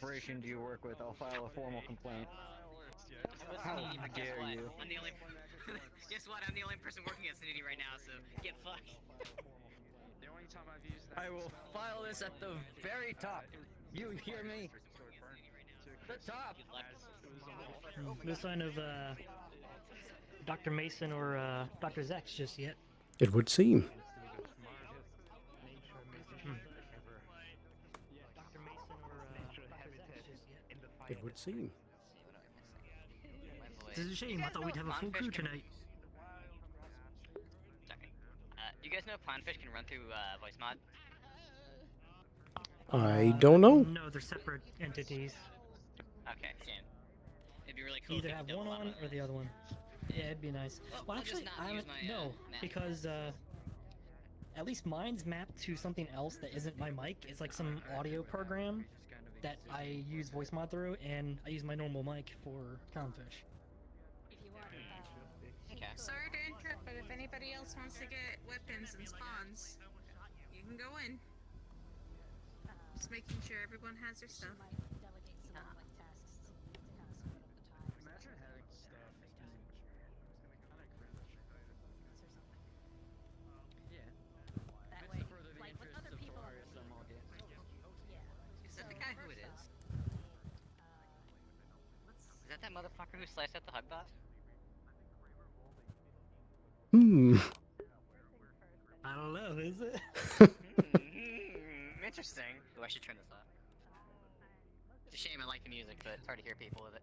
corporation do you work with? I'll file a formal complaint. How dare you? I'm the only. Guess what? I'm the only person working at Snooty right now, so get fucked. The only time I've used that. I will file this at the very top. You hear me? The top. No sign of Dr. Mason or Dr. Zex just yet. It would seem. Dr. Mason or Dr. Zex just yet. It would seem. This is a shame. I thought we'd have a full crew tonight. Do you guys know clownfish can run through voice mod? I don't know. No, they're separate entities. Okay, shame. It'd be really cool. Either if have you could one double on up or the other one. Yeah, it'd be nice. Well, I'll just actually, not I use don't my, know Mac. because at least mine's mapped to something else that isn't my mic. It's like some audio program that I use voice mod through, and I use my normal mic for clownfish. Okay. Sorry to interrupt, but if anybody else wants to get weapons and spawns, you can go in. Just making sure everyone has their stuff. Imagine having stuff. Yeah. That It's way, to further the like with interests other of people. Tolaris, I'm all game. Is that the guy who it is? Is that that motherfucker who sliced out the hug boss? I don't know, is it? Interesting. Oh, I should turn this off. It's a shame I like the music, but it's hard to hear people with it.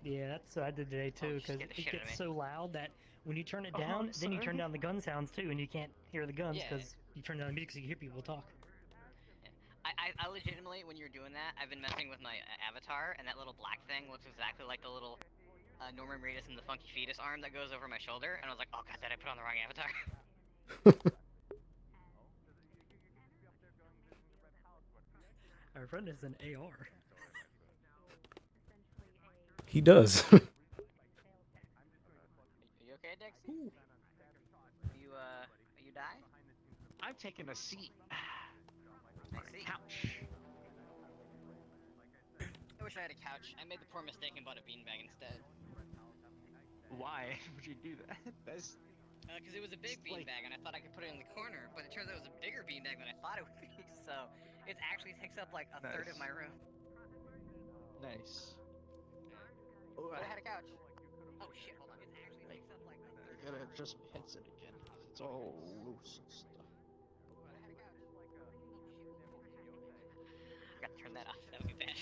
Yeah, that's what I did today too, because scared the it shit out of gets me. so loud that when you turn it Oh, down, I'm then you sorry. turn down the gun sounds too, and you can't hear the guns Yeah. because you turn down the music so you hear people talk. I legitimately, when you're doing that, I've been messing with my avatar, and that little black thing looks exactly like the little Norman Reedus and the Funky Fetus arm that goes over my shoulder, and I was like, oh god, did I put on the wrong avatar? Our friend is an AR. He does. Are you okay, Dixie? You die? I'm taking a seat. I see. Couch. I wish I had a couch. I made the poor mistake and bought a beanbag instead. Why would you do that? That's Because it was a big It's like- beanbag, and I thought I could put it in the corner, but it turns out it was a bigger beanbag than I thought it would be, so it actually takes up like a third of Nice. my room. nice. But I had a couch. Oh shit, hold on. It actually takes up like a I third gotta of my room. adjust my headset again. It's all loose and stuff. But I had a couch. Oh shit. I gotta turn that off. That would be bad.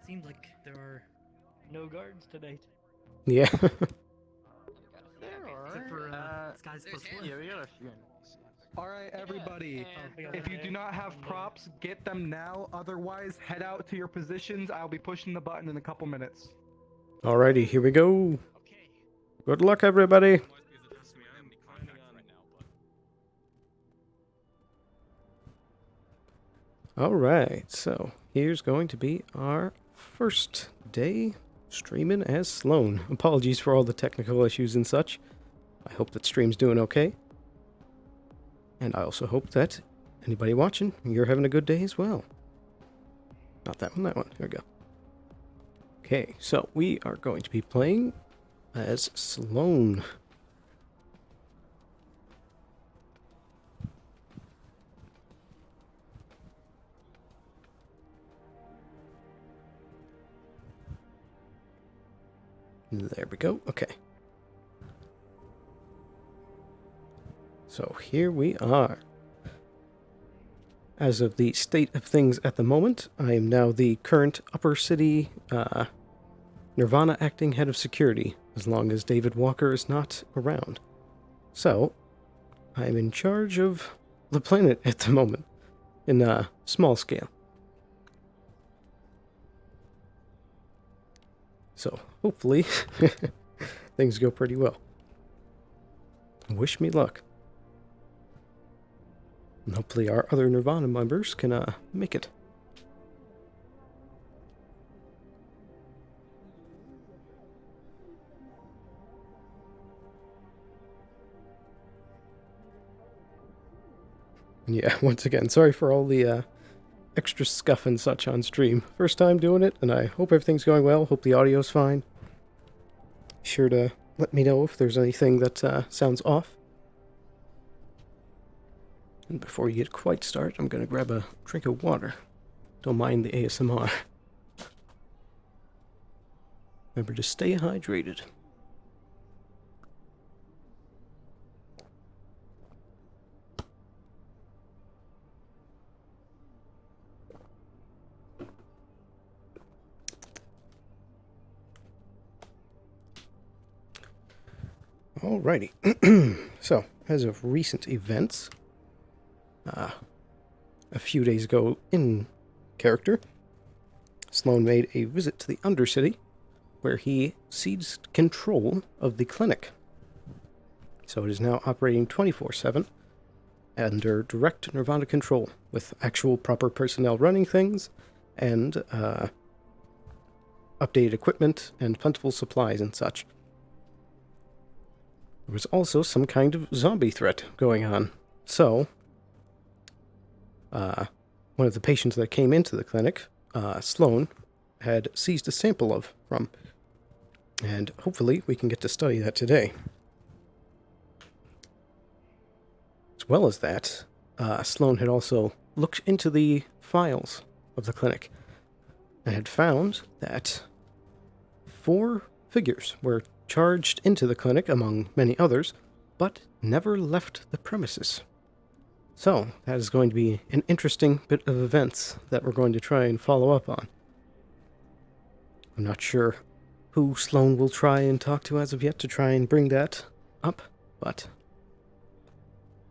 Seems like there are no guards tonight, Yeah. There except for Skies there's Plus him. One. Yeah, we got a few NPCs. Alright, everybody. we got If you do not have props, get them now. Otherwise, head out to your positions. I'll be pushing the button in a couple minutes. Alrighty, here we go. Okay. Good luck, everybody. Alright, so here's going to be our first day streaming as Sloan. Apologies for all the technical issues and such. I hope that stream's doing okay. And I also hope that anybody watching, you're having a good day as well. Not that one, that one. There we go. Okay, so we are going to be playing as Sloan. There we go. Okay. So here we are. As of the state of things at the moment, I am now the current Upper City Nirvana acting head of security, as long as David Walker is not around. So, I am in charge of the planet at the moment, in a small scale. So, hopefully, things go pretty well. Wish me luck. And hopefully our other Nirvana members can make it. And yeah, once again, sorry for all the extra scuff and such on stream. First time doing it, and I hope everything's going well. Hope the audio's fine. Be sure to let me know if there's anything that sounds off. And before you get quite started, I'm going to grab a drink of water. Don't mind the ASMR. Remember to stay hydrated. Alrighty. So, as of recent events, a few days ago in character, Sloan made a visit to the Undercity, where he seized control of the clinic. So it is now operating 24/7 under direct Nirvana control, with actual proper personnel running things, and updated equipment, and plentiful supplies and such. There was also some kind of zombie threat going on. So, one of the patients that came into the clinic, Sloan, had seized a sample from. And hopefully we can get to study that today. As well as that, Sloan had also looked into the files of the clinic and had found that 4 figures were charged into the clinic, among many others, but never left the premises. So, that is going to be an interesting bit of events that we're going to try and follow up on. I'm not sure who Sloan will try and talk to as of yet to try and bring that up, but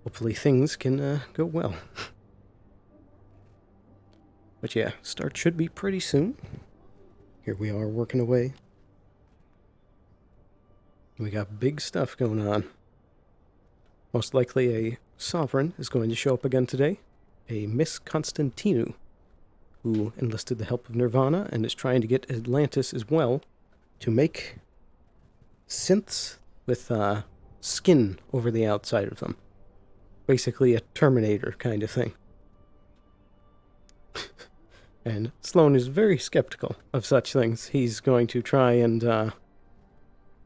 hopefully things can go well. But yeah, start should be pretty soon. Here we are working away. We got big stuff going on. Most likely a sovereign is going to show up again today. A Miss Constantinu, who enlisted the help of Nirvana and is trying to get Atlantis as well to make synths with skin over the outside of them. Basically a Terminator kind of thing. And Sloan is very skeptical of such things. He's going to try and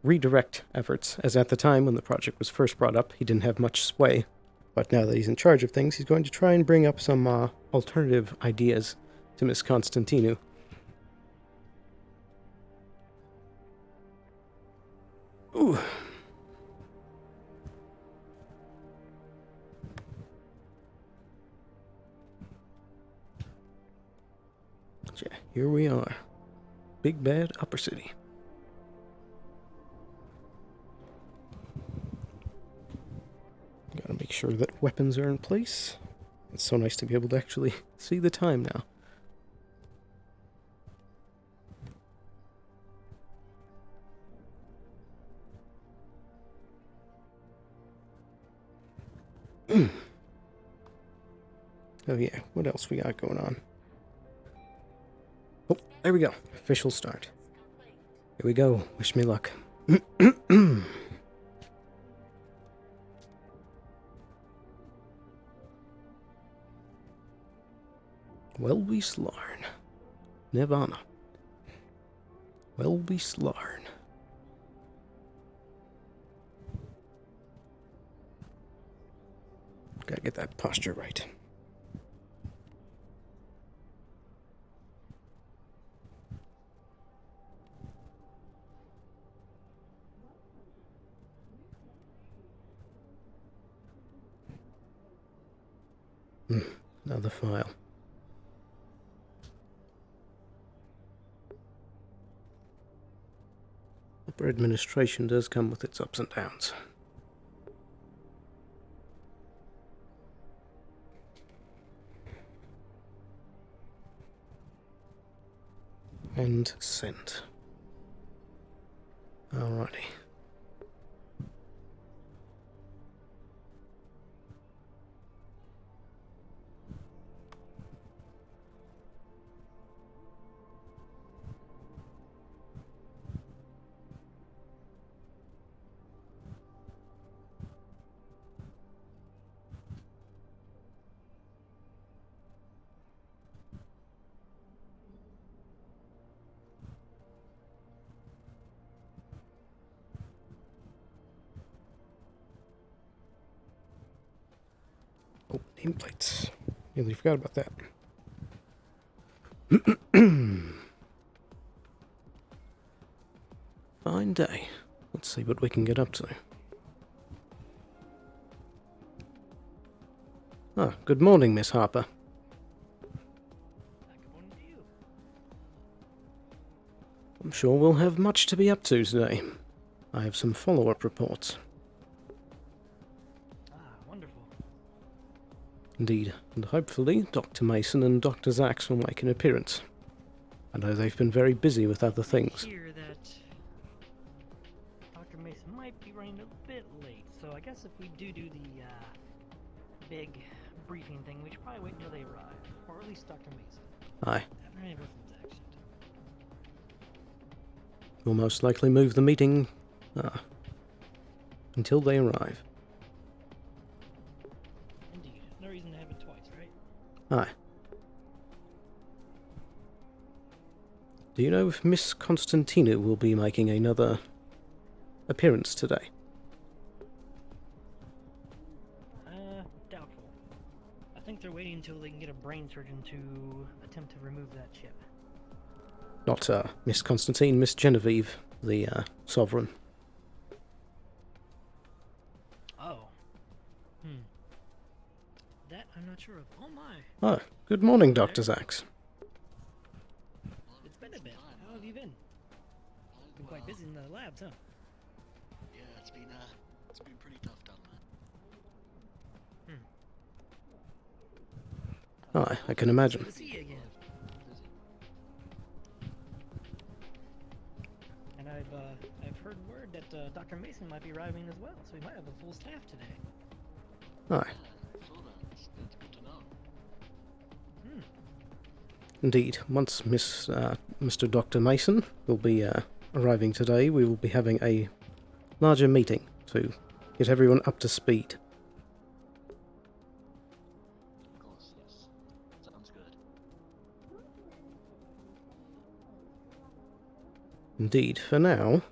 redirect efforts, as at the time when the project was first brought up, he didn't have much sway. But now that he's in charge of things, he's going to try and bring up some alternative ideas to Miss Constantinu. Ooh. Yeah, here we are. Big bad Upper City. Gotta make sure that weapons are in place. It's so nice to be able to actually see the time now. Oh yeah, what else we got going on? Oh, there we go. Official start. Here we go. Wish me luck. Welby Slarn. Nirvana. Welby Slarn. Gotta get that posture right. Another file. Upper administration does come with its ups and downs. And sent. Alrighty. Nameplates. Nearly forgot about that. Fine day. Let's see what we can get up to. Ah, good morning, Miss Harper. Good morning to you. I'm sure we'll have much to be up to today. I have some follow-up reports. Ah, wonderful. Indeed, and hopefully Dr. Mason and Dr. Zax will make an appearance. I know they've been very busy with other things. I hear that Dr. Mason might be running a bit late, so I guess if we do the big briefing thing, we should probably wait until they arrive, or at least Dr. Mason. Aye. I haven't heard anything from Zax yet. We'll most likely move the meeting until they arrive. Indeed. No reason to have it twice, right? Aye. Do you know if Miss Constantina will be making another appearance today? Doubtful. I think they're waiting until they can get a brain surgeon to attempt to remove that chip. Not Miss Constantine, Miss Genevieve, the Sovereign. Oh. That I'm not sure of. Oh my. Oh, good morning, Dr. Zax. It's been a bit. How have you been? Been quite busy in the labs, huh? Yeah, it's been pretty tough down there. Aye, I can imagine. Good to see you again. And I've heard word that Dr. Mason might be arriving as well, so we might have a full staff today. Aye, Yeah, I saw that. That's good to know. indeed. Once Mr. Dr. Mason will be arriving today, we will be having a larger meeting to get everyone up to speed. Of course, yes. Sounds good. Indeed. For now,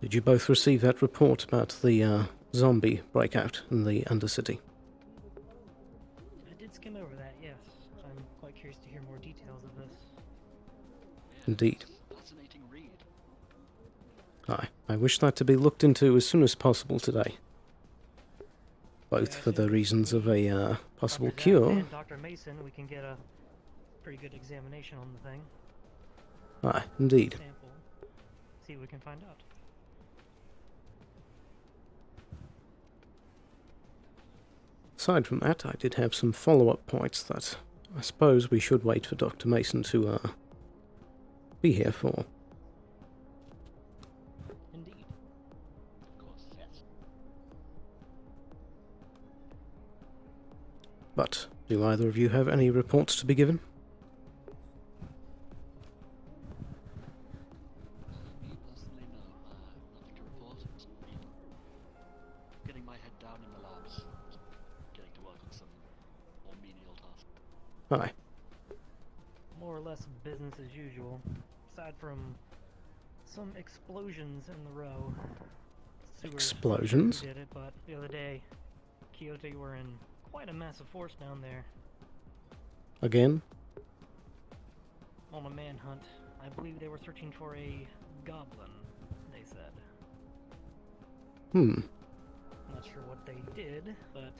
did you both receive that report about the zombie breakout in the Undercity? I did skim over that, yes. I'm quite curious to hear more details of this. Indeed. Fascinating read. Aye, I wish that to be looked into as soon as possible today. Both Yeah, I for the think reasons of a possible Dr. Zax cure. and Dr. Mason, we can get a pretty good examination on the thing. Aye, indeed. Sample. See what we can find out. Aside from that, I did have some follow-up points that I suppose we should wait for Dr. Mason to be here for. Indeed. Of course, yes. But do either of you have any reports to be given? Me personally, no. Nothing to report. Just been getting my head down in the labs. Getting to work on some more menial tasks. Aye, More or less business as usual, aside from some explosions in the row. Sewers Explosions? did it, but the other day, Quixote were in quite a massive force down there again? on a manhunt. I believe they were searching for a goblin, they said. Not sure what they did, but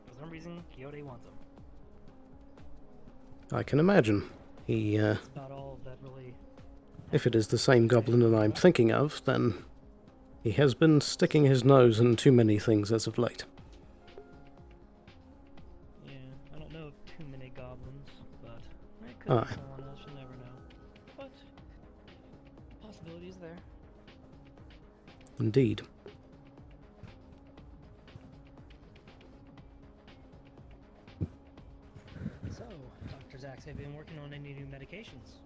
for some reason, Quixote wants them. I can imagine. He, That's about all that really. if it is the same goblin that I'm thinking of, then he has been sticking his nose in too many things as of late. Yeah, I don't know of too many goblins, but it could Aye. be someone else, you never know. But the possibility is there. Indeed. So, Dr. Zax, have you been working on any new medications?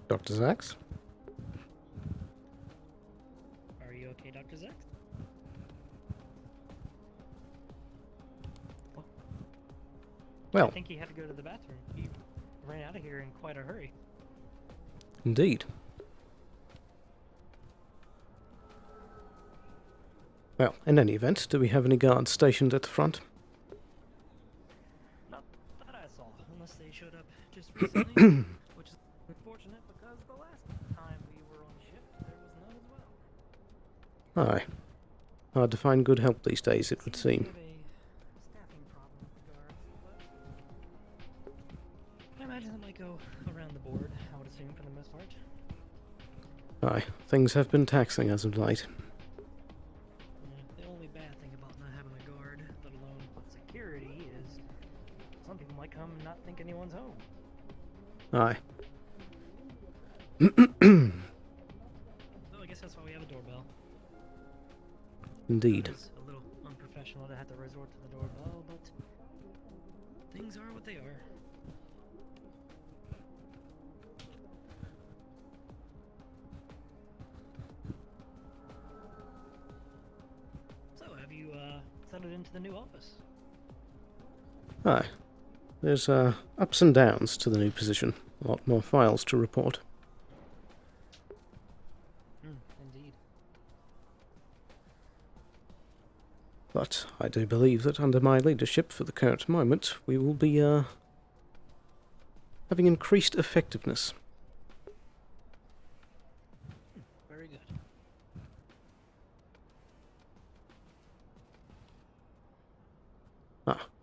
Dr. Zax? Are you okay, Dr. Zax? Well, I think he had to go to the bathroom. ran out of here in quite a hurry. Indeed. Well, in any event, do we have any guards stationed at the front? Not that I saw, unless they showed up just recently, which is unfortunate because the last time we were on shift, there was none as well. Aye. Hard to find good help these days, it would Seems we seem. have a staffing problem with the guards, but I imagine it might go around the board, I would assume, for the most part. Aye, things have been taxing as of late. Yeah, the only bad thing about not having a guard, let alone security, is some people might come and not think anyone's home. Aye. So I guess that's why we have a doorbell. Indeed. It's a little unprofessional to have to resort to the doorbell, but things are what they are. So, have you settled into the new office? Aye. There's ups and downs to the new position. A lot more files to report. Indeed. But I do believe that under my leadership for the current moment, we will be having increased effectiveness. Very good.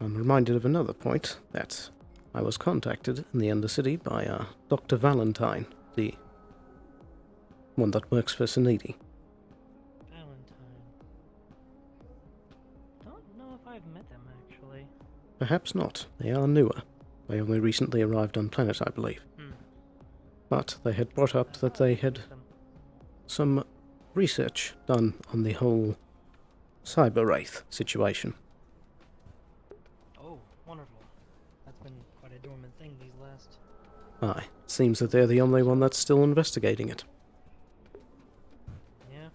I'm reminded of another point, that I was contacted in the Undercity by Dr. Valentine, the one that works for Sanidi. Valentine. Don't know if I've met them, actually. Perhaps not. They are newer. They only recently arrived on planet, I believe. But they had brought up that they had some research done on the whole cyber wraith situation. Oh, wonderful. That's been quite a dormant thing these last... Aye, it seems that they're the only one that's still investigating it. Yeah.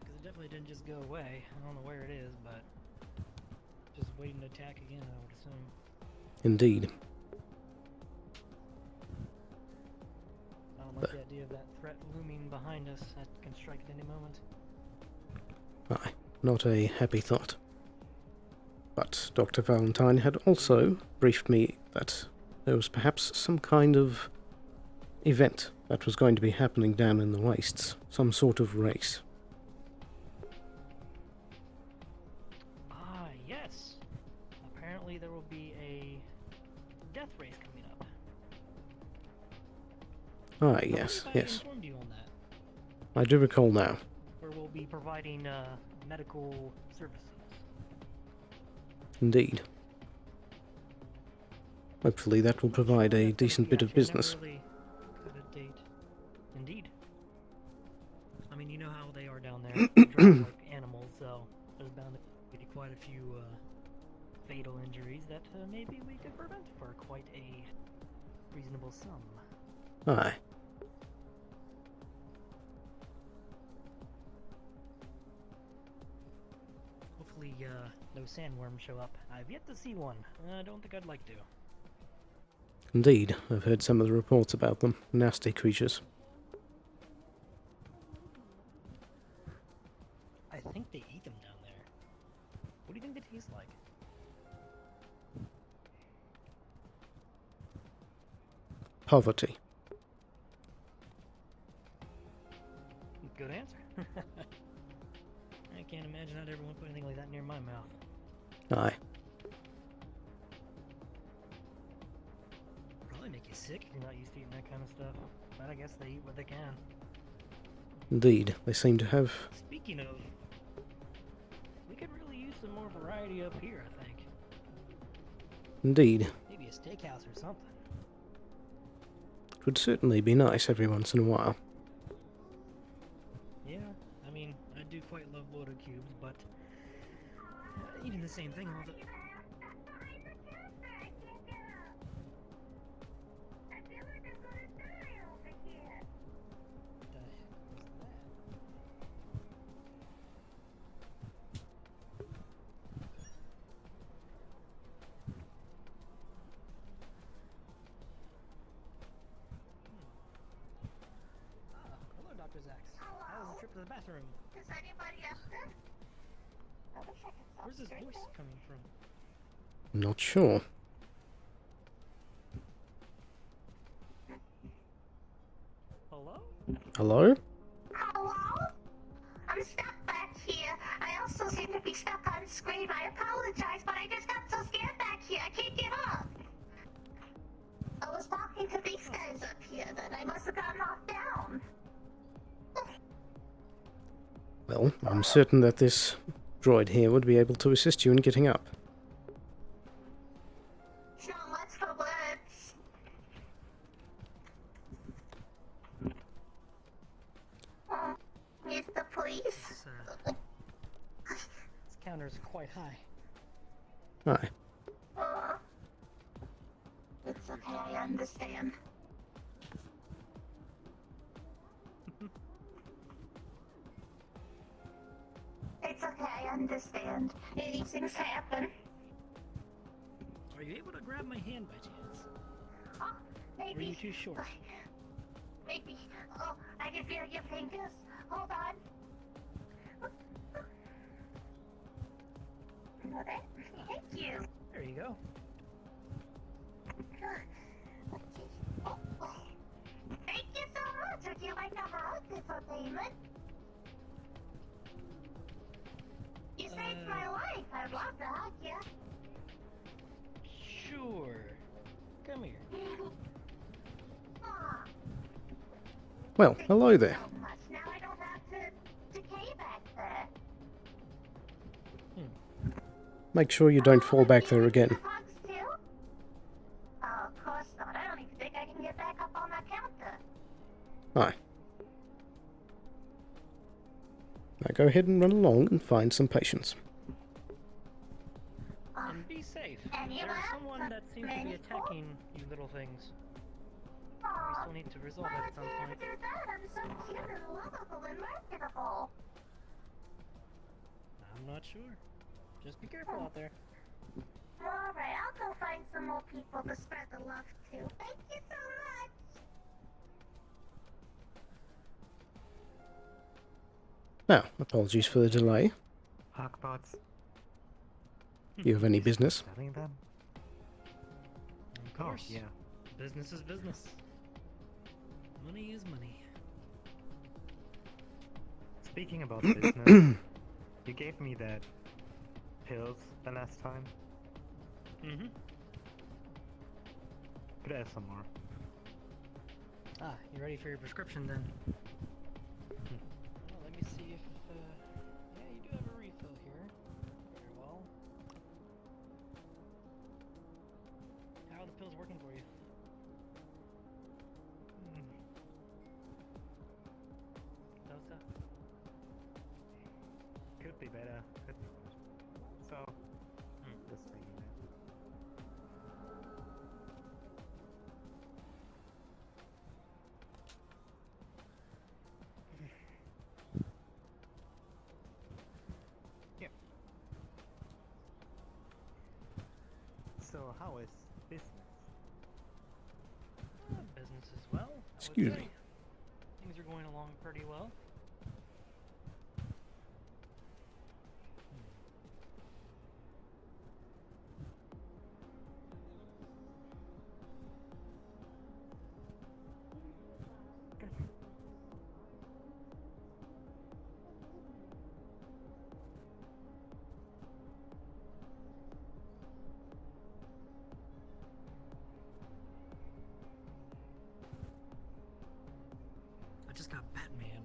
Because it definitely didn't just go away. I don't know where it is, but... just waiting to attack again, I would assume. Indeed. I don't like the idea of that threat looming behind us that can strike at any moment. Aye, not a happy thought. But Dr. Valentine had also briefed me that there was perhaps some kind of event that was going to be happening down in the wastes. Some sort of race. Ah, yes! Apparently there will be a death race coming up. Ah, I yes, believe I yes. informed you on that. I do recall now. Where we'll be providing medical services. Indeed. Hopefully that will provide a decent bit of business. Never really got a date. Indeed. I mean, you know how they are down there. They drive like animals, so there's bound to be quite a few fatal injuries that maybe we could prevent for quite a reasonable sum. Aye. Hopefully, no sandworms show up. I've yet to see one. I don't think I'd like to. Indeed, I've heard some of the reports about them. Nasty creatures. I think they eat them down there. What do you think they taste like? Poverty. Good answer. I can't imagine I'd ever want to put anything like that near my mouth. Aye. Probably make you sick if you're not used to eating that kind of stuff. But I guess they eat what they can. Indeed, they seem to have... Speaking of, we could really use some more variety up here, I think. Indeed. Maybe a steakhouse or something. It would certainly be nice every once in a while. Yeah, I mean, I do quite love Loto cubes, but eating the same thing all the... to the bathroom. Is anybody up there? I wish I could stop Where's this straight voice there. coming from? Not sure. Hello? Hello? Hello? I'm stuck back here. I also seem to be stuck on screen. I apologize, but I just got so scared back here. I can't get up. I was talking to these guys up here that I must have got knocked down. Well, I'm certain that this droid here would be able to assist you in getting up. So much for words. Is the police? This counter's quite high. Aye. It's okay, I understand. It's okay, I understand. These things happen. Are you able to grab my hand by chance? Oh, Or are you maybe. too short? Maybe. Oh, I can feel your fingers. Hold on. Okay, thank you. There you go. Thank you so much. Would you like a hug for payment? You saved my life. I'd love to hug you. Sure. Come here. Aw, Well, hello there. so much. Now I don't have to decay back there. Make sure you don't fall back there again. Hugs too? Oh, of course not. I don't even think I can get back up on that counter. Aye. Now go ahead and run along and find some patients. And be safe. And you There's have someone that seems to be many attacking you little things. We Aw, still need to resolve why it would at some you ever point. do that? I'm so cute and lovable and marketable. I'm not sure. Just be careful out there. Alright, I'll go find some more people to spread the love to. Thank you so much. Now, apologies for the delay. Hawkbots. Do you have any business? Selling them? Of course. Oh, yeah. Business is business. Money is money. Speaking about business, you gave me that pills the last time. Mm-hmm. Could I have some more? Ah, you ready for your prescription then? Well, let me see if, yeah, you do have a refill here. Very well. How are the pills working for you? So? Could be better. Could be worse. So, just taking it. Yep. So, how is business? Business as well. I would Excuse say. me. Things are going along pretty well. I just got Batman.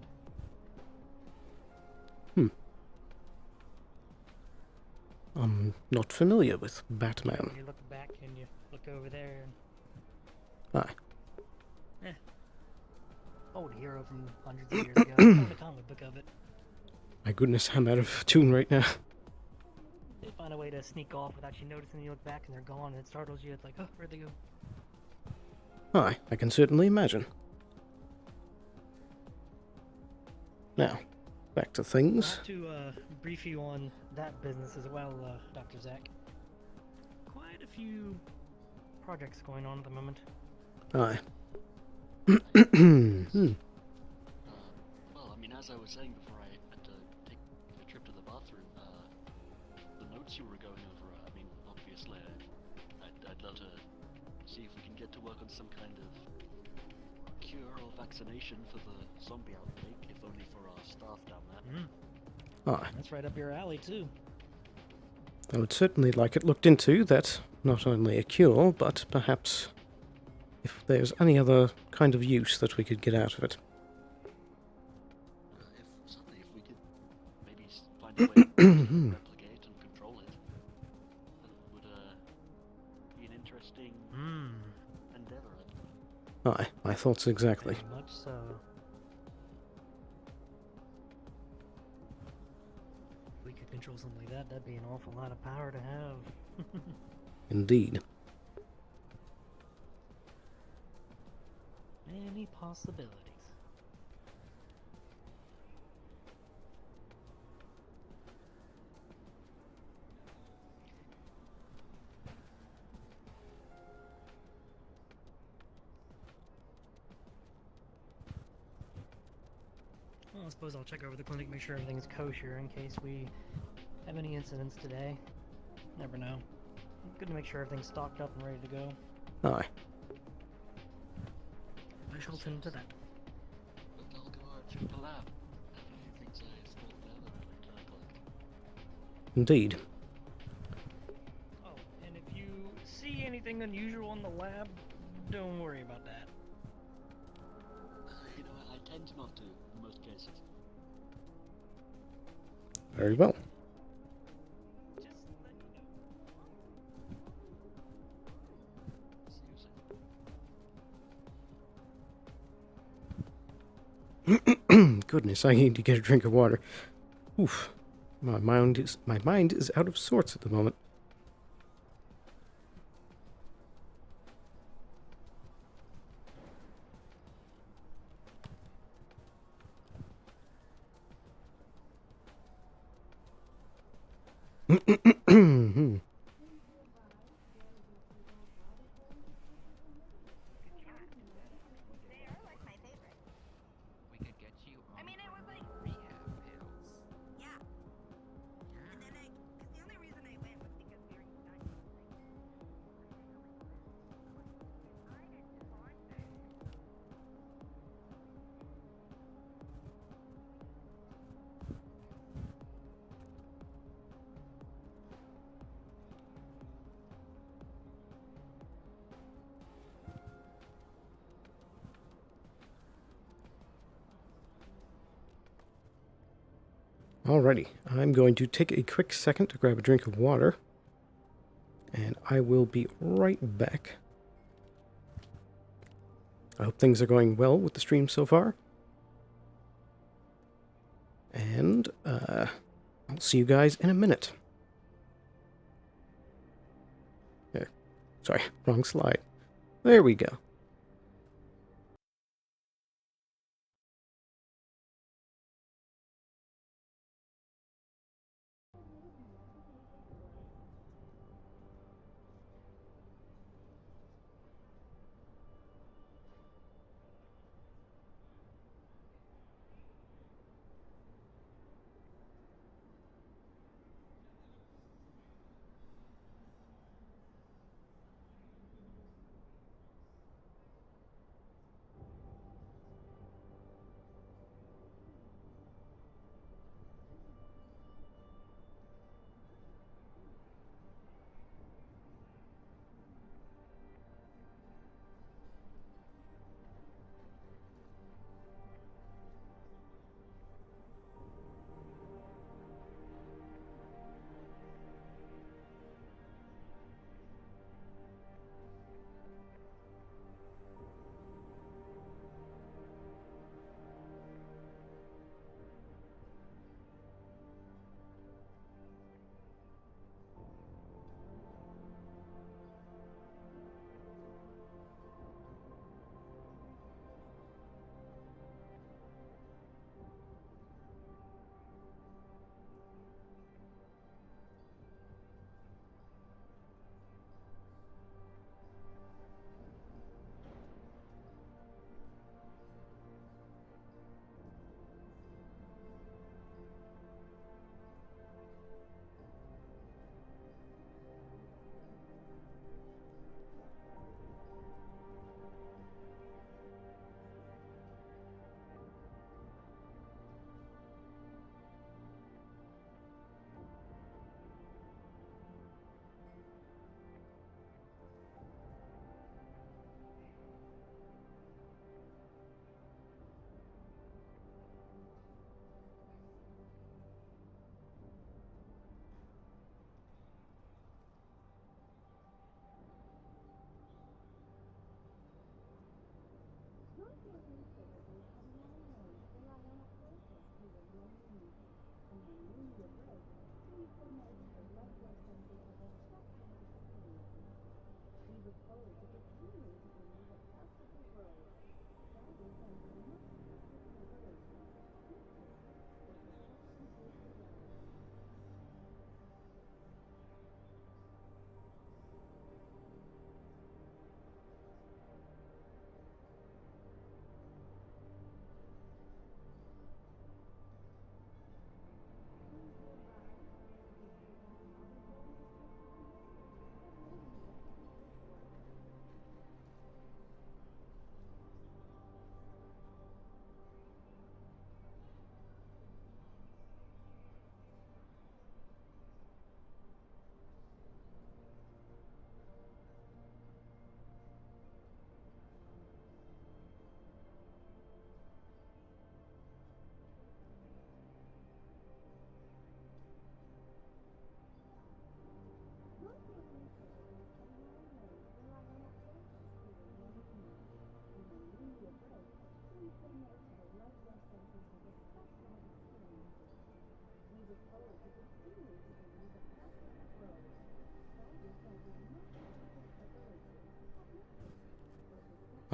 I'm not familiar with Batman. You look back and you look over there and Aye. old hero from hundreds of years ago. Found a comic book of it. My goodness, I'm out of tune right now. They find a way to sneak off without you noticing. You look back and they're gone, and it startles you. It's like, oh, where'd they go? Aye, I can certainly imagine. Now, back to I things. have to brief you on that business as well, Dr. Zach. Quite a few projects going on at the moment. Aye. Well, I mean, as as I was saying before I had to take a trip to the bathroom, the notes you were going over, I mean, obviously, I'd love to see if we can get to work on some kind of cure or vaccination for the zombie outbreak, if only for our staff down there. Ah, That's right up your alley, too. I would certainly like it looked into, that not only a cure, but perhaps if there's any other kind of use that we could get out of it. Certainly if we could maybe find a way to replicate and control it, that would be an interesting endeavor. Aye, my thoughts exactly. Very much so. If we could control something like that, that'd be an awful lot of power to have. Indeed. Many possibilities. Well, I suppose I'll check over the clinic, make sure everything's kosher in case we have any incidents today. Never know. Good to make sure everything's stocked up and ready to go. Aye. I shall tend to that. But I'll go check the lab. A few things I stored there that I'd like to collect. Indeed. Oh, and if you see anything unusual in the lab, don't worry about that. You know, I tend not to in most cases. Very well. Goodness, I need to get a drink of water. Oof. My mind is out of sorts at the moment. We could get you on rehab pills. Yeah. And then because the only reason I went was because we were united. Alrighty, I'm going to take a quick second to grab a drink of water, and I will be right back. I hope things are going well with the stream so far, and I'll see you guys in a minute. There. Sorry, wrong slide. There we go.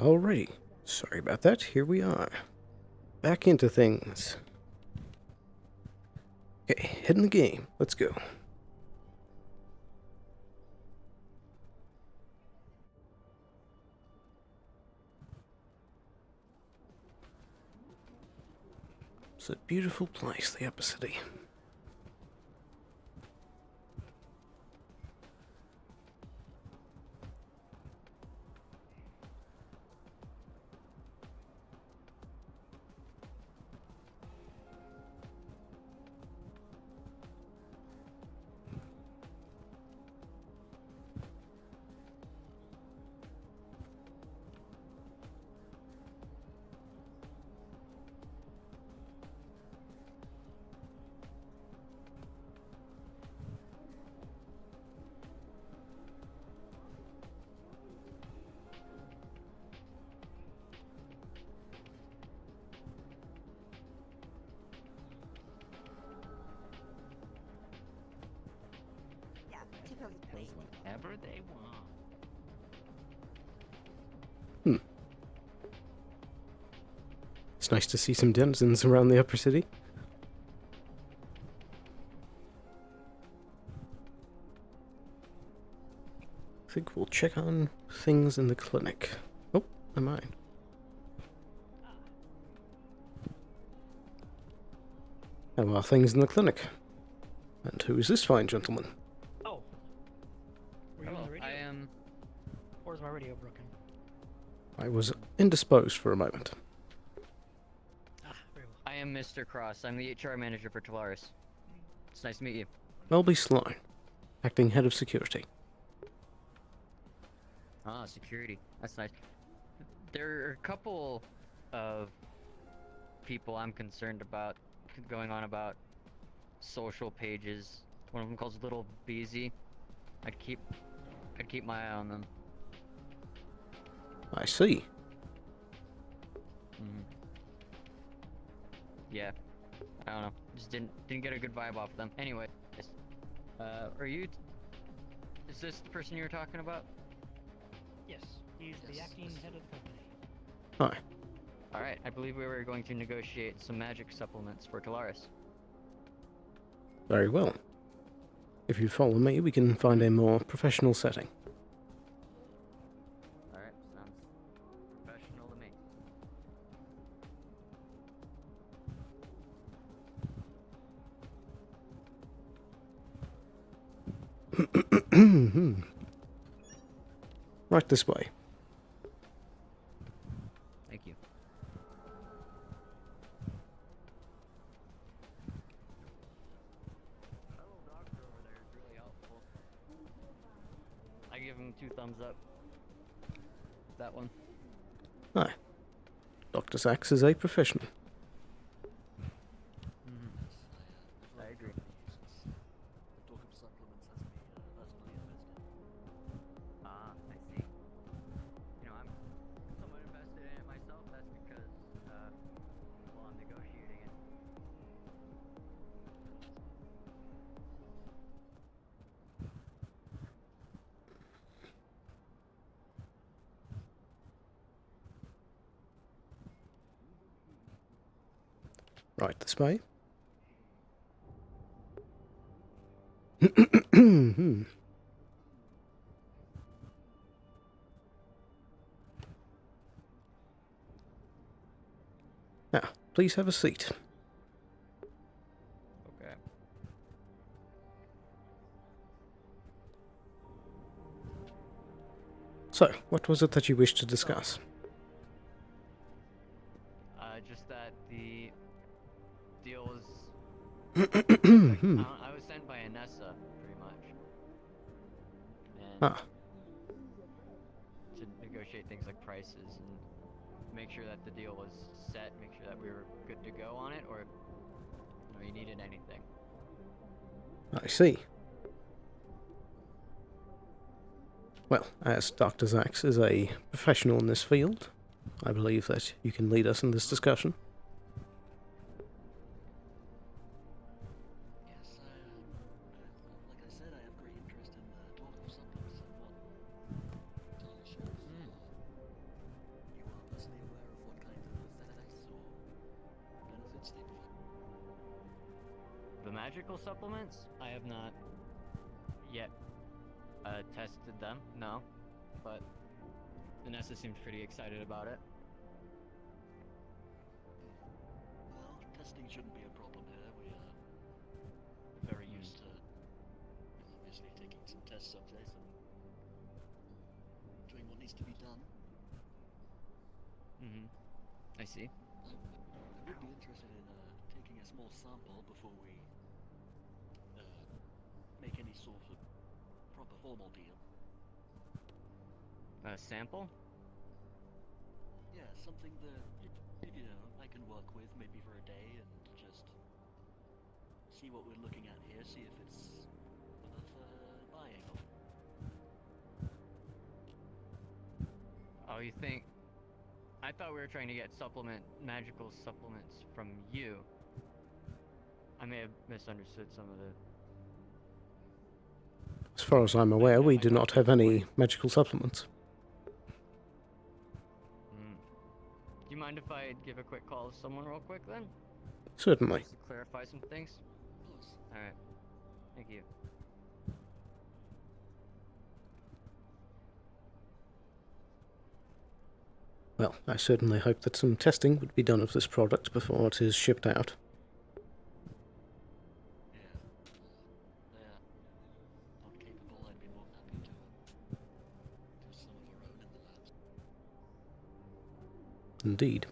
Alrighty. Sorry about that. Here we are. Back into things. Okay, head in the game. Let's go. It's a beautiful place, the Upper City. Whenever they want. It's nice to see some denizens around the Upper City. I think we'll check on things in the clinic. Oh, never mind. How are things in the clinic? And who is this fine gentleman? Oh. Were you on Hello, the radio? I am. Or is my radio broken? I was indisposed for a moment. Ah, very well. I am Mr. Cross. I'm the HR manager for Tolaris. It's nice to meet you. Melby Sloan, acting head of security. Ah, security. That's nice. There are a couple of people I'm concerned about going on about social pages. One of them calls Little Beezy. I'd keep my eye on them. I see. Yeah. I don't know. Just didn't get a good vibe off them. Anyway, are you? Is this the person you were talking about? Yes, he's the acting head of the company. Hi. Alright, I believe we were going to negotiate some magic supplements for Tolaris. Very well. If you follow me, we can find a more professional setting. Alright, sounds professional to me. Right this way. Thank you. That little doctor over there is really helpful. I give him 2 thumbs up. That one. Hi. Dr. Sachs is a professional. I agree. The talk of supplements has me personally invested. Ah, I see. You know, I'm somewhat invested in it myself. That's because, well, I'm negotiating it. Right this way. Now, please have a seat. Okay. So, what was it that you wished to discuss? Just that the deal was. Hmm. I was sent by Anessa, pretty much. And Ah, to negotiate things like prices and make sure that the deal was set, make sure that we were good to go on it, or you needed anything. I see. Well, as Dr. Sachs is a professional in this field, I believe that you can lead us in this discussion. Yes, like I said, I have great interest in the talk of supplements and what. Tell you the truth. the magical supplements, I have not yet tested them, no. But Vanessa seems pretty excited about it. Well, testing shouldn't be a problem here. We're very used to, obviously, taking some test subjects and doing what needs to be done. I see. I would be interested in taking a small sample before we make any sort of proper formal deal. A sample? Yeah, something that, you know, I can work with maybe for a day and just see what we're looking at here, see if it's worth buying. Oh, you think? I thought we were trying to get magical supplements from you. I may have misunderstood some of the... As far as I'm aware, we do not have any magical supplements. Do you mind if I give a quick call to someone real quick then? Certainly. Just to clarify some things? Of course. Alright. Thank you. Well, I certainly hope that some testing would be done of this product before it is shipped out. Yeah. They're not capable. I'd be more happy to do some of our own in the labs. Indeed.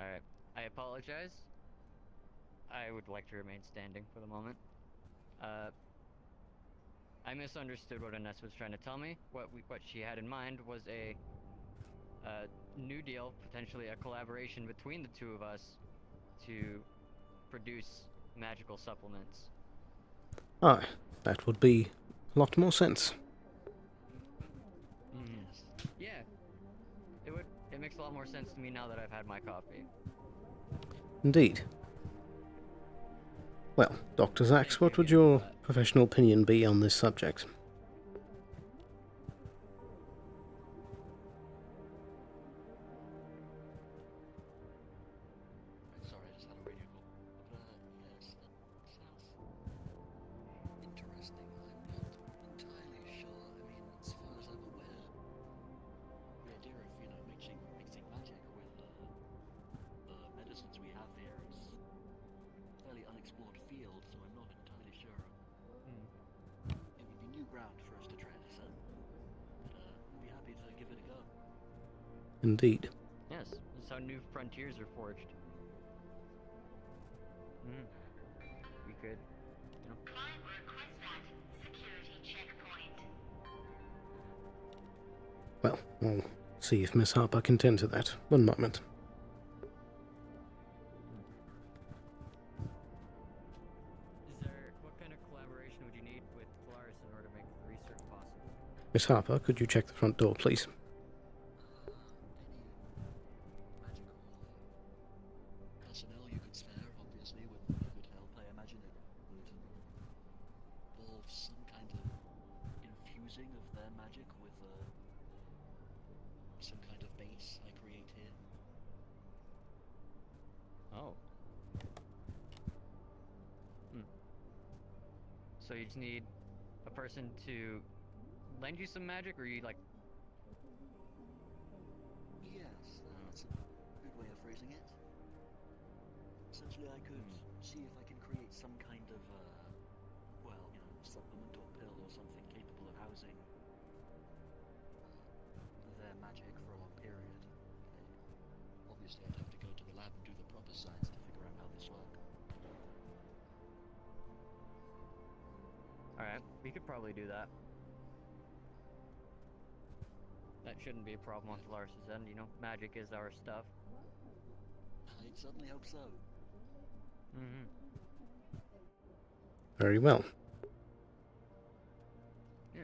Alright. I apologize. I would like to remain standing for the moment. I misunderstood what Ines was trying to tell me. What she had in mind was a new deal, potentially a collaboration between the two of us to produce magical supplements. Ah, that would be a lot more sense. Yes. Yeah. It makes a lot more sense to me now that I've had my coffee. Indeed. Well, Dr. Zax, what would your professional opinion be on this subject? Sorry, I just had a radio call. But, yes, that sounds interesting. I'm not entirely sure. I mean, as far as I'm aware, the idea of, you know, mixing magic with the medicines we have here is a fairly unexplored field, so I'm not entirely sure. It would be new ground for us to tread, so but, I'd be happy to give it a go. Indeed. Yes, this is how new frontiers are forged. We could, you know. Client request at security checkpoint. Well, we'll see if Miss Harper can tend to that. One moment. What kind of collaboration would you need with Tolaris in order to make the research possible? Miss Harper, could you check the front door, please? Any magical personnel you could spare, obviously, would help. I imagine it would involve some kind of infusing of their magic with some kind of base I create here. Oh. So you just need a person to lend you some magic, or you like... Yes, that's a good way of phrasing it. Essentially, I could see if I can create some kind of, well, you know, supplement or pill or something capable of housing their magic for a long period. Obviously, I'd have to go to the lab and do the proper science to figure out how this works. Alright, we could probably do that. that shouldn't be a problem on Tolaris' end. You know, magic is our stuff. I certainly hope so. Mm-hmm. Very well. Yeah.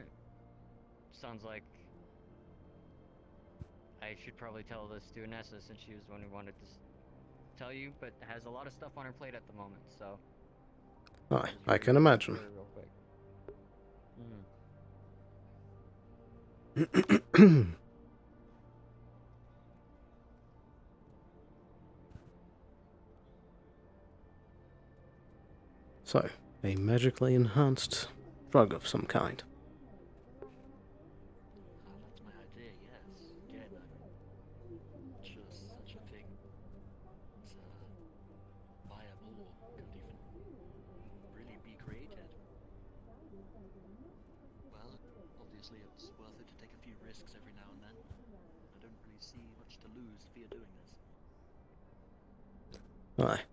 Sounds like I should probably tell this to Anessa since she was the one who wanted to tell you, but has a lot of stuff on her plate at the moment, so. I can imagine. Real quick. So, a magically enhanced drug of some kind. That's my idea, yes. Again, I'm not sure such a thing as viable or could even really be created. Well, obviously it's worth it to take a few risks every now and then. I don't really see much to lose via doing this. Aye.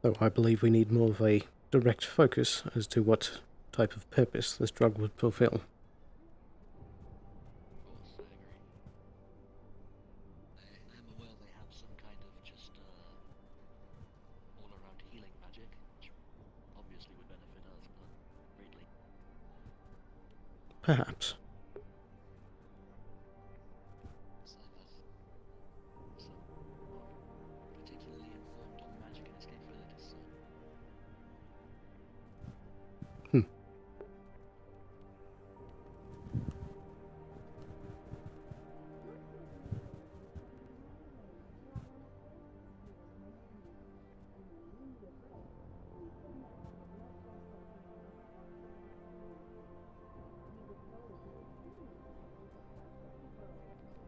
Though I believe we need more of a direct focus as to what type of purpose this drug would fulfill. Of course, I agree. I am aware they have some kind of just all-around healing magic, which obviously would benefit us greatly. Perhaps. So particularly informed on magic and its capabilities, so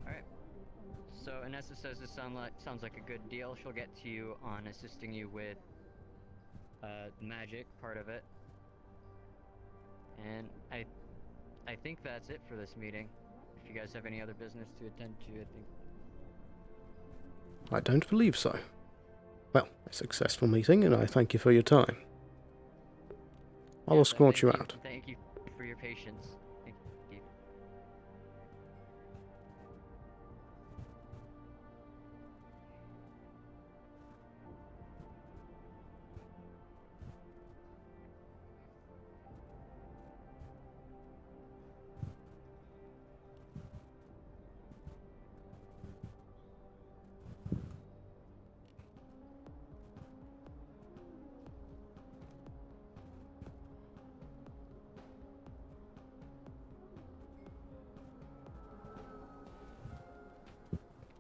Alright. So Anessa says this sounds like a good deal. She'll get to you on assisting you with magic part of it. And I think that's it for this meeting. If you guys have any other business to attend to, I think. I don't believe so. Well, a successful meeting, and I thank you for your time. I'll Yes, escort you thank out. Thank you for your patience. Thank you.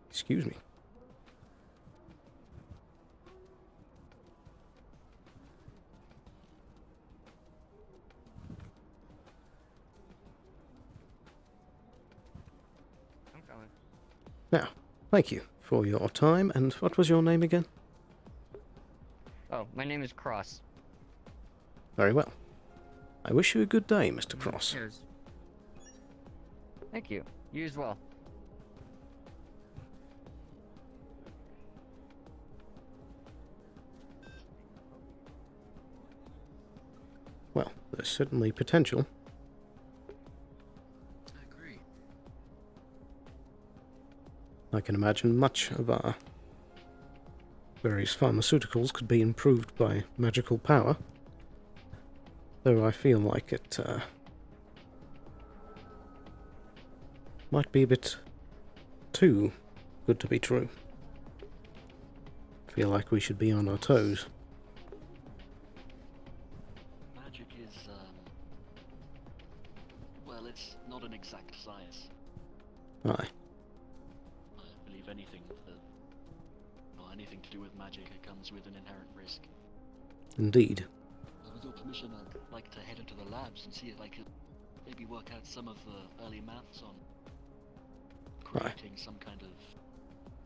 Excuse me. I'm coming. Now, thank you for your time, and what was your name again? Oh, my name is Cross. Very well. I wish you a good day, Mr. Cross. Cheers. Thank you. You as well. Well, there's certainly potential. I agree. I can imagine much of our various pharmaceuticals could be improved by magical power. Though I feel like it might be a bit too good to be true. Feel like we should be on our toes. Magic is, well, it's not an exact science. Aye. I believe anything anything to do with magic comes with an inherent risk. Indeed. With your permission, I'd like to head into the labs and see if I could maybe work out some of the early maths on creating some kind of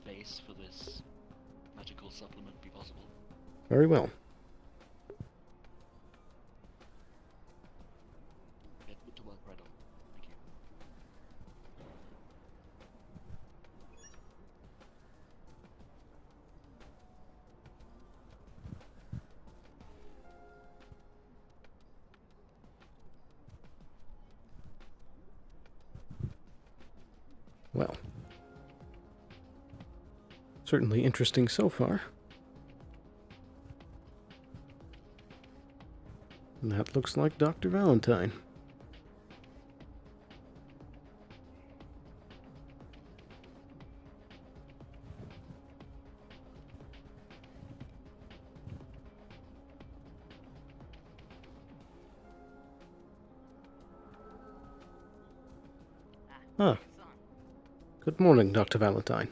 base for this magical supplement be possible. Very well. Get to work right on. Thank you. Well, certainly interesting so far. And that looks like Dr. Valentine. Ah, good morning, Dr. Valentine.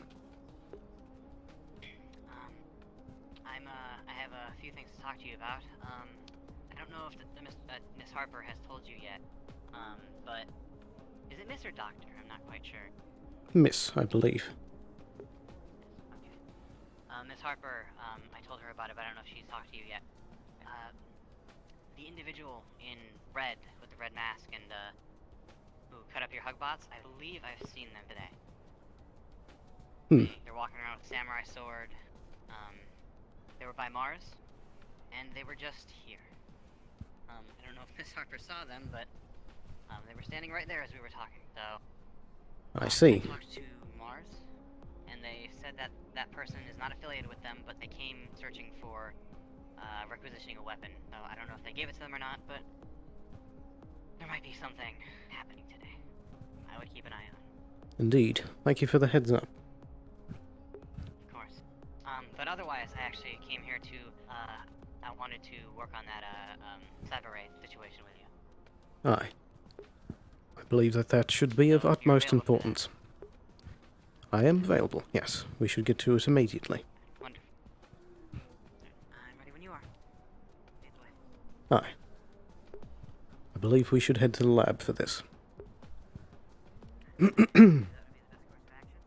I have a few things to talk to you about. I don't know if Miss Harper has told you yet. But is it Miss or Doctor? I'm not quite sure. Miss, I believe. Okay. Miss Harper, I told her about it, but I don't know if she's talked to you yet. The individual in red with the red mask and who cut up your hug bots, I believe I've seen them today. They're walking around with a samurai sword. They were by Mars, and they were just here. I don't know if Miss Harper saw them, but they were standing right there as we were talking. So I see. I talked to Mars, and they said that that person is not affiliated with them, but they came searching for requisitioning a weapon. So I don't know if they gave it to them or not, but there might be something happening today. I would keep an eye on. Indeed. Thank you for the heads up. Of course. But otherwise, I actually came here to, I wanted to work on that, cyber raid situation with you. Aye. I believe that should be of So, you're utmost available for that? importance. I am available, yes. We should get to it immediately. Wonderful. I'm ready when you are. Lead the way. Aye. I believe we should head to the lab for this. That would be the best course of action.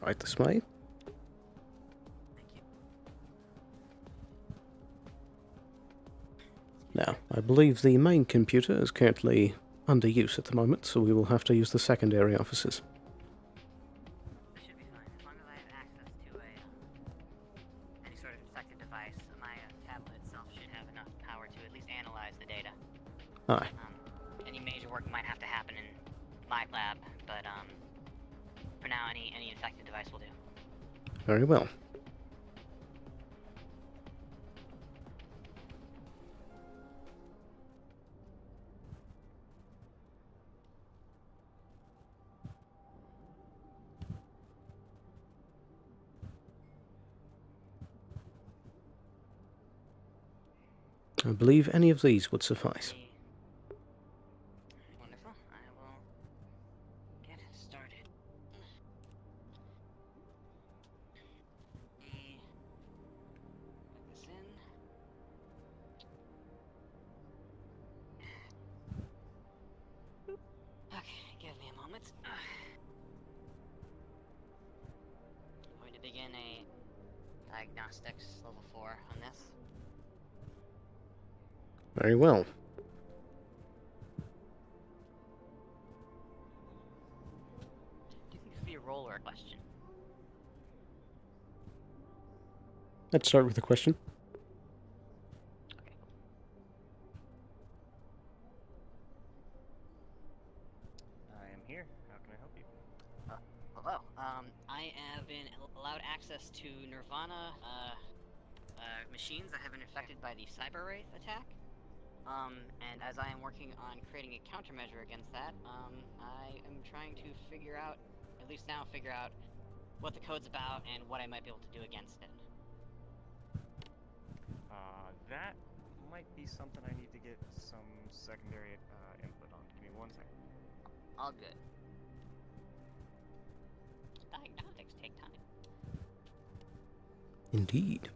Right this way. Thank you. Now, I believe the main computer is currently under use at the moment, so we will have to use the secondary offices. This should be fine. As long as I have access to any sort of infected device, my tablet itself should have enough power to at least analyze the data. Aye. Any major work might have to happen in my lab, but for now, any infected device will do. Very well. I believe any of these would suffice. Wonderful. I will get started. Put this in. Okay, give me a moment. I'm going to begin a diagnostics level 4 on this. Very well. Do you think this would be a roll or a question? Let's start with a question. Okay. I am here. How can I help you? Hello. I have been allowed access to Nirvana machines that have been affected by the cyber wraith attack. And as I am working on creating a countermeasure against that, I am trying to figure out what the code's about and what I might be able to do against it. That might be something I need to get some secondary input on. Give me 1 second. All good. Diagnostics take time. Indeed.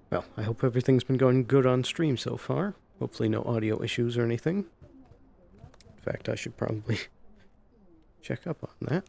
Well, I hope everything's been going good on stream so far. Hopefully no audio issues or anything. In fact, I should probably check up on that.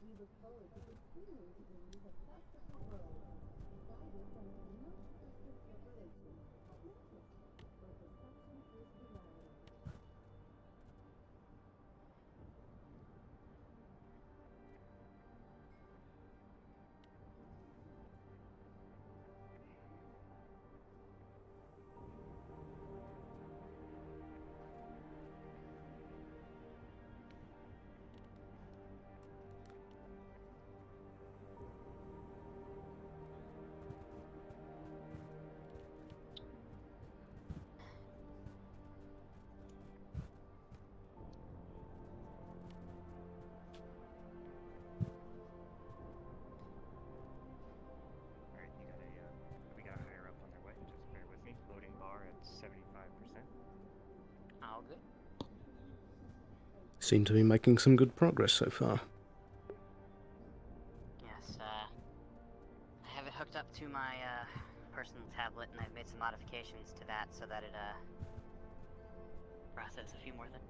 Seem to be making some good progress so far. Yes, I have it hooked up to my, personal tablet, and I've made some modifications to that so that it, process a few more things.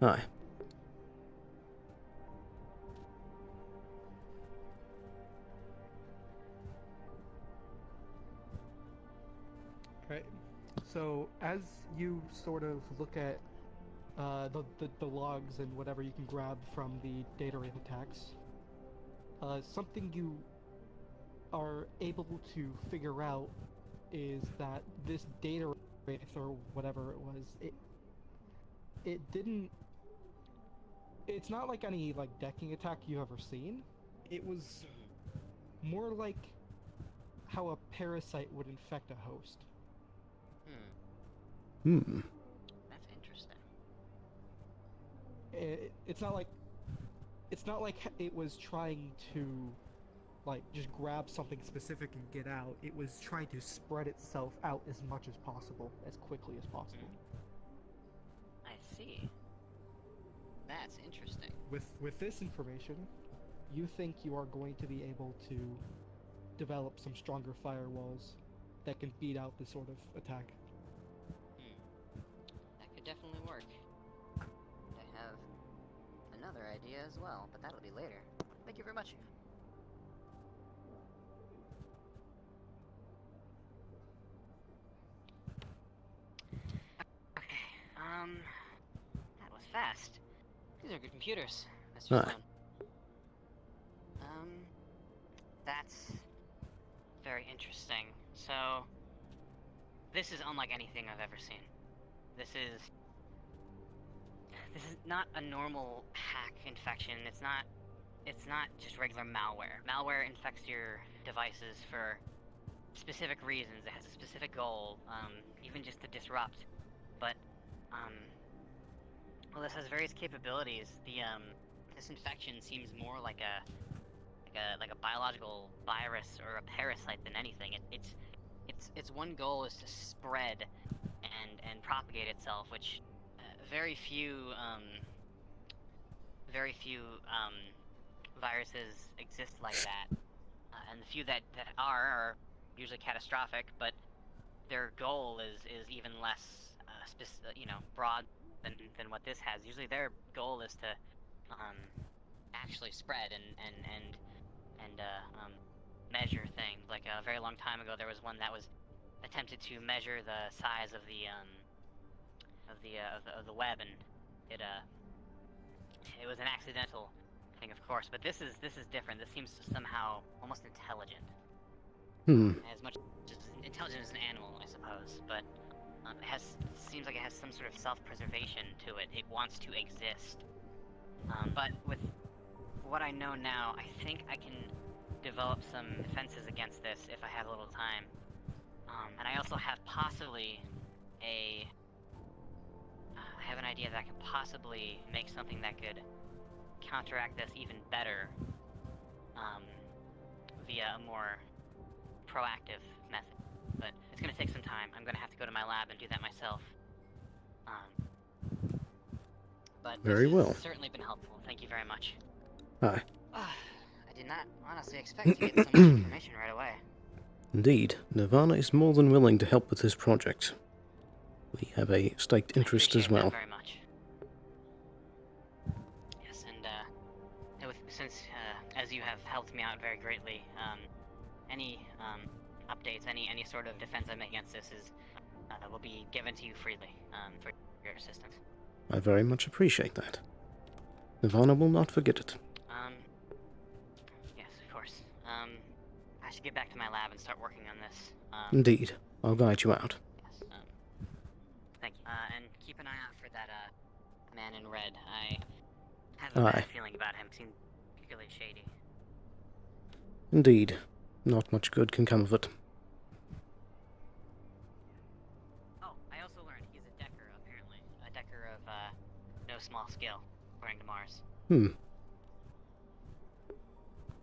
Aye. Right. So as you sort of look at the logs and whatever you can grab from the data wraith attacks, something you are able to figure out is that this data wraith or whatever it was, it didn't. It's not like any like decking attack you've ever seen. It was more like how a parasite would infect a host. Hmm. That's interesting. It's not like it was trying to like just grab something specific and get out. It was trying to spread itself out as much as possible, as quickly as possible. I see. That's interesting. With this information, you think you are going to be able to develop some stronger firewalls that can beat out this sort of attack. That could definitely work. I have another idea as well, but that'll be later. Thank you very much. Okay, that was fast. These are good computers, Mr. Aye. Sloan. That's very interesting. So, this is unlike anything I've ever seen. This is not a normal hack infection. It's not just regular malware. Malware infects your devices for specific reasons. It has a specific goal, even just to disrupt. But, well, this has various capabilities. This infection seems more like a biological virus or a parasite than anything. Its one goal is to spread and propagate itself, which very few viruses exist like that, and the few that are usually catastrophic. But their goal is even less broad than what this has. Usually their goal is to actually spread and measure things. Like a very long time ago, there was one that was attempted to measure the size of the web, and it was an accidental thing, of course. But this is different. This seems somehow almost intelligent. As much as intelligent as an animal, I suppose. But seems like it has some sort of self-preservation to it. It wants to exist. But with what I know now, I think I can develop some defenses against this if I have a little time. And I also have possibly I have an idea that I could possibly make something that could counteract this even better, via a more proactive method. But it's gonna take some time. I'm gonna have to go to my lab and do that myself. But Very this well. has certainly been helpful. Thank you very much. Aye. I did not honestly expect to get so much information right away. Indeed, Nirvana is more than willing to help with this project. We have a staked interest as well. Very much. Yes, and since as you have helped me out very greatly, any updates, any sort of defense I make against this will be given to you freely for your assistance. I very much appreciate that. Nirvana will not forget it. Yes, of course. I should get back to my lab and start working on this. Indeed. I'll guide you out. Yes, thank you. And keep an eye out for that, man in red. I have a bad feeling about him. Seems particularly shady. Indeed. Not much good can come of it. Oh, I also learned he's a Decker, apparently. A Decker of, no small skill, according to Mars.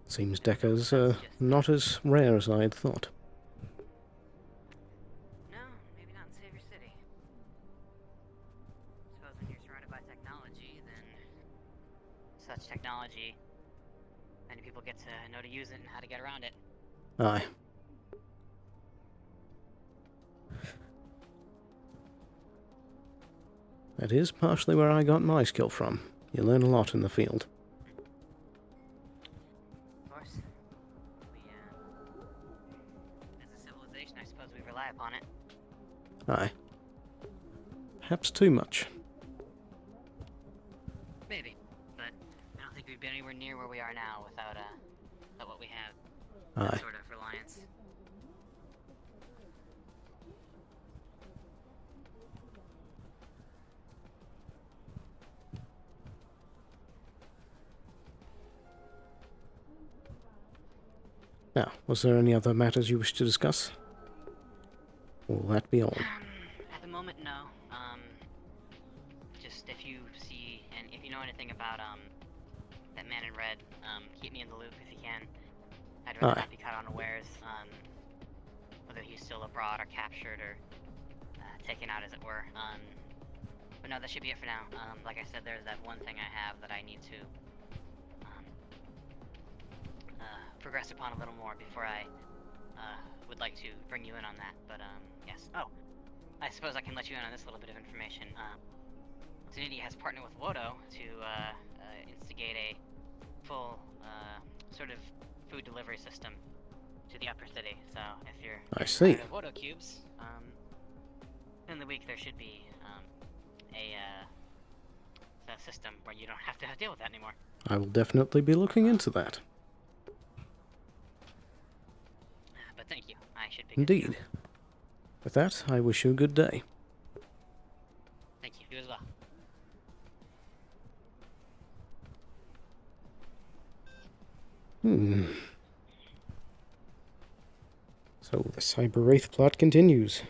Seems Decca's not as rare as I had thought. No, maybe not in Savior City. I suppose when you're surrounded by technology, such technology, many people get to know to use it and how to get around it. Aye. That is partially where I got my skill from. You learn a lot in the field. Of course. As a civilization, I suppose we rely upon it. Aye. Perhaps too much. Maybe, but I don't think we'd be anywhere near where we are now without what we have. Aye. That sort of reliance. Now, was there any other matters you wish to discuss? Or will that be all? At the moment, no. Just if you see and if you know anything about that man in red, keep me in the loop if you can. I'd rather Aye. not be caught unawares. Whether he's still abroad or captured or taken out, as it were. But no, that should be it for now. Like I said, there's that one thing I have that I need to progress upon a little more before I would like to bring you in on that. But yes. Oh, I suppose I can let you in on this little bit of information. Trinity has partnered with Wodo to instigate a full sort of food delivery system to the upper city. So if you're I see. tired of Wodo cubes, in the week there should be a system where you don't have to deal with that anymore. I will definitely be looking into that. But thank you. I should be good to go. Indeed. With that, I wish you a good day. Thank you. You as well. So the Cyber Wraith plot continues.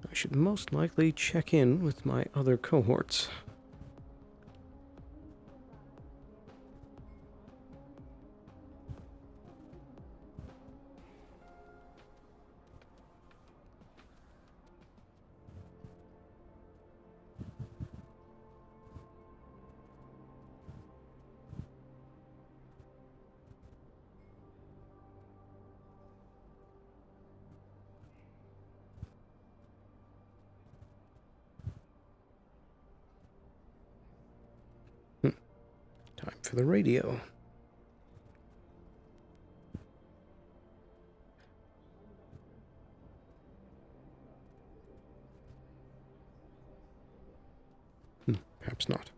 I should most likely check in with my other cohorts. Time for the radio. Perhaps not.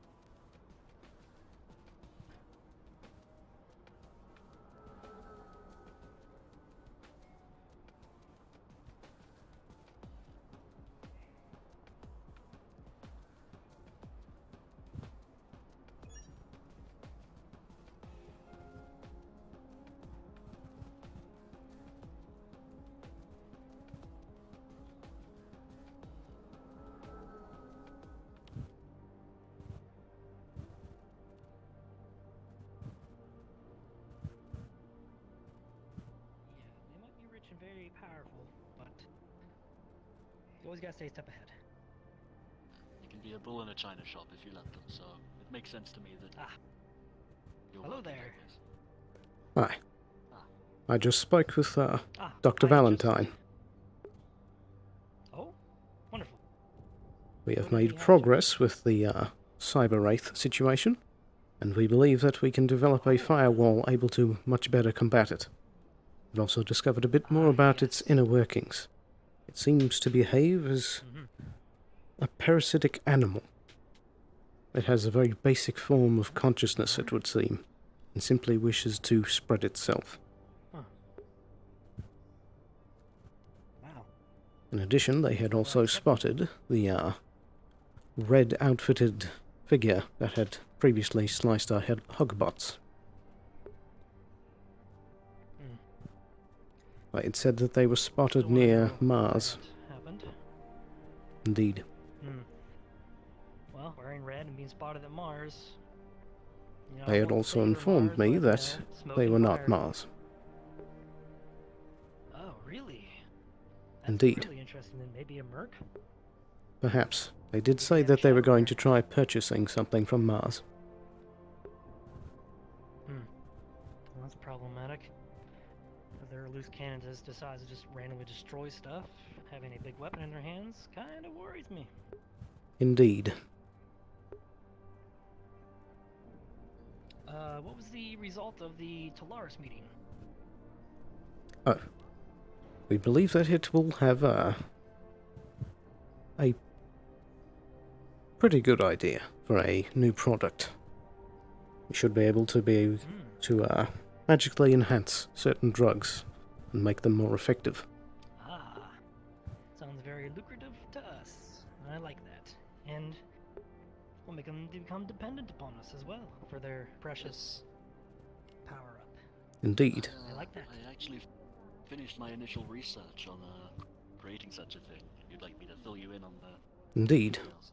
Yeah, they might be rich and very powerful, but you always gotta stay a step ahead. You can be a bull in a china shop if you let them, so it makes sense to me that you're Hello working there. like this. Hi. I just spoke with Dr. I just- Valentine. Oh, wonderful. We have What did he made have to- progress with the Cyber Wraith situation, and we believe that we can develop a firewall able to much better combat it. We've also discovered a bit more about its inner workings. It seems to behave as a parasitic animal. It has a very basic form of consciousness, it would seem, and simply wishes to spread itself. Huh. Wow. In addition, they had also spotted the red-outfitted figure that had previously sliced our hugbots. It said that they were spotted Don't wanna near know Mars. what happened. Indeed. Well, wearing red and being spotted at Mars. You know, They I had won't also say we're informed Mars, me but, that smoke they and were not fire. Mars. Oh, really? That's Indeed. really interesting. Then maybe a Merc? Perhaps. They did We say could have a that they were shadow going there. to try purchasing something from Mars. Well, that's problematic. If they're loose cannons that decides to just randomly destroy stuff, having a big weapon in their hands kind of worries me. Indeed. What was the result of the Tolaris meeting? Oh. We believe that it will have a pretty good idea for a new product. We should be able to magically enhance certain drugs and make them more effective. Ah, sounds very lucrative to us. I like that. And we'll make them become dependent upon us as well for their precious power up. Indeed. I like that. I actually finished my initial research on creating such a thing. If you'd like me to fill you in on the Indeed. details.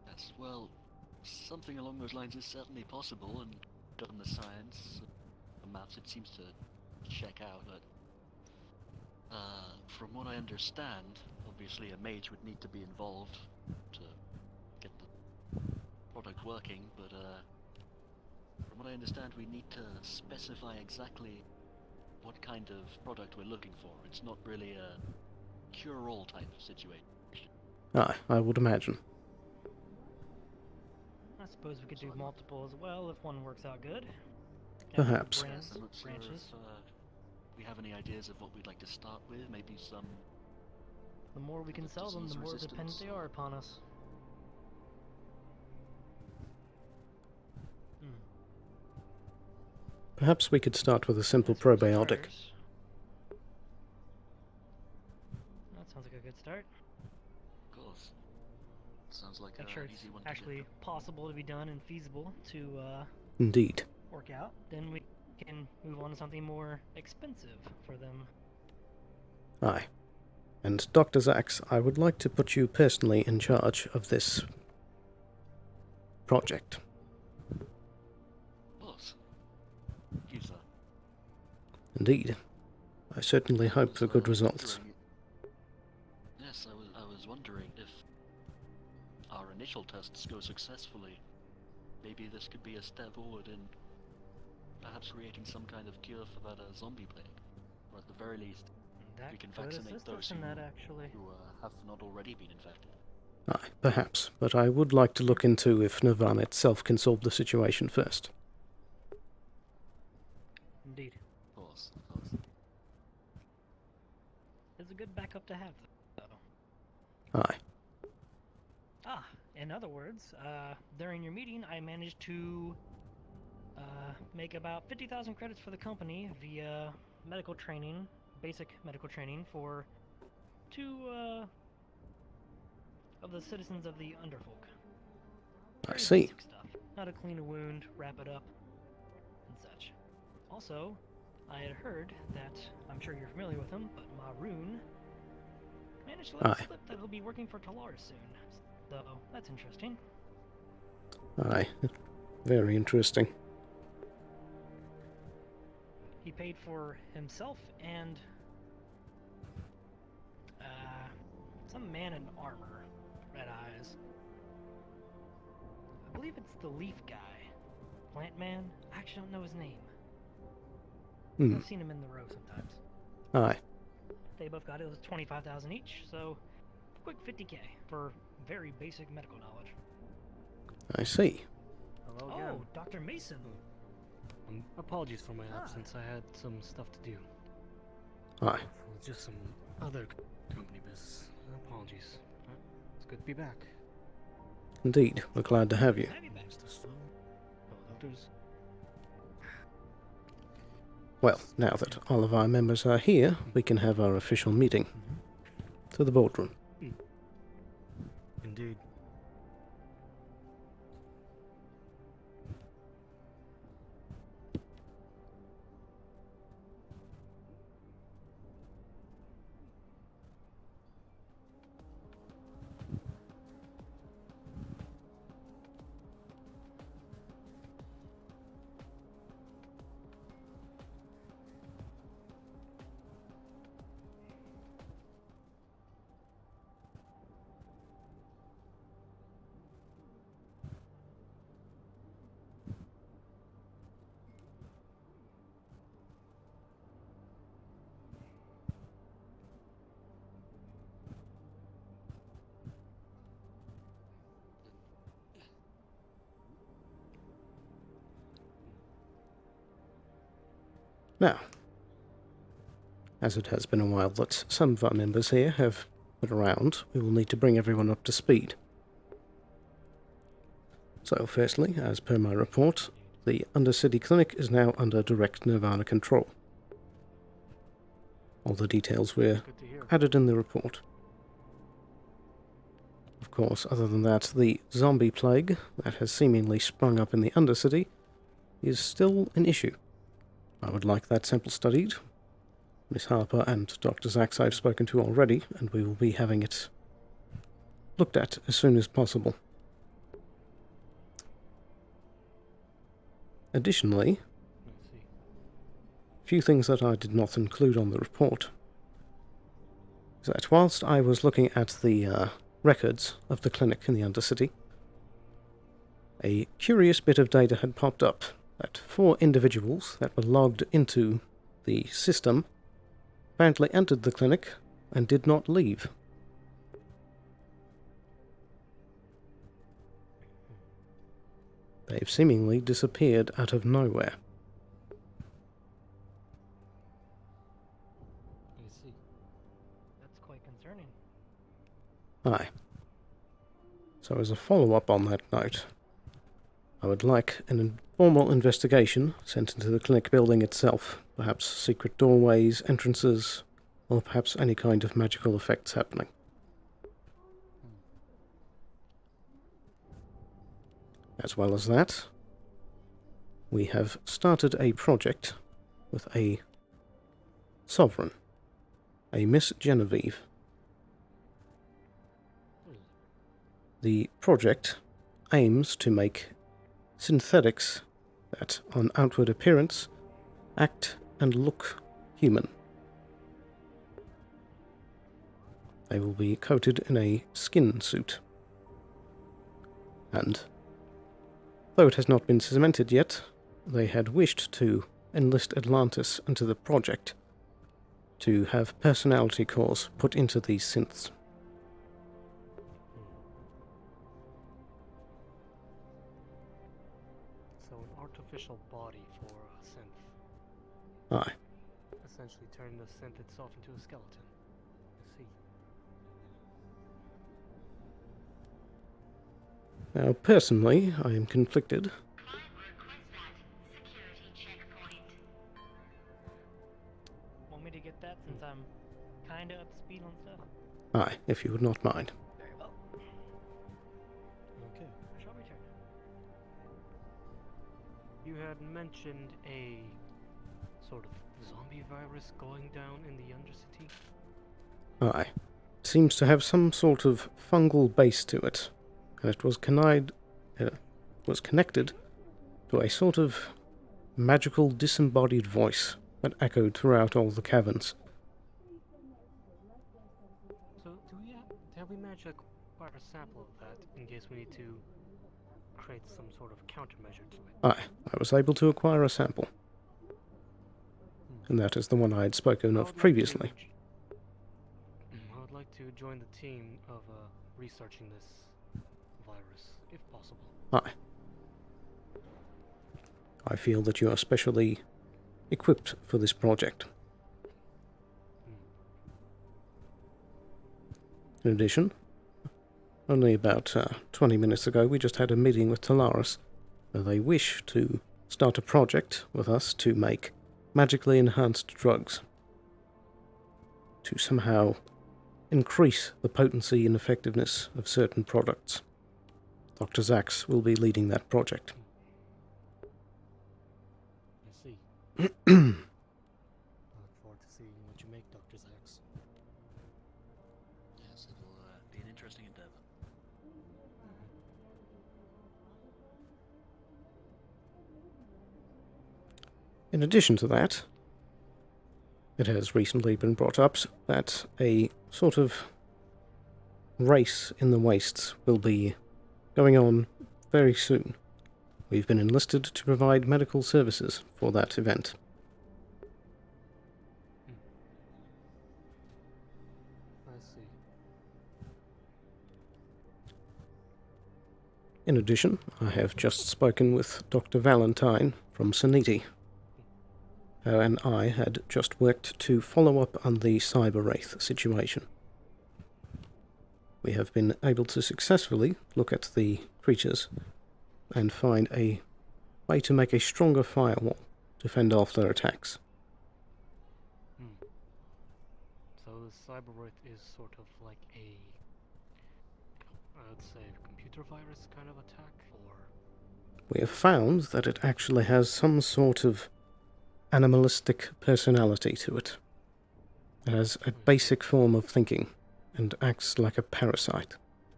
Yes, well, something along those lines is certainly possible, and given the science, the maths, it seems to check out, but from what I understand, obviously a mage would need to be involved to get the product working, but from what I understand, we need to specify exactly what kind of product we're looking for. It's not really a cure-all type of situation. Aye, I would imagine. I suppose we could do multiple as well if one works out good. Perhaps. Yes, I'm not sure branches. if we have any ideas of what we'd like to start with. Maybe some. The more we can sell them, the more dependent they are upon us. Perhaps we could start with a simple As for the probiotic. starters, that sounds like a good start. Of course. Sounds like Make an sure it's easy one to actually possible to be done and feasible to Indeed. work out. Then we can move on to something more expensive for them. Aye. And Dr. Zax, I would like to put you personally in charge of this project. Of course. Thank you, sir. Indeed. I certainly hope for good results. Yes, I was wondering if our initial tests go successfully, maybe this could be a step forward in perhaps creating some kind of cure for that zombie plague, or at the very least, That we can could vaccinate assist those us in that, actually. who have not already been infected. Aye, perhaps, but I would like to look into if Nirvana itself can solve the situation first. Indeed. Of course, of course. It's a good backup to have, though. Aye. Ah, in other words, during your meeting, I managed to make about 50,000 credits for the company via medical training, basic medical training for 2 of the citizens of the Underfolk. I Very see. basic stuff. How to clean a wound, wrap it up, and such. Also, I had heard that, I'm sure you're familiar with him, but Maroon managed to let it Aye. slip that he'll be working for Tolaris soon. So, that's interesting. Aye. Very interesting. He paid for himself and some man in armor, red eyes. I believe it's the Leaf guy, Plant Man. I actually don't know his name. I've seen him in the row sometimes. Aye. They both got it. It was 25,000 each, so a quick 50k for very basic medical knowledge. I see. Hello again. Oh, Dr. Mason. Apologies for my absence. I had some stuff to do. Aye. Just some other company business. Apologies. It's good to be back. Indeed. We're glad to have you. Have you back? Mr. Sloan. Fellow doctors. Well, now that all of our members are here, we can have our official meeting. To the boardroom. Indeed. Now, as it has been a while that some of our members here have been around, we will need to bring everyone up to speed. So, firstly, as per my report, the Undercity Clinic is now under direct Nirvana control. All the details were Good to hear. added in the report. Of course, other than that, the zombie plague that has seemingly sprung up in the Undercity is still an issue. I would like that sample studied. Miss Harper and Dr. Zachs I've spoken to already, and we will be having it looked at as soon as possible. Additionally, I see. a few things that I did not include on the report is that whilst I was looking at the records of the clinic in the Undercity, a curious bit of data had popped up that 4 individuals that were logged into the system apparently entered the clinic and did not leave. They've seemingly disappeared out of nowhere. I see. That's quite concerning. Aye. So as a follow-up on that note, I would like an informal investigation sent into the clinic building itself, perhaps secret doorways, entrances, or perhaps any kind of magical effects happening. As well as that, we have started a project with a sovereign, a Miss Genevieve. The project aims to make synthetics that, on outward appearance, act and look human. They will be coated in a skin suit. And, though it has not been cemented yet, they had wished to enlist Atlantis into the project to have personality cores put into these synths. So an artificial body for a synth. Aye. Essentially turn the synth itself into a skeleton. I see. Now, personally, I am conflicted. Want me to get that since I'm kinda up to speed on stuff? Aye, if you would not mind. Very well. Okay. I shall return. You had mentioned a sort of zombie virus going down in the Undercity. Aye. It seems to have some sort of fungal base to it, and it was connected to a sort of magical disembodied voice that echoed throughout all the caverns. So have we managed to acquire a sample of that in case we need to create some sort of countermeasure to it? Aye, I was able to acquire a sample, and that is the one I had spoken I of would like previously. I would like to join the team of researching this virus, if possible. Aye. I feel that you are specially equipped for this project. In addition, only about 20 minutes ago we just had a meeting with Tolaris, where they wish to start a project with us to make magically enhanced drugs to somehow increase the potency and effectiveness of certain products. Dr. Zachs will be leading that project. I see. I look forward to seeing what you make, Dr. Zachs. Yes, it'll be an interesting endeavor. In addition to that, it has recently been brought up that a sort of race in the wastes will be going on very soon. We've been enlisted to provide medical services for that event. I see. In addition, I have just spoken with Dr. Valentine from Saniti. and I had just worked to follow up on the Cyber Wraith situation. We have been able to successfully look at the creatures and find a way to make a stronger firewall to fend off their attacks. So the Cyber Wraith is sort of like a, I'd say, computer virus kind of attack, or? We have found that it actually has some sort of animalistic personality to it. It has a basic form of thinking and acts like a parasite.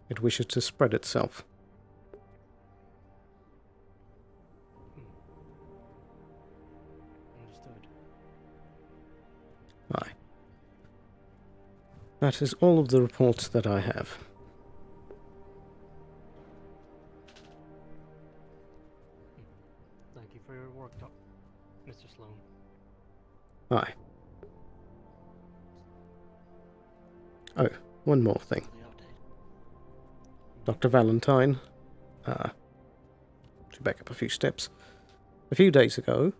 It wishes to spread itself. Understood. Aye. That is all of the reports that I have. Thank you for your work, Mr. Sloan. Aye. Oh, one more thing. Dr. Valentine, to back up a few steps, a few days ago,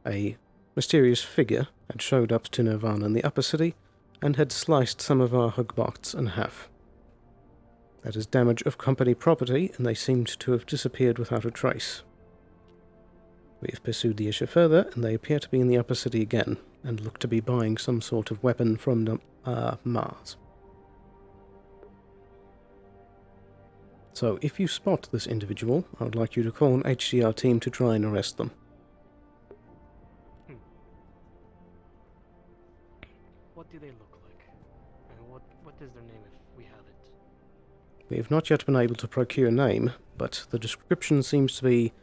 a mysterious figure had showed up to Nirvana in the upper city and had sliced some of our hugbots in half. That is damage of company property, and they seemed to have disappeared without a trace. We have pursued the issue further, and they appear to be in the upper city again, and look to be buying some sort of weapon from Mars. So, if you spot this individual, I would like you to call an HCR team to try and arrest them. What do they look like? And what is their name if we have it? We have not yet been able to procure a name, but the description seems to be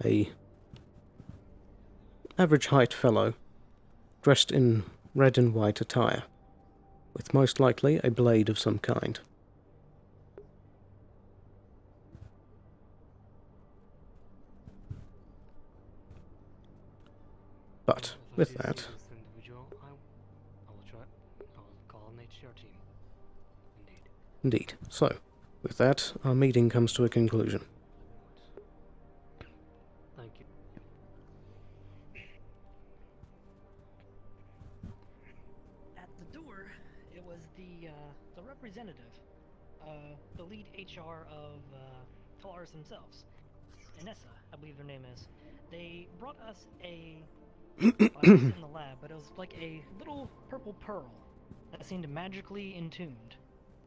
a average height fellow, dressed in red and white attire, with most likely a blade of some kind. But with that, This individual, I will call an HCR team. indeed. So, with that, our meeting comes to a conclusion. Thank you. At the door, it was the representative, the lead HR of Tolaris themselves, Inessa, I believe their name is. They brought us a well, it was in the lab, but it was like a little purple pearl that seemed magically intuned,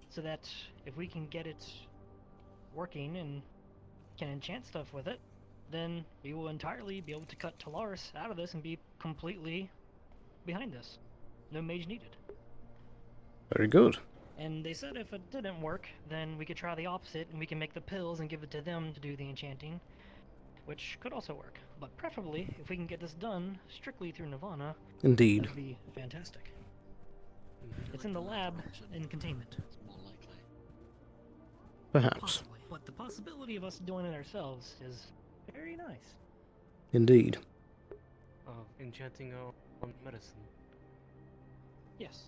so that if we can get it working and can enchant stuff with it, then we will entirely be able to cut Tolaris out of this and be completely behind this. No mage needed. Very good. And they said if it didn't work, then we could try the opposite and we can make the pills and give it to them to do the enchanting, which could also work. But preferably, if we can get this done strictly through Nirvana, Indeed. that'd be fantastic. It's in the lab in containment. It's more likely. Perhaps. Possibly. But the possibility of us doing it ourselves is very nice. Indeed. Enchanting on medicine. Yes.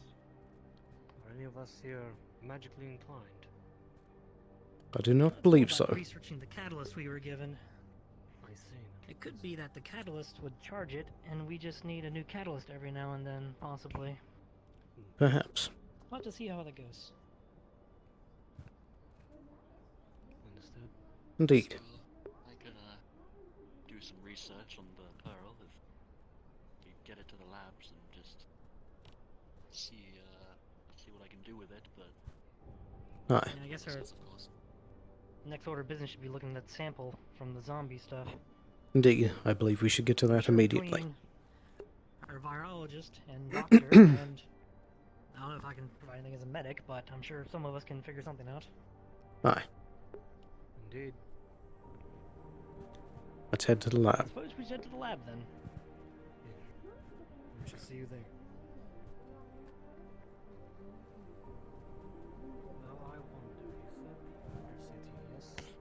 Are any of us here magically inclined? I do not It's believe more so. about researching the catalyst we were given. I see. It could be that the catalyst would charge it, and we just need a new catalyst every now and then, possibly. Perhaps. We'll have to see how that goes. Understood. Indeed. So, I could do some research on the pearl if you get it to the labs and just see what I can do with it, but Aye. Yeah, I guess our of course. next order of business should be looking at that sample from the zombie stuff. Indeed. I believe we should get to that Sure, immediately. between our virologist and doctor, and I don't know if I can provide anything as a medic, but I'm sure some of us can figure something out. Aye. Indeed. Let's head to the I lab. suppose we should head to the lab then. We shall see you there. Now I wonder, you said the city,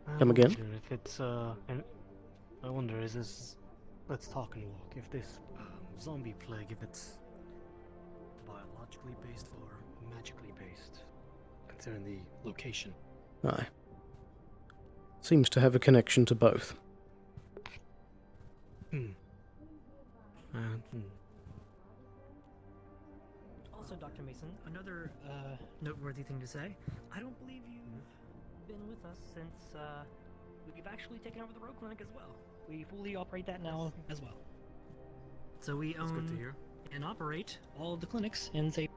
yes? Come again? I wonder if it's, I wonder, is this... Let's talk and walk. If this zombie plague, if it's biologically based or magically based, considering the location. Aye. Seems to have a connection to both. Also, Dr. Mason, another noteworthy thing to say. I don't believe you've been with us since we've actually taken over the Road Clinic as well. We fully operate that now as well. So we That's good to own hear. and operate all of the clinics in say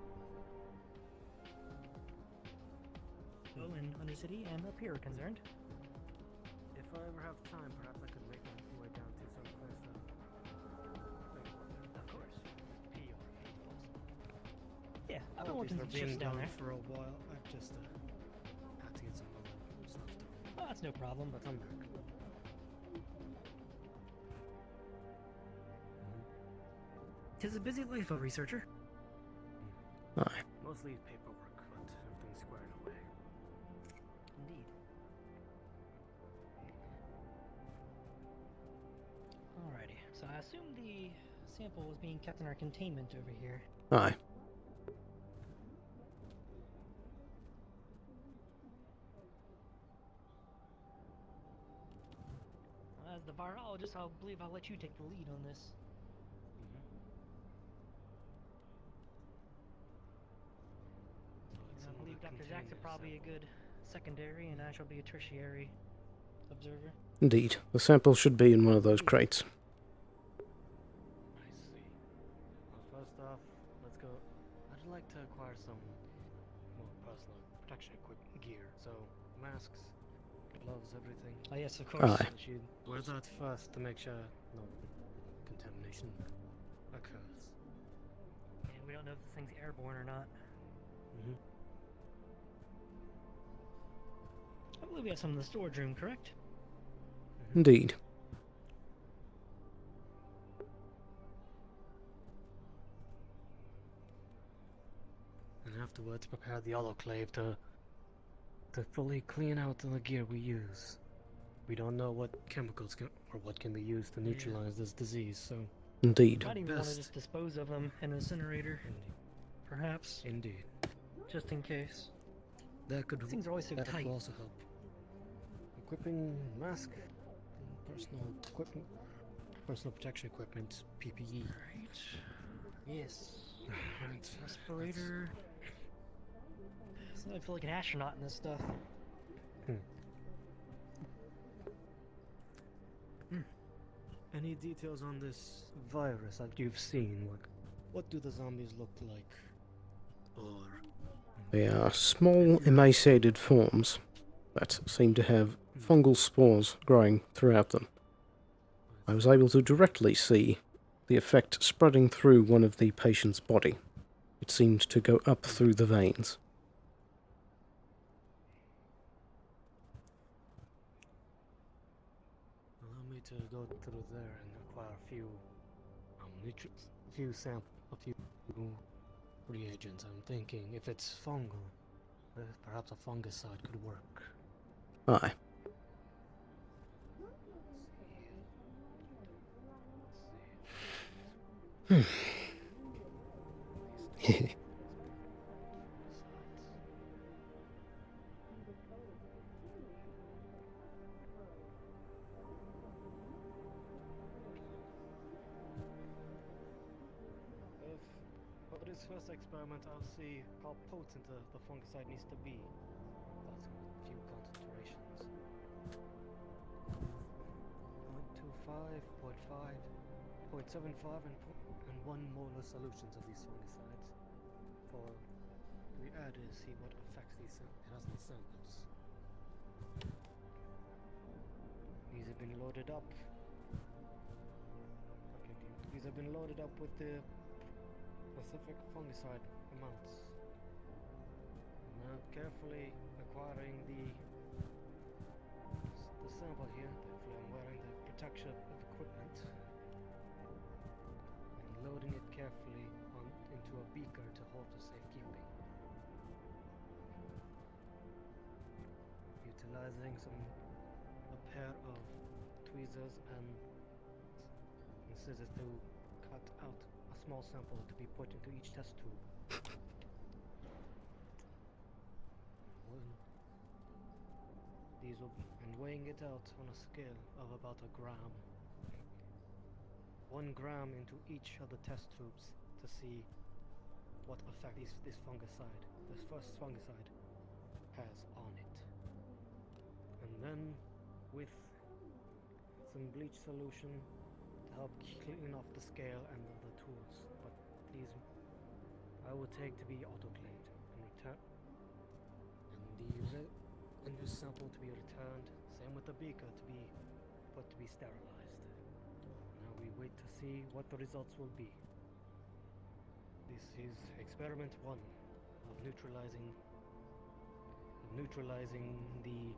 in Undercity and up here are concerned. If I ever have time, perhaps I could make my way down to some place to Of course. Yeah, I've been Apologies working for some being shifts down gone there. for a while. I've just had to get some other stuff done. Oh, that's no problem. But I'm back. Tis a busy life, a researcher. Aye. Mostly paperwork, but everything's squared away. Indeed. Alrighty, so I assume the sample was being kept in our containment over here. Aye. As the virologist, I believe I'll let you take the lead on this. I believe Dr. Zach's probably a good secondary, and I shall be a tertiary observer. Indeed. The sample should be in one of those crates. I see. Well, first off, let's go. I'd like to acquire some more personal protection equipment gear. So, masks, gloves, everything. Oh yes, of course. Aye. Should wear that first to make sure no contamination occurs. And we don't know if this thing's airborne or not. I believe we have some in the storage room, correct? Indeed. And afterwards, prepare the autoclave to fully clean out the gear we use. We don't know what chemicals can or what can be used to neutralize this disease, so Indeed. Might even want to best. just dispose of them in an incinerator, perhaps, indeed, just in case. that could These things are always so that tight. could also help. Equipping mask, personal equipment, personal protection equipment, PPE. Right. Yes. Right. Respirator. I feel like an astronaut in this stuff. Any details on this virus that you've seen? Like, what do the zombies look like? Or They are small, emaciated forms that seem to have fungal spores growing throughout them. I was able to directly see the effect spreading through one of the patient's body. It seemed to go up through the veins. allow me to go through there and acquire a few reagents. I'm thinking if it's fungal, perhaps a fungicide could work. Aye. For this first experiment, I'll see how potent the fungicide needs to be. That's a few concentrations. 0.25, 0.5, 0.75, and 1 molar solutions of these fungicides. For we add and see what effects it has on samples. These have been loaded up. Okay, these have been loaded up with the specific fungicide amounts. Now carefully acquiring the sample here. Thankfully I'm wearing the protection equipment and loading it carefully into a beaker to hold for safekeeping. Utilizing a pair of tweezers and scissors to cut out a small sample to be put into each test tube. And weighing it out on a scale of about 1 gram. 1 gram into each of the test tubes to see what effect this fungicide, this first fungicide, has on it. And then with some bleach solution to help clean off the scale and the tools. But these I would take to be autoclaved and return, and the sample to be returned. Same with the beaker to be put to be sterilized. Now we wait to see what the results will be. This is experiment 1 of neutralizing the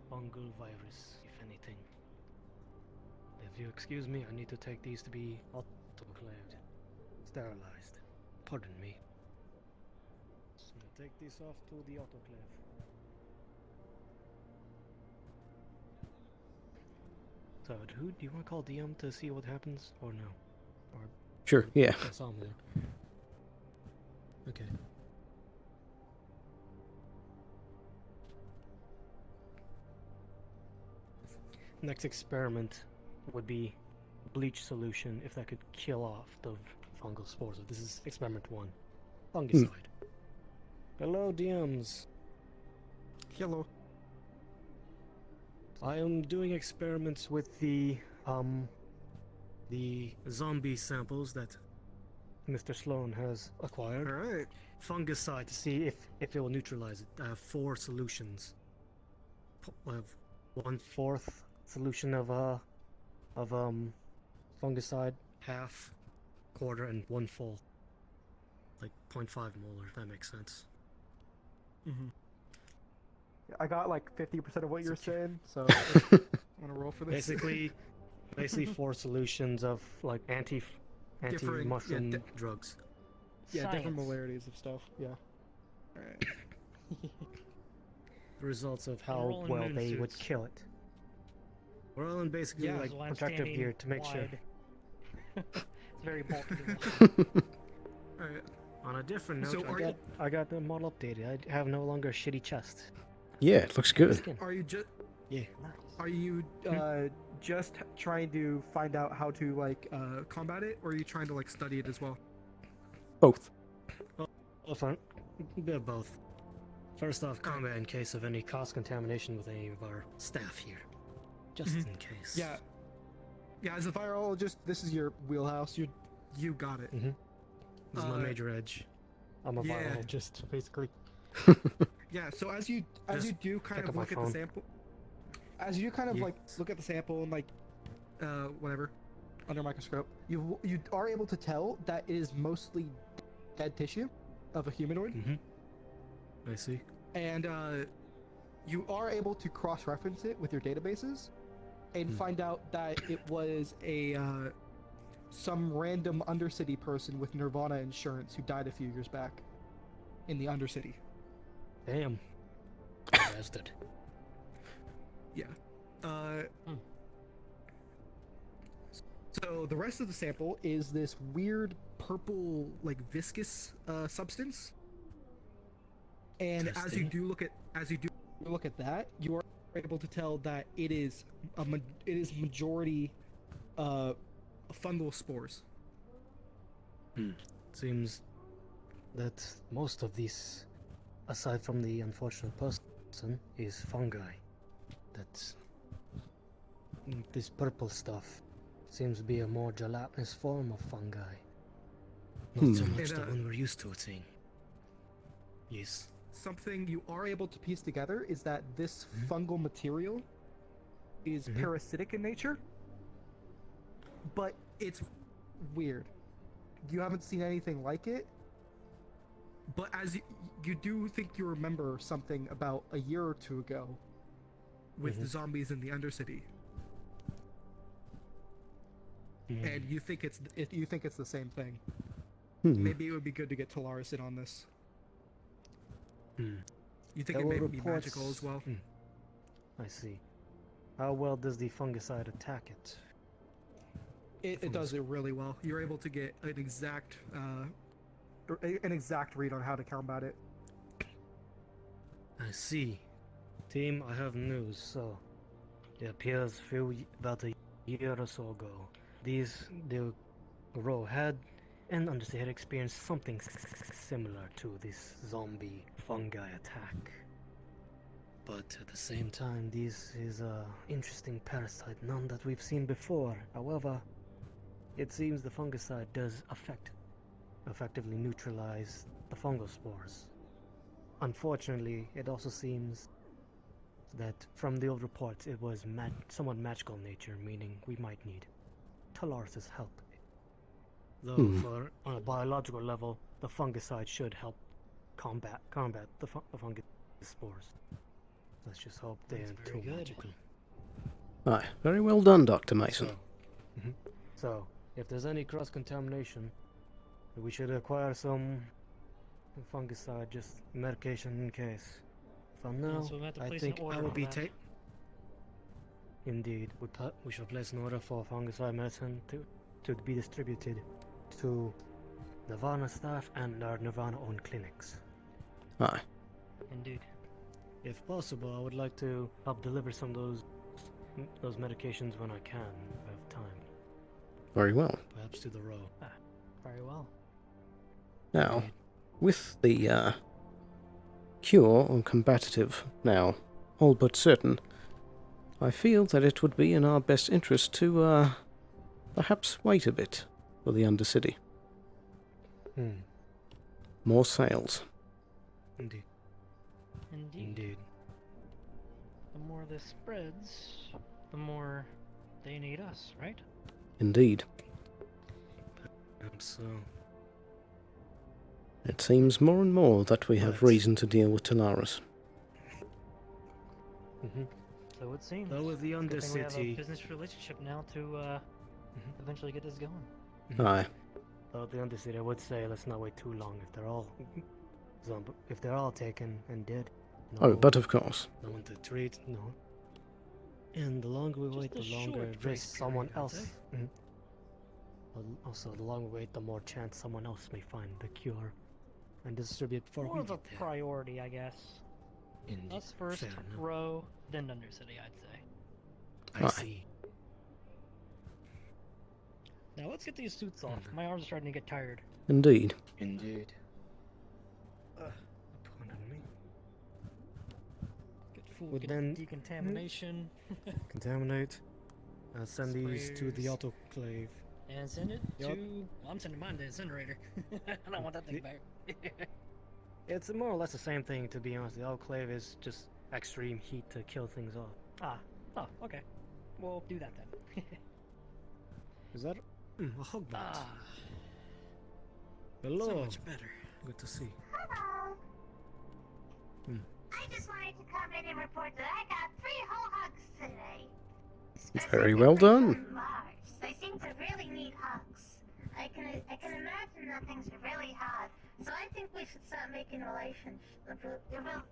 fungal virus, if anything. If you excuse me, I need to take these to be autoclaved, sterilized. Pardon me. So take these off to the autoclave. So, who do you want to call DM to see what happens, or no? Or Sure, yeah. I saw him there. Okay. Next experiment would be bleach solution, if that could kill off the fungal spores. This is experiment 1. Fungicide. Hello, DMs. Hello. I am doing experiments with the zombie samples that Mr. Sloan has acquired. Alright. Fungicide to see if it will neutralize it. I have 4 solutions. I have 1/4 solution of fungicide, half, quarter, and 1 full. Like 0.5 molar, if that makes sense. Mm-hmm. I got like 50% of what you're saying, so I'm gonna roll for this. Basically 4 solutions of like anti-mushroom drugs. Yeah, different Science. molarities of stuff. Yeah. Alright. The results of We're how all in well moon they would suits. kill it. We're all in basically Yeah, like That's why I'm protective standing gear to make sure. wide. It's very bulky. Alright. On a different note, So I got the model updated. I have no longer a shitty chest. Yeah, it looks good. Skin. Are you just Yeah. are you just trying to find out how to like combat it, or are you trying to like study it as well? Both. Both. They're both. First off, combat in case of any cross-contamination with any of our staff here. Just in case. Yeah. Yeah, as a virologist, this is your wheelhouse. You got it. This is my major edge. I'm a yeah. virologist, basically. Yeah, so as you Just do kind pick of up my look at the phone. sample, as you kind of like look at the sample and like whatever under a microscope, you are able to tell that it is mostly dead tissue of a humanoid, I see. and you are able to cross-reference it with your databases and find out that it was a some random Undercity person with Nirvana insurance who died a few years back in the Undercity. Damn. Bastard. Yeah. So the rest of the sample is this weird purple, like viscous substance. And as you do look at that, you are able to tell that it is majority fungal spores. Seems that most of these, aside from the unfortunate person, is fungi. That's this purple stuff seems to be a more gelatinous form of fungi. Not so much the one we're used to seeing. Yes. Something you are able to piece together is that this fungal material is parasitic in nature, but it's weird. You haven't seen anything like it, but as you do think you remember something about a year or two ago with the zombies in the Undercity, and you think it's the same thing. Maybe it would be good to get Tolaris in on this. You think it may be magical as well? I see. How well does the fungicide attack it? It does it really well. You're able to get an exact read on how to combat it. I see. Team, I have news. So, it appears about a year or so ago, the row had and Undercity had experienced something similar to this zombie fungi attack. But at the same time, this is a interesting parasite, none that we've seen before. However, it seems the fungicide does effectively neutralize the fungal spores. Unfortunately, it also seems that from the old reports it was somewhat magical in nature, meaning we might need Tolaris' help. Though on a biological level, the fungicide should help combat the fungus spores. Let's just hope they aren't too magical. Aye, very well done, Dr. Mason. So, if there's any cross-contamination, we should acquire some fungicide, just medication in case. For now, so we have to I place think an order I will for be that. Indeed, we shall place an order for fungicide medicine to be distributed to Nirvana staff and our Nirvana-owned clinics. Aye. Indeed. If possible, I would like to help deliver some of those medications when I can have time. Very well. Perhaps to the row. Very well. Now, with the cure on combative now all but certain, I feel that it would be in our best interest to perhaps wait a bit for the Undercity. More sales. Indeed. Indeed. The more this spreads, the more they need us, right? Indeed. Perhaps so. It seems more and more that we have reason to deal with Tolaris. So it seems. Though with the Good thing we have a Undercity. business relationship now to eventually get this going. Aye. Though with the Undercity, I would say let's not wait too long if they're all taken and dead. Oh, but of course. No one to treat, no. And the longer we wait, the longer risk someone else. Also, the longer we wait, the more chance someone else may find the cure and distribute before More we of a get there. priority, I guess. Indeed. Us first, Fair enough. row, then Undercity, I'd say. I see. Now let's get these suits off. My arms are starting to get tired. Indeed. Indeed. Get full Would then- decontamination. Contaminate. Send these to the autoclave. And send it Yup. to... Well, I'm sending mine to the incinerator. I don't want that thing back. It's more or less the same thing, to be honest. The autoclave is just extreme heat to kill things off. Oh, okay. We'll do that then. Is that a hogbot? So Hello. much better. Good to see. Hello. I just wanted to come in and report that I got 3 whole hugs today. Very well done. From Mars. They seem to really need hugs. I can imagine that things are really hot. So I think we should start making relations with them.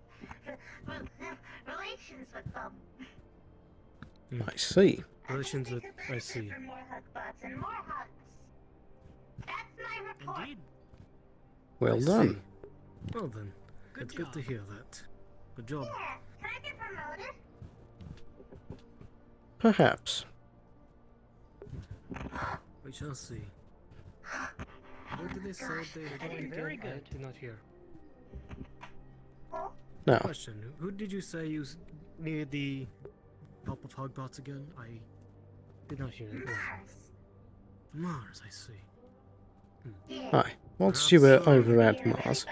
I see. Relations with... I I see. For more hug bots and more hugs. That's my report. Indeed. Well I done. see. Well then, it's good to hear that. Good job. Yeah. Can I get promoted? Perhaps. We shall see. What did they say they Doing very good. I did not hear. Now, Question: who did you say you needed the help of Hogbots again? I did not hear it. Mars, I see. aye. Whilst you were over at Mars,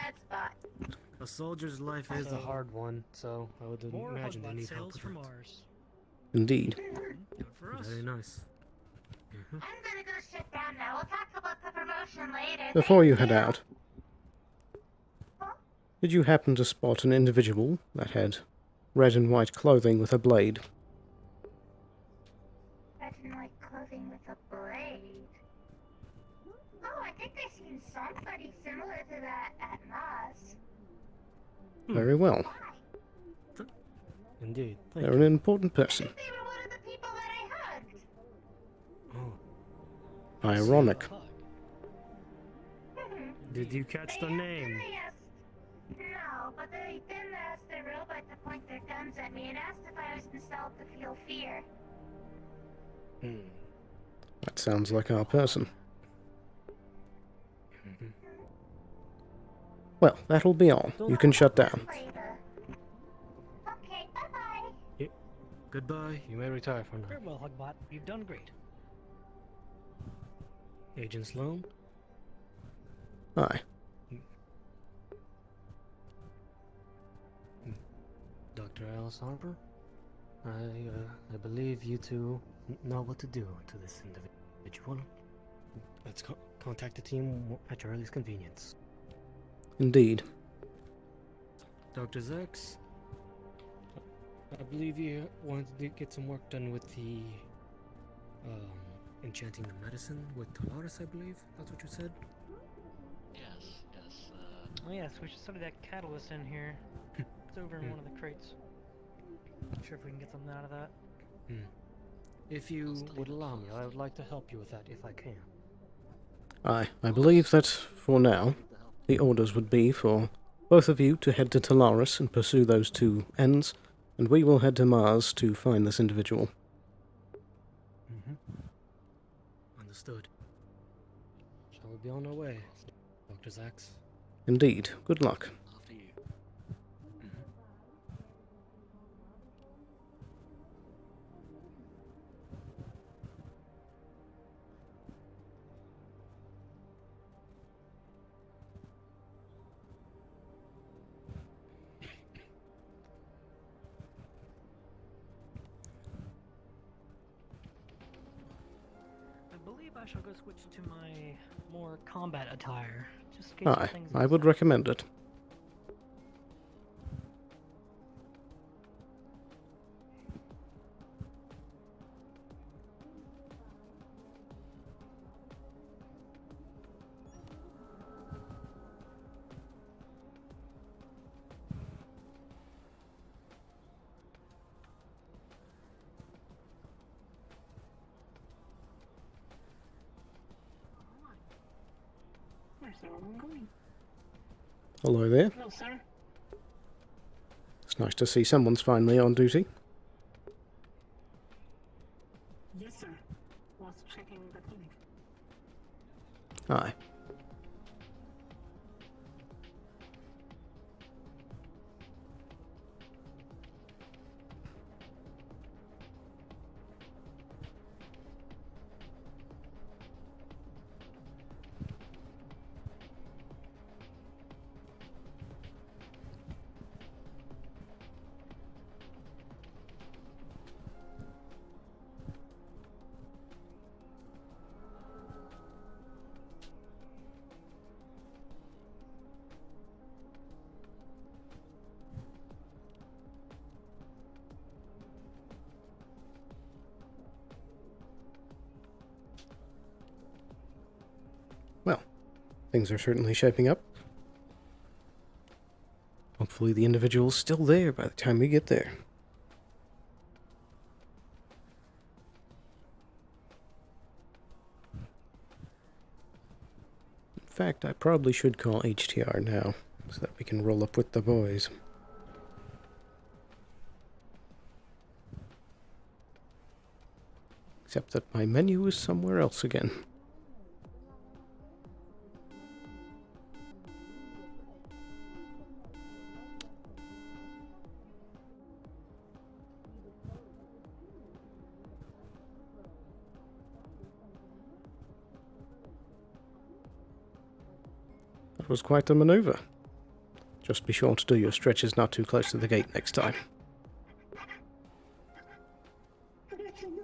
A soldier's life is a hard one, so I would More imagine they Hugbot need help sales with for it. Mars. indeed. Good for us. Very nice. I'm gonna go sit down now. We'll talk about the promotion later. Before you Thank head out, did you happen to spot an individual that had red and white clothing with a blade? Red and white clothing with a blade. Oh, I think I've seen somebody similar to that at Mars. Very well. Why? Indeed. Thank They're you. an important person. They were one of the people that I hugged. Oh, Ironic. did you catch the They name? asked- No, but they then asked the robot to point their guns at me and asked if I was installed to feel fear. That sounds like our person. Mhm. Well, that'll be all. You can shut down. Okay, bye-bye. Goodbye. You may retire for now. Very well, Hugbot. You've done great. Agent Sloan? Aye. Dr. Alice Harper? I believe you two know what to do to this individual. Let's contact the team at your earliest convenience. Indeed. Dr. Zex? I believe you wanted to get some work done with the enchanting the medicine with Tolaris, I believe. That's what you said? Yes, yes. Oh yes, we should study that catalyst in here. It's over in one of the crates. Not sure if we can get something out of that. If you would allow me, I would like to help you with that if I can. Aye, I believe that, for now, the orders would be for both of you to head to Tolaris and pursue those two ends, and we will head to Mars to find this individual. Understood. Shall we be on our way, Dr. Zax? Indeed. Good luck. After you. I believe I shall go switch to my more combat attire. Just in case Aye, things I would recommend it. Where's everyone going? Hello there. Hello, sir. It's nice to see someone's finally on duty. Yes, sir. Was checking the clinic. Aye. Well, things are certainly shaping up. Hopefully the individual's still there by the time we get there. In fact, I probably should call HTR now, so that we can roll up with the boys. Except that my menu is somewhere else again. That was quite the maneuver. Just be sure to do your stretches not too close to the gate next time.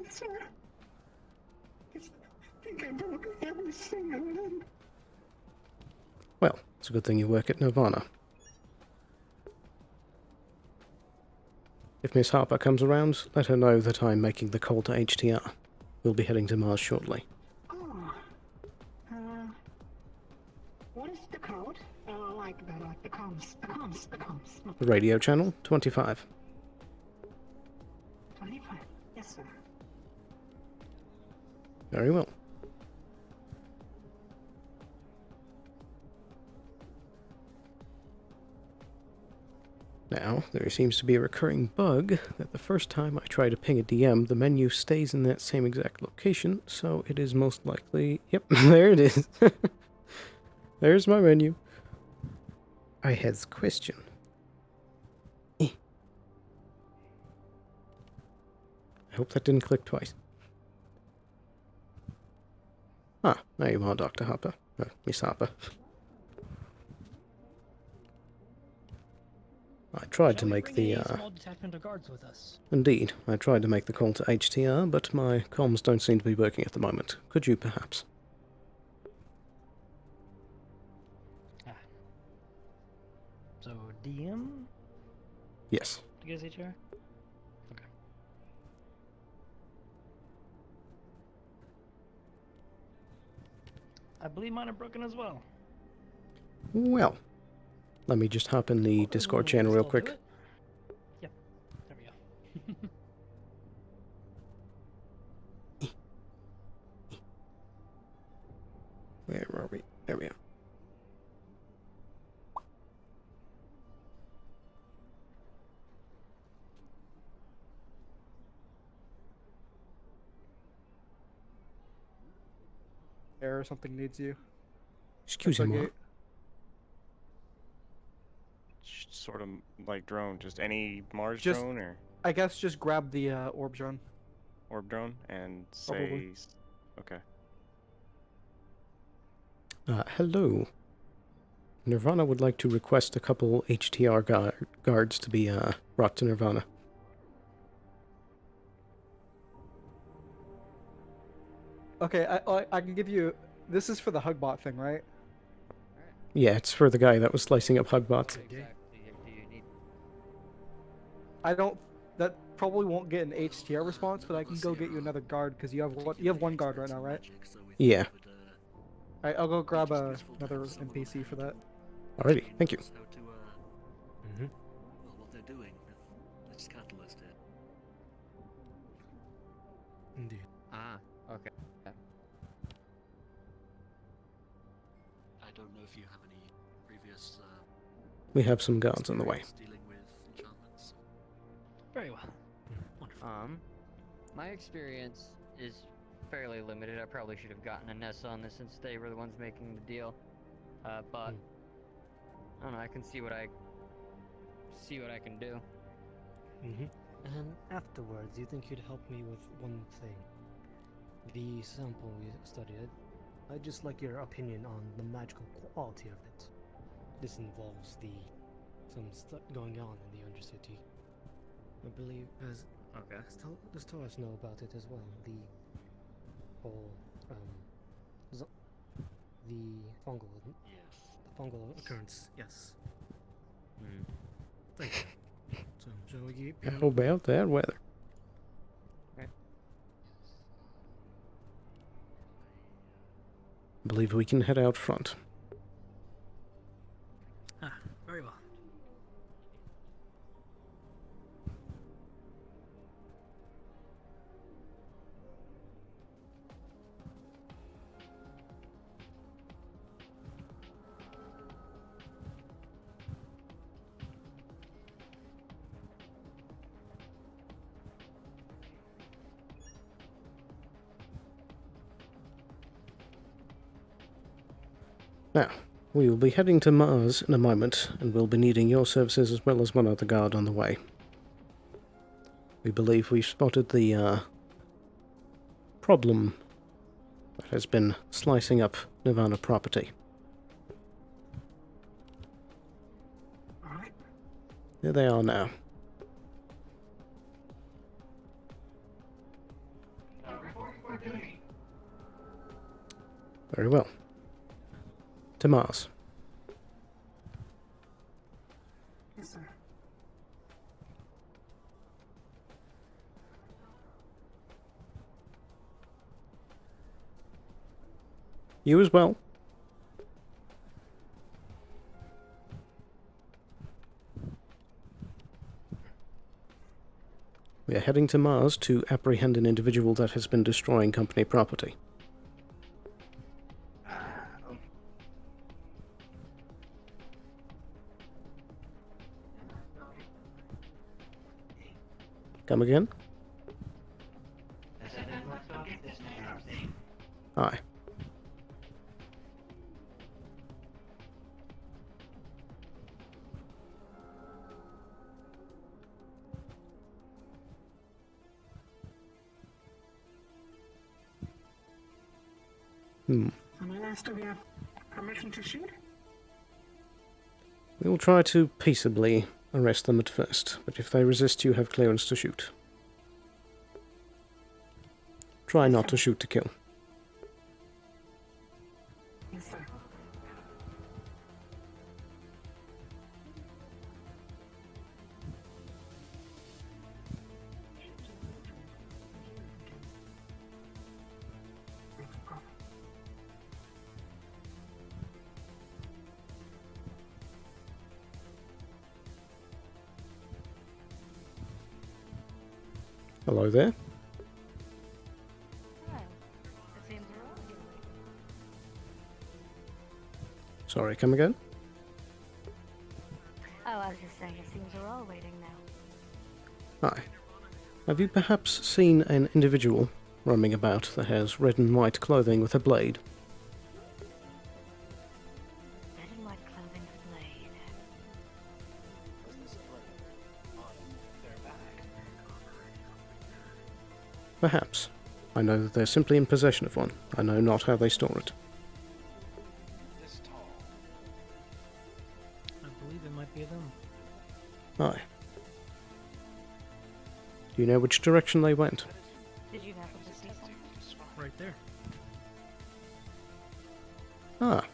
Sir. I think I broke every single limb. Well, it's a good thing you work at Nirvana. If Miss Harper comes around, let her know that I'm making the call to HTR. We'll be heading to Mars shortly. Oh. What is the code? Like the comms. The radio channel, 25. 25. Yes, sir. Very well. Now, Now, there seems to be a recurring bug that the first time I try to ping a DM, the menu stays in that same exact location, so it is most likely... Yep, there it is. There's my menu. I had a question. I hope that didn't click twice. Ah, there you are, Dr. Harper. Miss Harper. I tried to make the, small detachment of guards with us? Indeed, I tried to make the call to HTR, but my comms don't seem to be working at the moment. Could you, perhaps? So, DM? Yes. You guys HR? Okay. I believe mine are broken as well. Well, let me just hop in the Discord channel real quick. Yep, there we go. Where are we? There we are. Or something needs you. Excuse me. Sort of like drone, just any Mars drone or I guess just grab the orb drone. orb drone and say, Probably. okay. Hello. Nirvana would like to request a couple HTR guards to be brought to Nirvana. Okay, I can give you. This is for the Hugbot thing, right? Yeah, it's for the guy that was slicing up Hugbots. I don't. That probably won't get an HTR response, but I can go get you another guard because you have one guard right now, right? Yeah. Alright, I'll go grab another NPC for that. Alrighty, thank you. Well, what they're doing. Let's catalyst it. Indeed. Ah, okay. Yeah. I don't know if you have any previous We have some guards on the way. dealing with enchantments. Very well. My experience is fairly limited. I probably should have gotten a Nessa on this since they were the ones making the deal. But I don't know. I can see what I can do. And afterwards, you think you'd help me with one thing? The sample we studied. I'd just like your opinion on the magical quality of it. This involves some stuff going on in the Undercity. I believe, Okay. does Tolaris know about it as well? The whole, the fungal, Yes. the fungal occurrence. Yes. Hmm. Thank you. So, shall we keep? How about that weather? Okay. I believe we can head out front. Very well. Now, we will be heading to Mars in a moment, and we'll be needing your services as well as one other guard on the way. We believe we've spotted the problem that has been slicing up Nirvana property. Alright. There they are now. Report for duty. Very well. To Mars. Yes, sir. You as well. We are heading to Mars to apprehend an individual that has been destroying company property. Come again? I said it was go get this damn thing. Aye. Someone asked if we have permission to shoot? We will try to peaceably arrest them at first, but if they resist, you have clearance to shoot. Try not to shoot to kill. Yes, sir. Hello there. Sorry, come again? Oh, I was just saying, it seems we're all waiting now. Hi. Have you perhaps seen an individual roaming about that has red and white clothing with a blade? Red and white clothing with blade. Perhaps. I know that they're simply in possession of one. I know not how they store it. I believe it might be them. Aye. Do you know which direction they went? Did you happen to see something? Right there. Ah,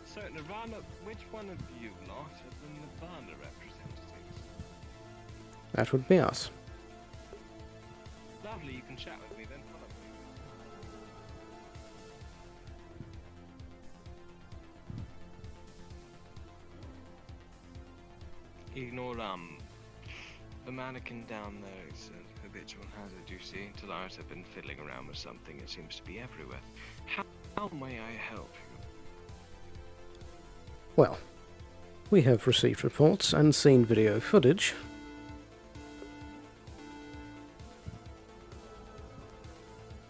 So, Nirvana, which one of you lot are the Nirvana representatives? that would be us. Lovely, you can chat with me then. Follow me. Ignore, the mannequin down there is a habitual hazard, you see. Tolaris have been fiddling around with something. It seems to be everywhere. How may I help you? Well, we have received reports and seen video footage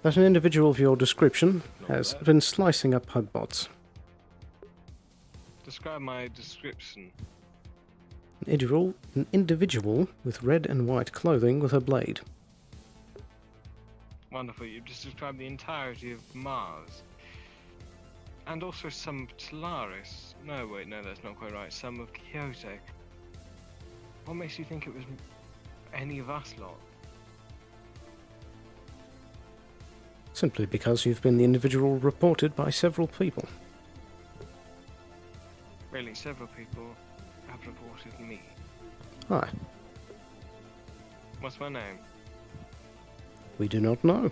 that an individual of your description has been slicing up hugbots. Describe my description. An individual with red and white clothing with a blade. Wonderful, you've just described the entirety of Mars. And also some Tolaris. No, wait, no, that's not quite right. Some of Kyoto. What makes you think it was any of us lot? Simply because you've been the individual reported by several people. Really, several people have reported me. Aye. What's my name? We do not know.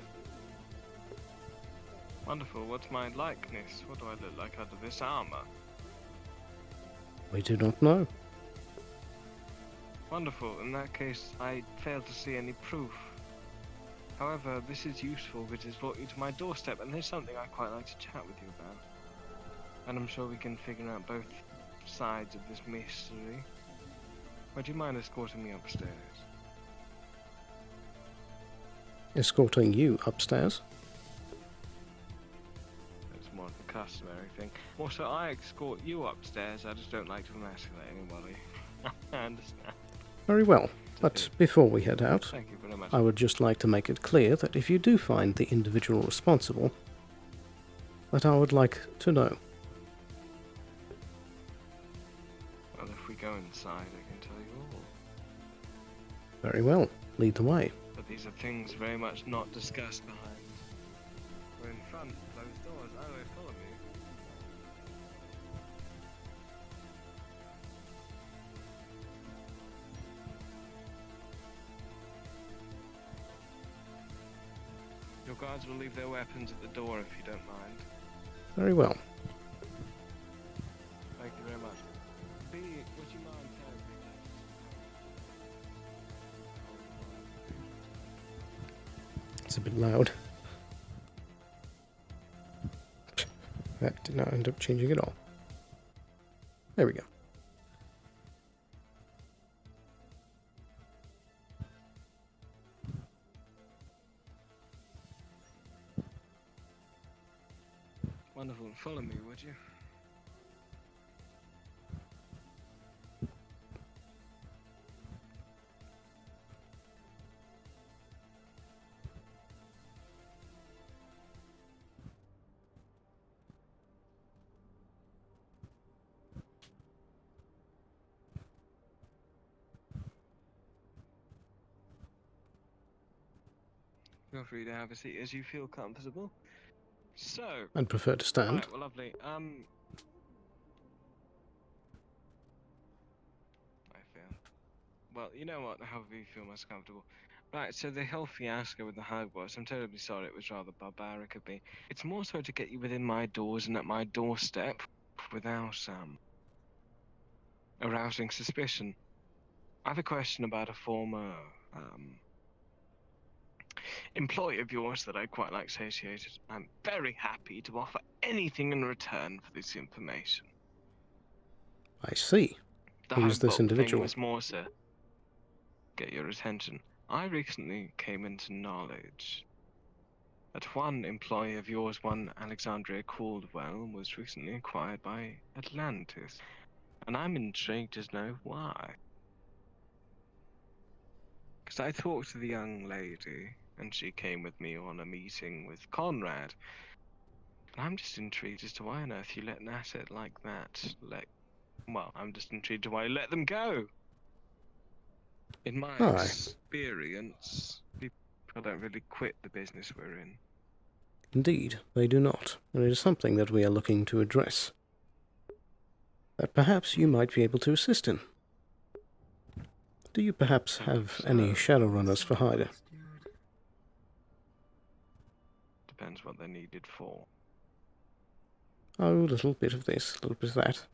Wonderful, what's my likeness? What do I look like under this armor? We do not know. Wonderful, in that case, I fail to see any proof. However, this is useful, which has brought you to my doorstep, and there's something I'd quite like to chat with you about. And I'm sure we can figure out both sides of this mystery. Would you mind escorting me upstairs? Escorting you upstairs? That's more of a customary thing. Also, I escort you upstairs, I just don't like to emasculate anybody. I understand. Very well. But before we head out, Thank you very much. I would just like to make it clear that if you do find the individual responsible, that I would like to know. Well, if we go inside, I can tell you all. Very well. Lead the way. But these are things very much not discussed behind. We're in front, closed doors. Oh, they follow me. Your guards will leave their weapons at the door if you don't mind. Very well. Thank you very much. B, would you mind telling me It's a bit loud. That did not end up changing at all. There we go. Wonderful. Follow me, would you? Feel free to have a seat as you feel comfortable. So, I'd prefer to stand. right, well, lovely. I feel. Well, you know what? However you feel most comfortable. Right, so the whole fiasco with the Hogwarts, I'm terribly sorry. It was rather barbaric of me. It's more so to get you within my doors and at my doorstep without arousing suspicion. I have a question about a former employee of yours that I'd quite like satiated. I'm very happy to offer anything in return for this information. I see. The Who is this Hogbolt thing individual? was more so get your attention. I recently came into knowledge that one employee of yours, one Alexandria Caldwell, was recently acquired by Atlantis. And I'm intrigued to know why. Because I talked to the young lady, and she came with me on a meeting with Conrad. And I'm just intrigued as to why on earth you let an asset like that well, I'm just intrigued to why you let them go. In my Aye. experience, people don't really quit the business we're in. Indeed, they do not, and it is something that we are looking to address. That perhaps you might be able to assist in. Do you perhaps have any Shadowrunners for hire? Depends what they're needed for. Oh, a little bit of this, a little bit of that.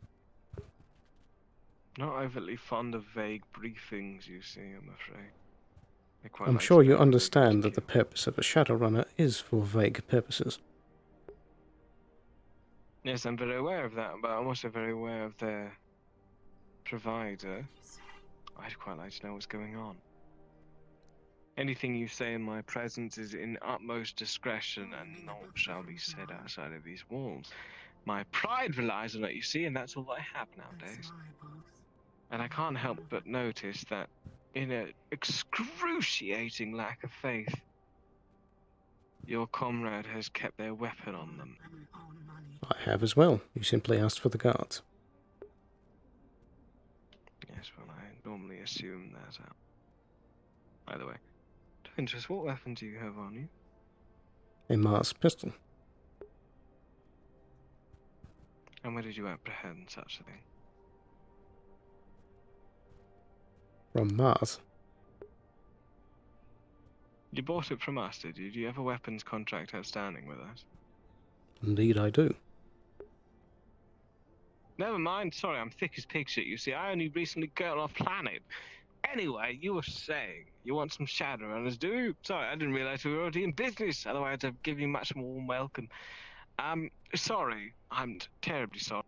Not overly fond of vague briefings, you see, I'm afraid. They quite I'm like sure to you know what they understand need that to the kill. purpose of a Shadowrunner is for vague purposes. Yes, I'm very aware of that, but I'm also very aware of their provider. I'd quite like to know what's going on. Anything you say in my presence is in utmost discretion, and naught shall be said outside of these walls. My pride relies on it, you see, and that's all I have nowadays. And I can't help but notice that in an excruciating lack of faith, your comrade has kept their weapon on them. I have as well. You simply asked for the guards. Yes, well, I normally assume that. By the way, to interest, what weapon do you have on you? A Mars pistol. And where did you apprehend such a thing? From Mars. You bought it from us, did you? Do you have a weapons contract outstanding with us? Indeed I do. Never mind, sorry, I'm thick as pig shit, you see. I only recently got off planet. Anyway, you were saying you want some Shadowrunners, do you? Sorry, I didn't realize we were already in business, otherwise I'd give you much more warm welcome. Sorry, I'm terribly sorry.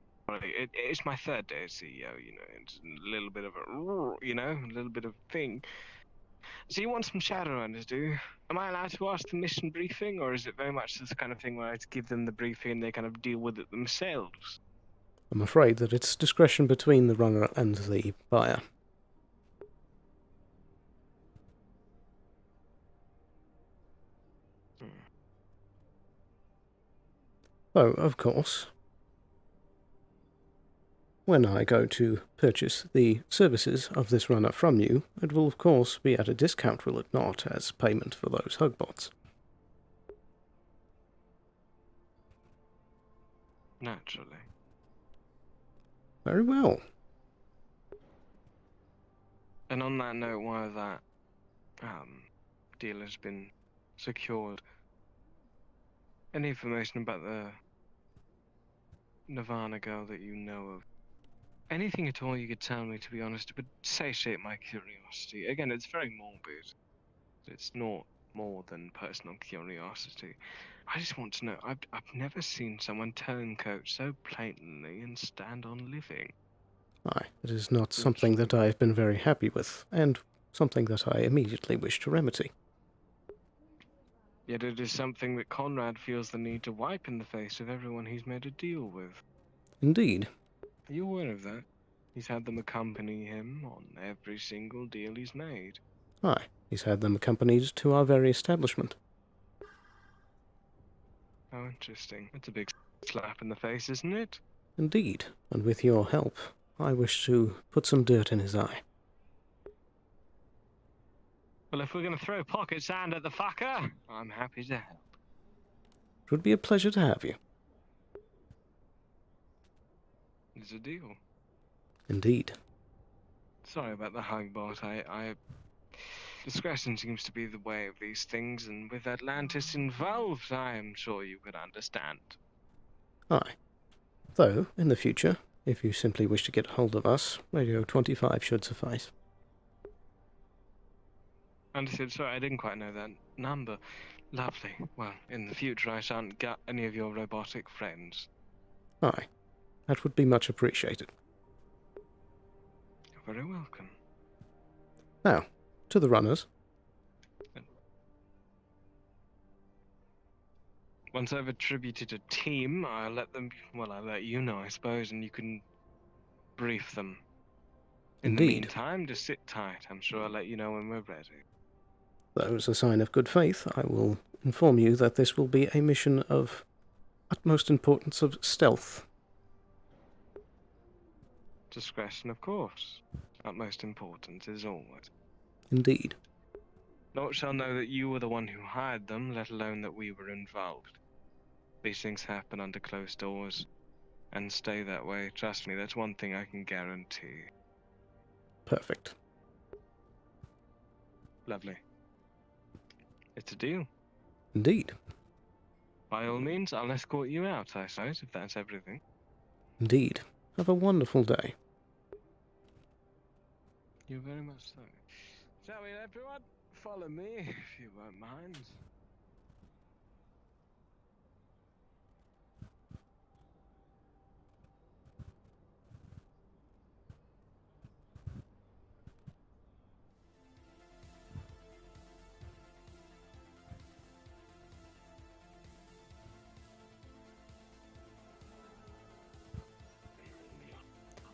It's my third day as CEO, you know, it's a little bit of a little bit of thing. So you want some Shadowrunners, do you? Am I allowed to ask the mission briefing, or is it very much this kind of thing where I give them the briefing and they kind of deal with it themselves? I'm afraid that it's discretion between the runner and the buyer. Though, of course, when I go to purchase the services of this runner from you, it will of course be at a discount, will it not, as payment for those Hugbots? Naturally. Very well. And on that note, while that deal has been secured, any information about the Nirvana girl that you know of? Anything at all you could tell me, to be honest, it would satiate my curiosity. Again, it's very morbid. It's not more than personal curiosity. I just want to know, I've never seen someone turncoat so blatantly and stand on living. Aye, it is not something that I have been very happy with, and something that I immediately wish to remedy. Yet it is something that Conrad feels the need to wipe in the face of everyone he's made a deal with. Indeed. Are you aware of that? He's had them accompany him on every single deal he's made. Aye, he's had them accompanied to our very establishment. How interesting. That's a big slap in the face, isn't it? Indeed, and with your help, I wish to put some dirt in his eye. Well, if we're going to throw pocket sand at the fucker, I'm happy to help. It would be a pleasure to have you. It's a deal. Indeed. Sorry about the hug, boss. Discretion seems to be the way of these things, and with Atlantis involved, I am sure you could understand. Aye. Though, in the future, if you simply wish to get hold of us, Radio 25 should suffice. Understood. Sorry, I didn't quite know that number. Lovely. Well, in the future, I shan't get any of your robotic friends. Aye. That would be much appreciated. You're very welcome. Now, to the runners. Once I've attributed a team, I'll let you know, I suppose, and you can brief them. In the Indeed. meantime, just sit tight. I'm sure I'll let you know when we're ready. Though, as a sign of good faith, I will inform you that this will be a mission of utmost importance of stealth. Discretion, of course. Utmost importance is always. Indeed. Naught shall know that you were the one who hired them, let alone that we were involved. These things happen under closed doors, and stay that way. Trust me, that's one thing I can guarantee. Perfect. Lovely. It's a deal. Indeed. By all means, I'll escort you out, I suppose, if that's everything. Indeed. Have a wonderful day. You very much so. Shall we, everyone? Follow me, if you won't mind.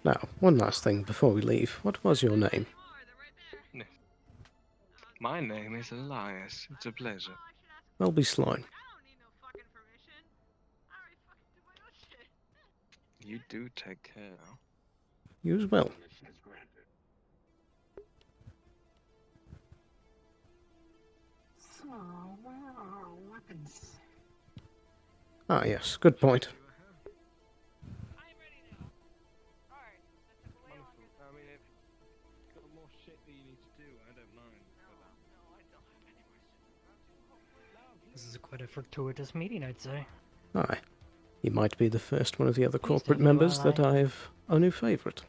Now, one last thing before we leave. What was your name? My name is Elias. It's a pleasure. Melby Sloan. You do take care. You as well. So, where are our weapons? Ah, yes. Good point. I mean, if you've got more shit that you need to do, I don't mind. This is quite a fortuitous meeting, I'd say. Aye. He might be the first one of the other Please corporate tell me members why. that I've a new favourite.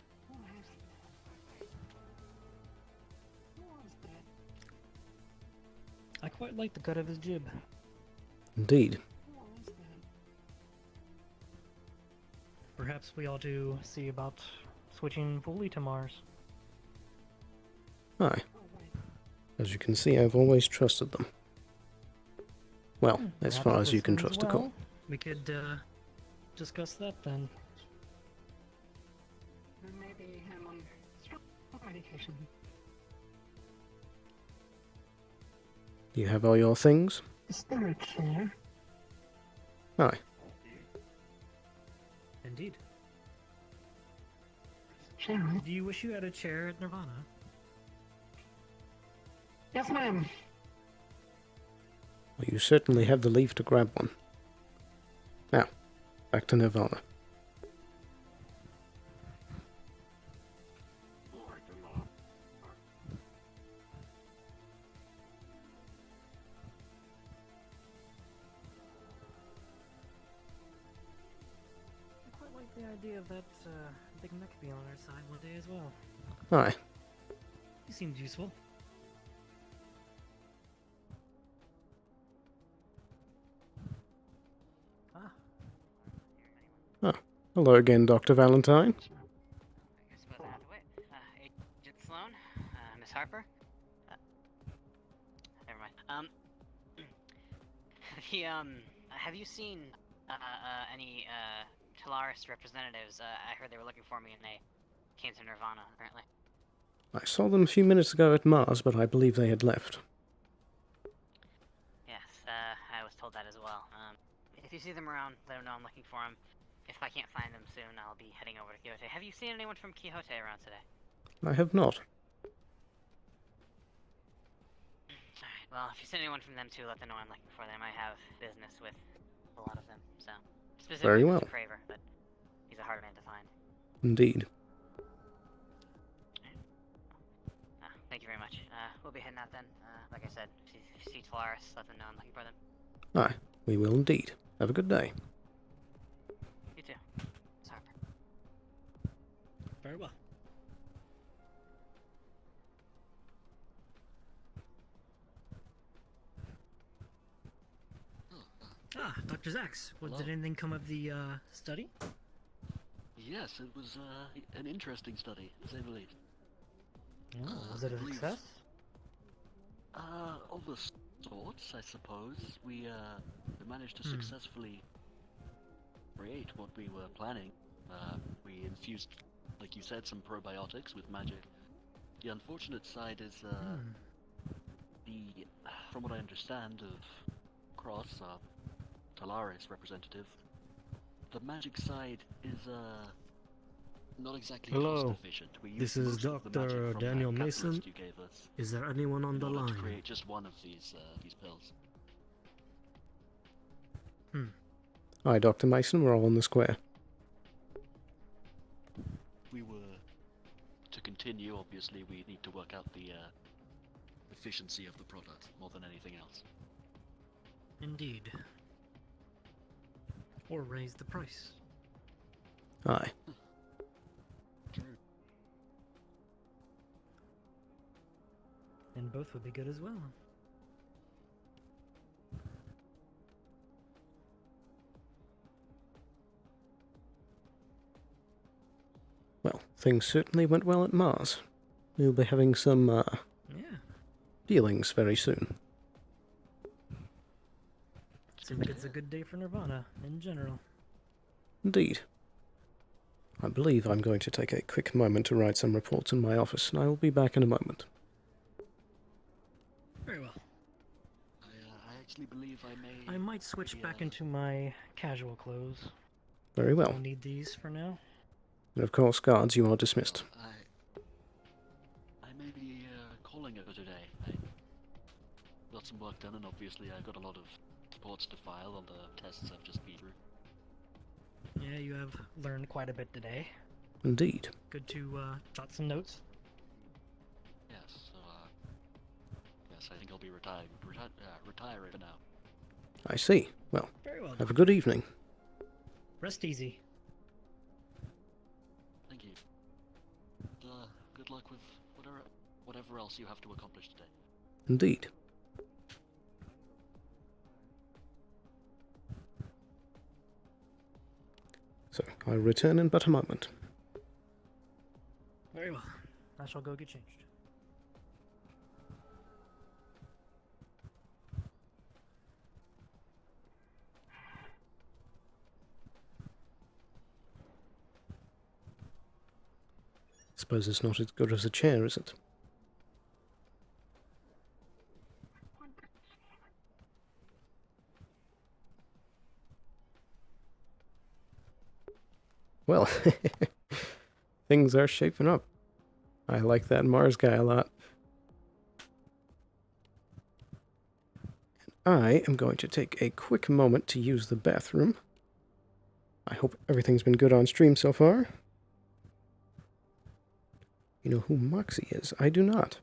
I quite like the cut of his jib. Indeed. Perhaps we ought to see about switching fully to Mars. Aye. As you can see, I've always trusted them. Well, as Perhaps far as this you can one as trust a well. call. We could discuss that then. Maybe I'm on strong medication. You have all your things? Is there a chair? Aye. Indeed. Sharon? Do you wish you had a chair at Nirvana? Yes, ma'am. Well, you certainly have the leave to grab one. Now, back to Nirvana. I quite like the idea of that big mech being on our side one day as well. Aye. He seems useful. Ah, hello again, Dr. Valentine. You're supposed to have to wait. Agent Sloan, Miss Harper. Never mind. Have you seen any Tolaris representatives? I heard they were looking for me and they came to Nirvana, apparently. I saw them a few minutes ago at Mars, but I believe they had left. Yes, I was told that as well. If you see them around, let them know I'm looking for them. If I can't find them soon, I'll be heading over to Quixote. Have you seen anyone from Quixote around today? I have not. Alright, well, if you see anyone from them too, let them know I'm looking for them. I have business with a lot of them, so... Very Specifically well. with Craver, but he's a hard man to find. Indeed. Thank you very much. We'll be heading out then. Like I said, if you see Tolaris, let them know I'm looking for them. Aye, we will indeed. Have a good day. You too. Sorry. Very well. Ah, Dr. Zax, Hello. did anything come of the study? Yes, it was an interesting study, to say the least. Oh, was it I a believe- success? Of the sorts, I suppose. We managed to Hmm. successfully create what we were planning. We infused, like you said, some probiotics with magic. The unfortunate side is, from what I understand of Cross, Tolaris representative, the magic side is, not exactly Hello, cost efficient. We this used is most of the magic Dr. from Daniel that catalyst Mason. you gave us Is there anyone on in the order to line? create just one of these pills. Aye, Dr. Mason, we're all in the square. We were to continue. Obviously, we need to work out the efficiency of the product more than anything else. Indeed. Or raise the price. Aye. True. And both would be good as well. Well, things certainly went well at Mars. We'll be having some, Yeah. dealings very soon. Seems like it's a good day for Nirvana, in general. Indeed. I believe I'm going to take a quick moment to write some reports in my office, and I will be back in a moment. Very well. I actually believe I may. I might switch back into my casual clothes. Very well. I'll need these for now. And of course, guards, you are dismissed. I may be calling over today. I got some work done, and obviously I've got a lot of reports to file on the tests I've just been through. Yeah, you have learned quite a bit today. Indeed. Good to jot some notes. Yes, so yes, I think I'll be retiring for now. I see. Well, Very well. have a good evening. Rest easy. Thank you. Good luck with whatever else you have to accomplish today. Indeed. So, I'll return in but a moment. Very well. I shall go get changed. Suppose it's not as good as a chair, is it? Well, things are shaping up. I like that Mars guy a lot. I am going to take a quick moment to use the bathroom. I hope everything's been good on stream so far. You know who Moxie is? I do not.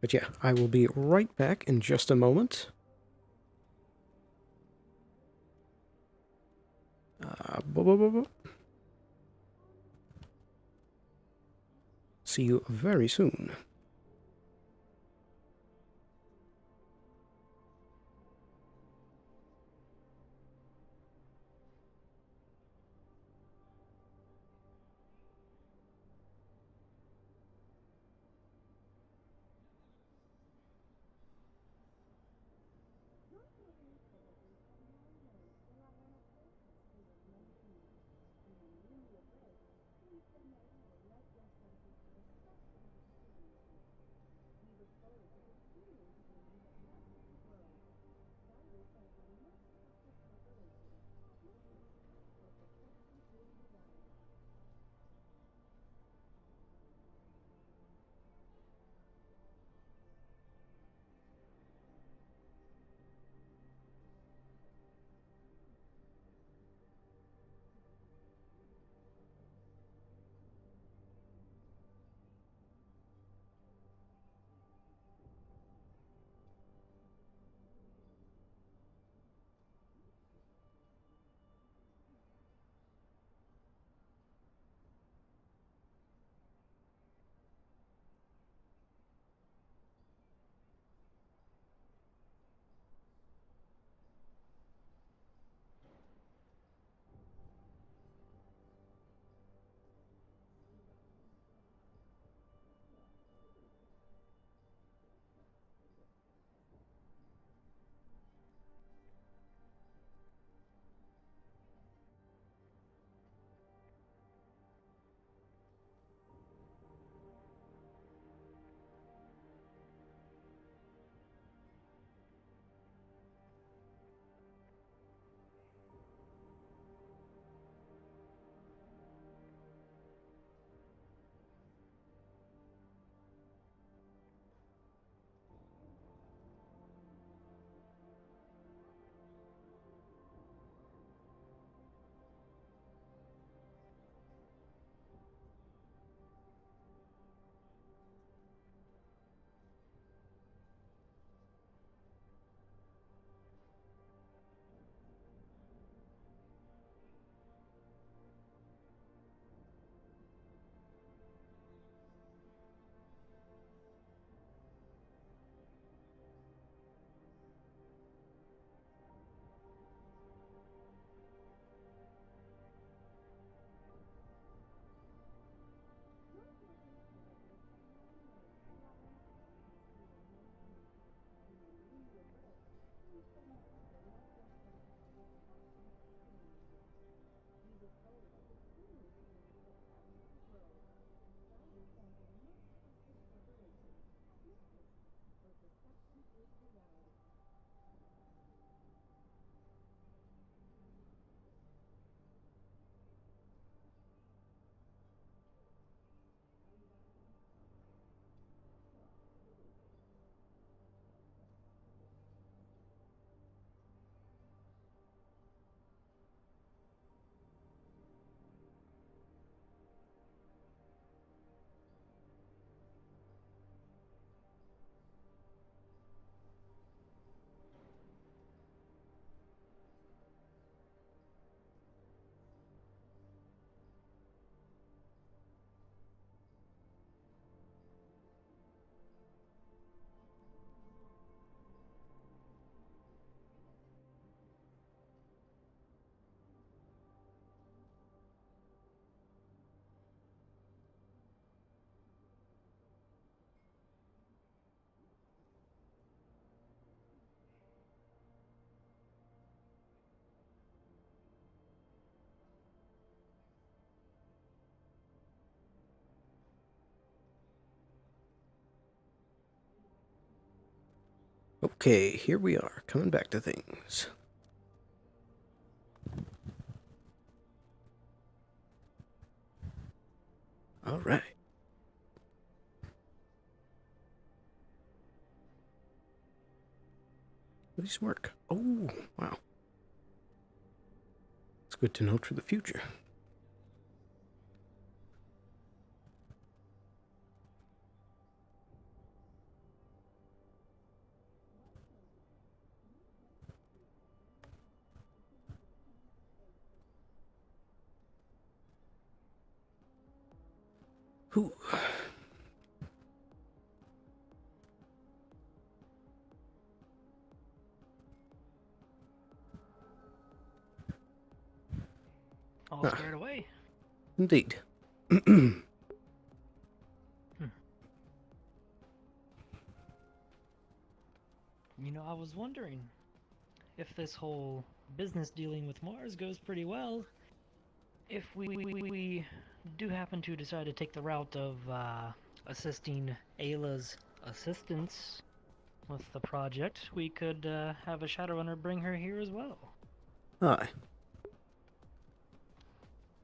But yeah, I will be right back in just a moment. See you very soon. Okay, here we are, coming back to things. All right. These work. Oh, wow. It's good to note for the future. Whew. All scared away. Indeed. You know, I was wondering if this whole business dealing with Mars goes pretty well, if we do happen to decide to take the route of assisting Ayla's assistants with the project, we could have a Shadowrunner bring her here as well. Aye.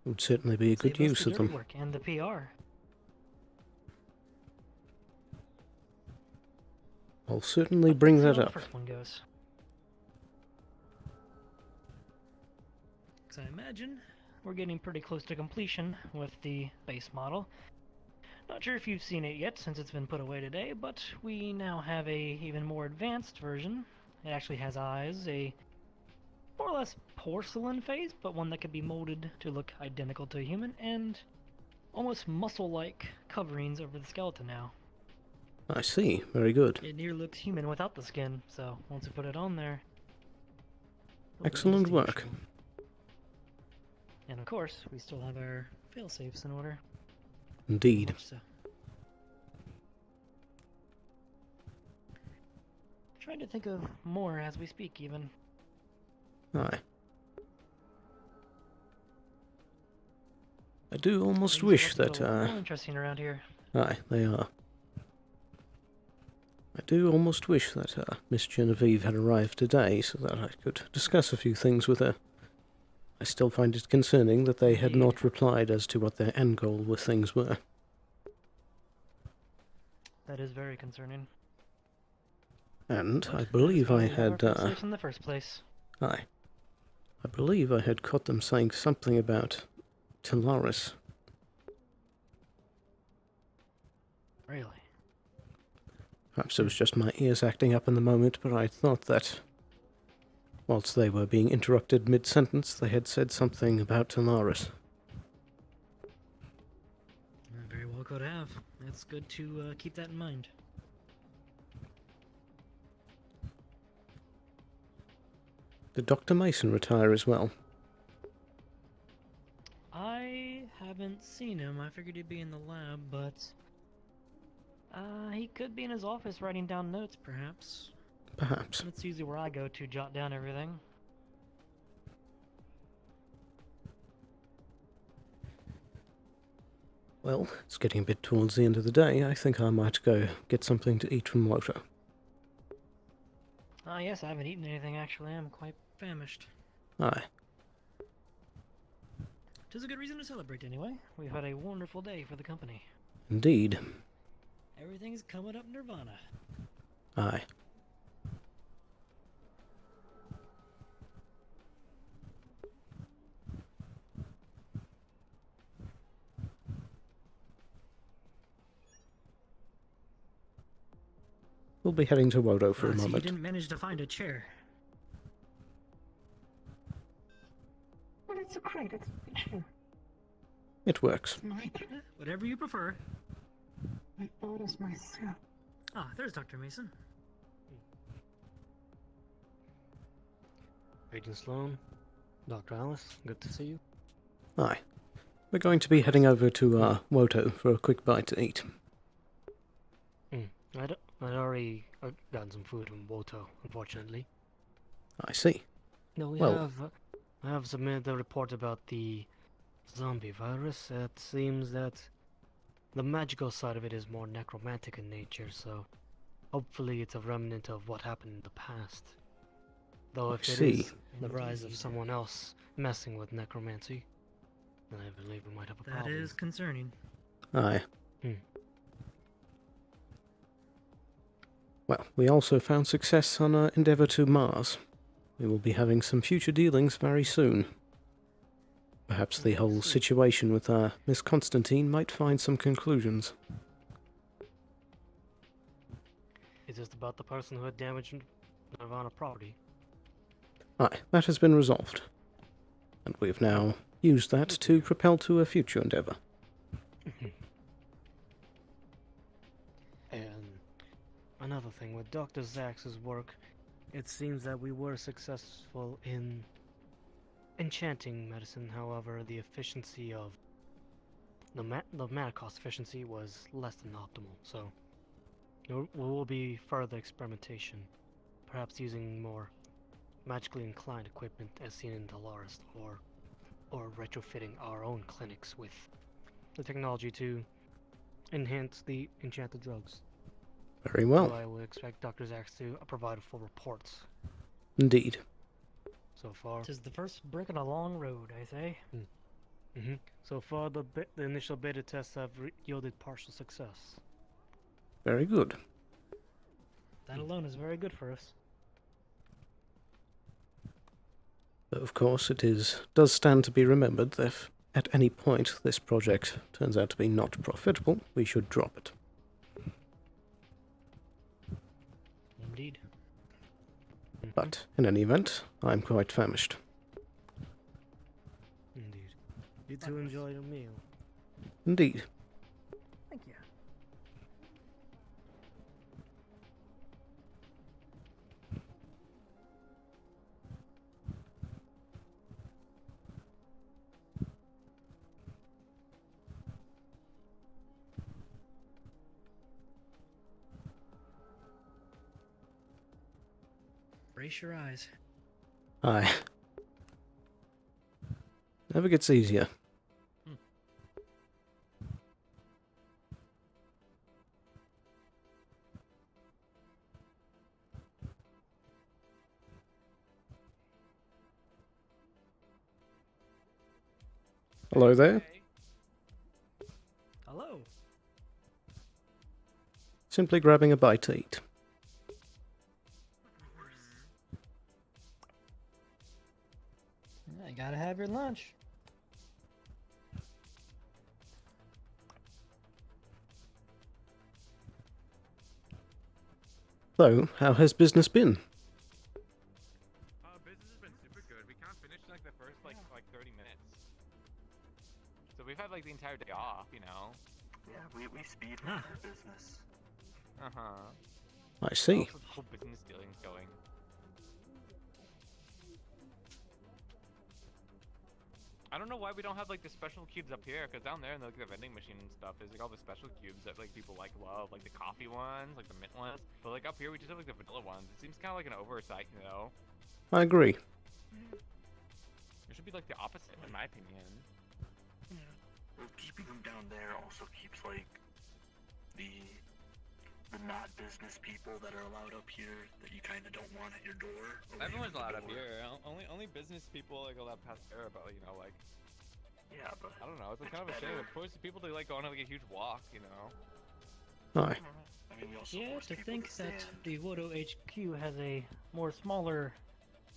Would certainly be a good Save us use the of dirty them. work and the PR. I'll certainly bring See that how up. the first one goes. 'Cause I imagine we're getting pretty close to completion with the base model. Not sure if you've seen it yet since it's been put away today, but we now have a even more advanced version. It actually has eyes, a more or less porcelain face, but one that could be molded to look identical to a human, and almost muscle-like coverings over the skeleton now. I see. Very good. It near looks human without the skin, so once we put it on there... it'll be Excellent work. indistinguishable. And of course, we still have our fail-safes in order. Indeed. Much so. Trying to think of more as we speak, even. Aye. I do almost Things are wish looking that, a little more interesting around here. Aye, they are. I do almost wish that Miss Genevieve had arrived today so that I could discuss a few things with her. I still find it concerning that they had not replied as to what their end goal with things were. That is very concerning. And But I that is believe why I we have our had, fail-safes in the first place. Aye. I believe I had caught them saying something about Tolaris. Really? Perhaps it was just my ears acting up in the moment, but I thought that whilst they were being interrupted mid-sentence, they had said something about Tolaris. Very well could have. It's good to keep that in mind. Did Dr. Mason retire as well? I haven't seen him. I figured he'd be in the lab, but... he could be in his office writing down notes, perhaps. Perhaps. That's usually where I go to jot down everything. Well, it's getting a bit towards the end of the day. I think I might go get something to eat from Woto. Ah, yes, I haven't eaten anything, actually. I'm quite famished. Aye. Tis a good reason to celebrate, anyway. We've had a wonderful day for the company. Indeed. Everything's coming up Nirvana. Aye. We'll be heading to Woto for a So you moment. didn't manage to find a chair. But it's a crate, it's a picture. It works. Whatever you prefer. I bought us myself. Ah, there's Dr. Mason. Agent Sloan, Dr. Alice, good to see you. Aye. We're going to be heading over to Woto for a quick bite to eat. I'd already gotten some food from Woto, unfortunately. I see. No, I have submitted the report about the zombie virus. It seems that the magical side of it is more necromantic in nature, so Hopefully it's a remnant of what happened in the past. Though if it see. is the rise of someone else messing with necromancy, then I believe we might have a That problem. is concerning. Aye. Hmm. Well, we also found success on our endeavour to Mars. We will be having some future dealings very soon. Perhaps the whole situation with Miss Constantine might find some conclusions. Is this about the person who had damaged Nirvana property? Aye, that has been resolved. And we have now used that to propel to a future endeavour. And another thing, with Dr. Zax's work, it seems that we were successful in enchanting medicine. However, the efficiency of the mana cost efficiency was less than optimal. So there will be further experimentation, perhaps using more magically inclined equipment as seen in Tolaris, or retrofitting our own clinics with the technology to enhance the enchanted drugs. Very well. So I would expect Dr. Zax to provide full reports. Indeed. So far. This is the first brick in a long road, I say. So far, the initial beta tests have yielded partial success. Very good. That alone is very good for us. Though of course, does stand to be remembered that if at any point this project turns out to be not profitable, we should drop it. Indeed. But in any event, I'm quite famished. Indeed. You two enjoy your meal. Indeed. Thank you. Brace your eyes. Aye. Never gets easier. Hello there. Hello. Simply grabbing a bite to eat. You gotta have your lunch. So, how has business been? Business has been super good. We can't finish like the first like 30 minutes. So we've had like the entire day off, you know. Yeah, we speed run our business. I see. Also, the whole business dealing's going. I don't know why we don't have like the special cubes up here, because down there in like the vending machine and stuff, there's like all the special cubes that like people like love, like the coffee ones, like the mint ones. But like up here, we just have like the vanilla ones. It seems kind of like an oversight, you know. I agree. It should be like the opposite, in my opinion. Yeah. Well, keeping them down there also keeps like the not business people that are allowed up here that you kind of don't want at your door. Everyone's allowed up here. Only business people like allowed past there, but you know, like. Yeah, but I don't know. It's like kind of a shame. It forces people to like go on like a huge walk, you know. Aye. I mean, we also Yeah, force to people think to that stand. the Wodo HQ has a more smaller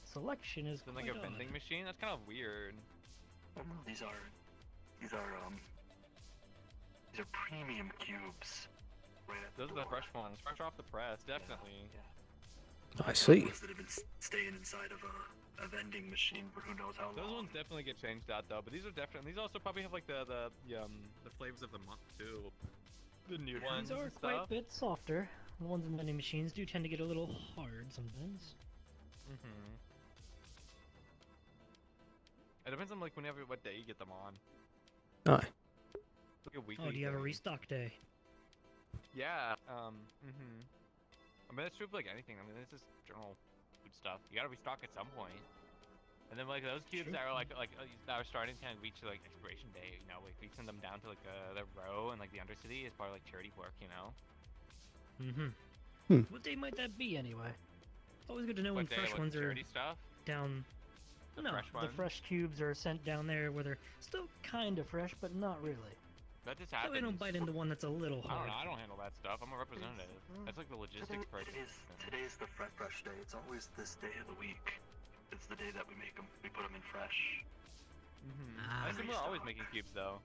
selection is Then like a quite vending odd. machine. That's kind of weird. Well, no, these are premium cubes. Right at Those the are the door. fresh ones, fresh off the press, definitely. Yeah. I see. Ones that have been staying inside of a vending machine for who knows how Those long. ones definitely get changed out though, but these are definitely. These also probably have like the flavors of the month too. The new ones. These are and quite a stuff. bit softer. The ones in vending machines do tend to get a little hard sometimes. It depends on like what day you get them on. Aye. It's like a weekly Oh, do you have a thing. restock day? Yeah. I mean, that's true for like anything. I mean, it's just general food stuff. You gotta restock at some point. And then like those cubes that are that are starting to kind of reach like expiration day. You know, like we send them down to like the row and like the Undercity as part of like charity work. You know. What day might that be anyway? Always good to know when What day, fresh like, ones are dirty stuff? down. The No, fresh the ones? fresh cubes are sent down there where they're still kind of fresh, but not really. That just That happens. way I don't bite into one that's a little I don't hard. know. I don't handle that stuff. I'm a representative. That's like the logistics person. Today's the fresh day. It's always this day of the week. It's the day that we make them. We put them in fresh. I assume we're always making cubes though.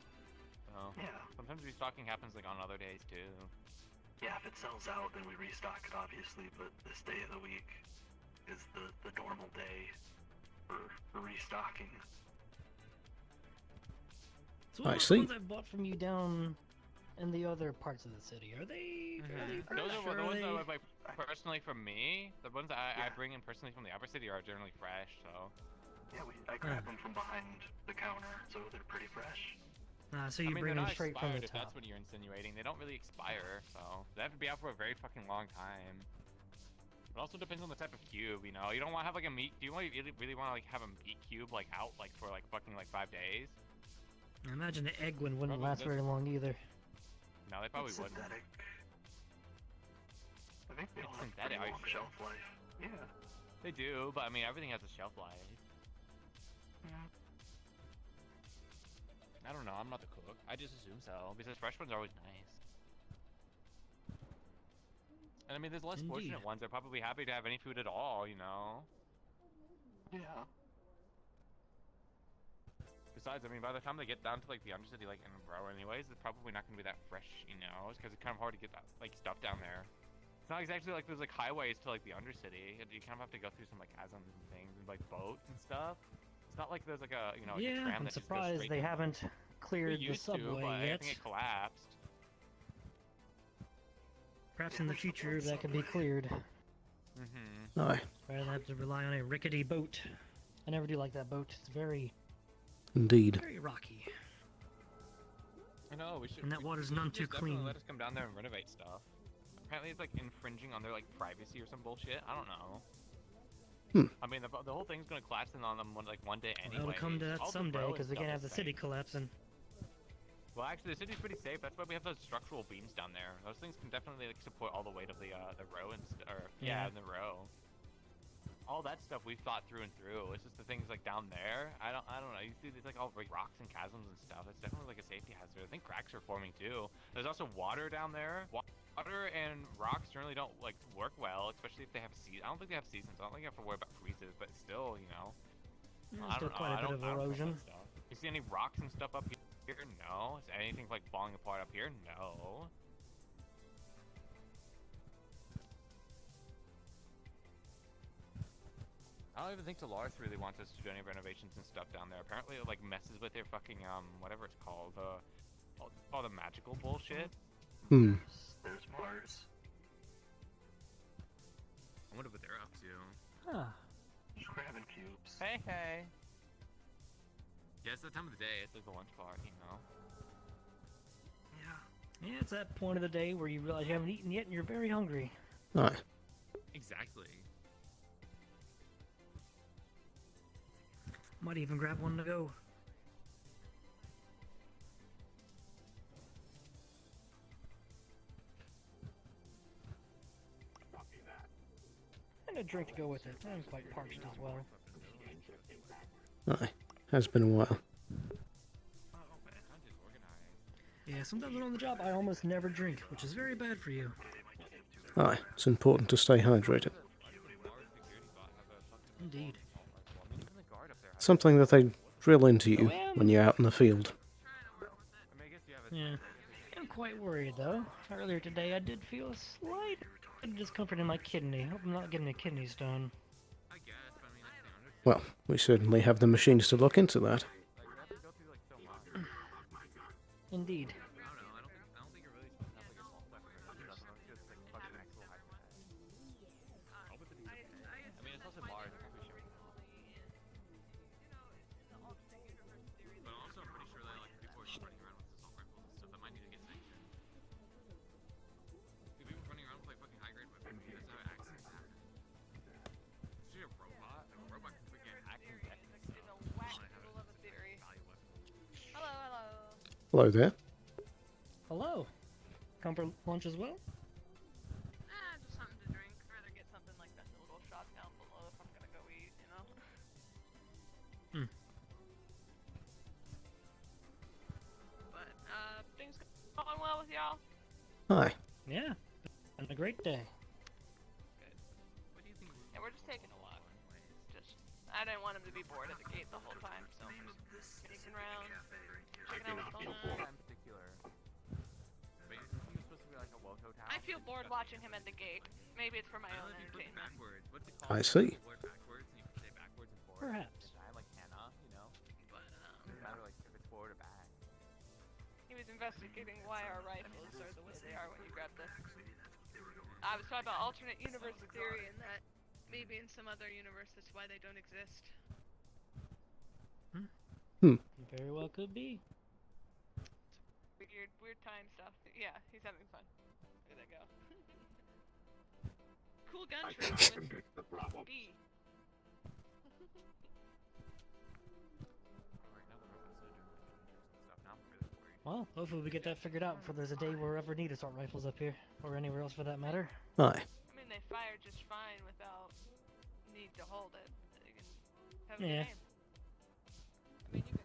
So, Yeah. sometimes restocking happens like on other days too. Yeah, if it sells out, then we restock it, obviously. But this day of the week is the normal day for restocking. So I what see. ones I've bought from you down in the other parts of the city, are they fairly fresh? Those are or the ones that they... are like personally from me. The ones that I bring in personally from the upper city are generally fresh. So. Yeah, I grab them from behind the counter, so they're pretty fresh. So you I mean, bring they're them not straight from the expired, if top. that's what you're insinuating. They don't really expire, so they have to be out for a very fucking long time. It also depends on the type of cube, you know. You don't want to have like a meat. Do you really want to like have a meat cube like out like for like fucking like 5 days? I imagine the egg one wouldn't Probably last very long either. No, they probably wouldn't. Synthetic. I think they all It's have synthetic, pretty are you long sure? shelf life. Yeah. They do, but I mean everything has a shelf life. I don't know. I'm not the cook. I just assume so because fresh ones are always nice. And I mean, there's less Indeed. fortunate ones. They're probably happy to have any food at all, you know. Yeah. Besides, I mean, by the time they get down to like the undercity, like in a row, anyways, it's probably not gonna be that fresh, you know, because it's kind of hard to get that like stuff down there. It's not exactly like there's like highways to like the undercity. You kind of have to go through some like chasms and things and like boats and stuff. It's not like there's like a like a Yeah, tram I'm that just goes surprised straight they down. haven't cleared We the used to, subway but I yet. think it collapsed. Perhaps in the future that could be cleared. Aye, Rather than have to rely on a rickety boat. I never do like that boat. It's very, indeed. very rocky. I know we should. And that water's we none should too just definitely clean. Let us come down there and renovate stuff. Apparently, it's like infringing on their like privacy or some bullshit. I don't know. I mean, the whole thing's gonna collapse in on them one day anyway. It'll come to that All the someday row and because they stuff can't have is the city safe. collapsing. Well, actually, the city's pretty safe. That's why we have those structural beams down there. Those things can definitely like support all the weight of the row and Yeah. in the row. All that stuff we've thought through and through. It's just the things like down there. I don't know. You see these like all like rocks and chasms and stuff. It's definitely like a safety hazard. I think cracks are forming too. There's also water down there. Water and rocks generally don't like work well, especially if they have seasons. I don't think they have seasons. I don't think you have to worry about freezes, but still, you know. There's I still don't know. quite a I bit don't of trust that erosion. stuff. You see any rocks and stuff up here? No. Is anything like falling apart up here? No. I don't even think Tolaris really wants us to do any renovations and stuff down there. Apparently it like messes with their fucking whatever it's called, all the magical bullshit. There's Mars. I wonder what they're up to. Huh. Just grabbing cubes. Hey. Yeah, it's the time of the day. It's like the lunch part, you know. Yeah. Yeah, it's that point of the day where you realize you haven't eaten yet and you're very hungry. Aye. Exactly. Might even grab one to go. And a drink to go with it. I'm quite parched as well. Aye. Has been a while. Yeah, sometimes when on the job I almost never drink, which is very bad for you. Aye, it's important to stay hydrated. Indeed. Something that they drill into you when you're out in the field. Yeah. I'm quite worried though. Earlier today I did feel a slight discomfort in my kidney. Hope I'm not getting a kidney stone. Well, we certainly have the machines to look into that. Indeed. Hello there. Hello. Come for lunch as well? Just something Hi. Yeah, been a great day. What do you think? Yeah, we're just taking a walk. Just, I didn't want him to be bored at the gate the whole time, so I'm just sneaking around, checking out what's going on. In particular. But you think it's supposed to be like a Woto town? I feel bored watching him at the gate. Maybe it's for my own entertainment. Backwards. What's it called? I see. Word backwards, and you can say backwards and forward. Perhaps. I'm like Hannah, you know. But doesn't matter like if it's forward or back. He was investigating why our rifles are the way they are when you grab the... I was talking about alternate universe theory and that maybe in some other universe that's why they don't exist. Very well could be. Weird time stuff. Yeah, he's having fun. Look at that go. Cool gun trade with B. Well, hopefully we get that figured out before there's a day we'll ever need assault rifles up here, or anywhere else for that matter. Hi. I mean, they fire just fine without need to hold it. They can have a Yeah. good aim. I mean, you can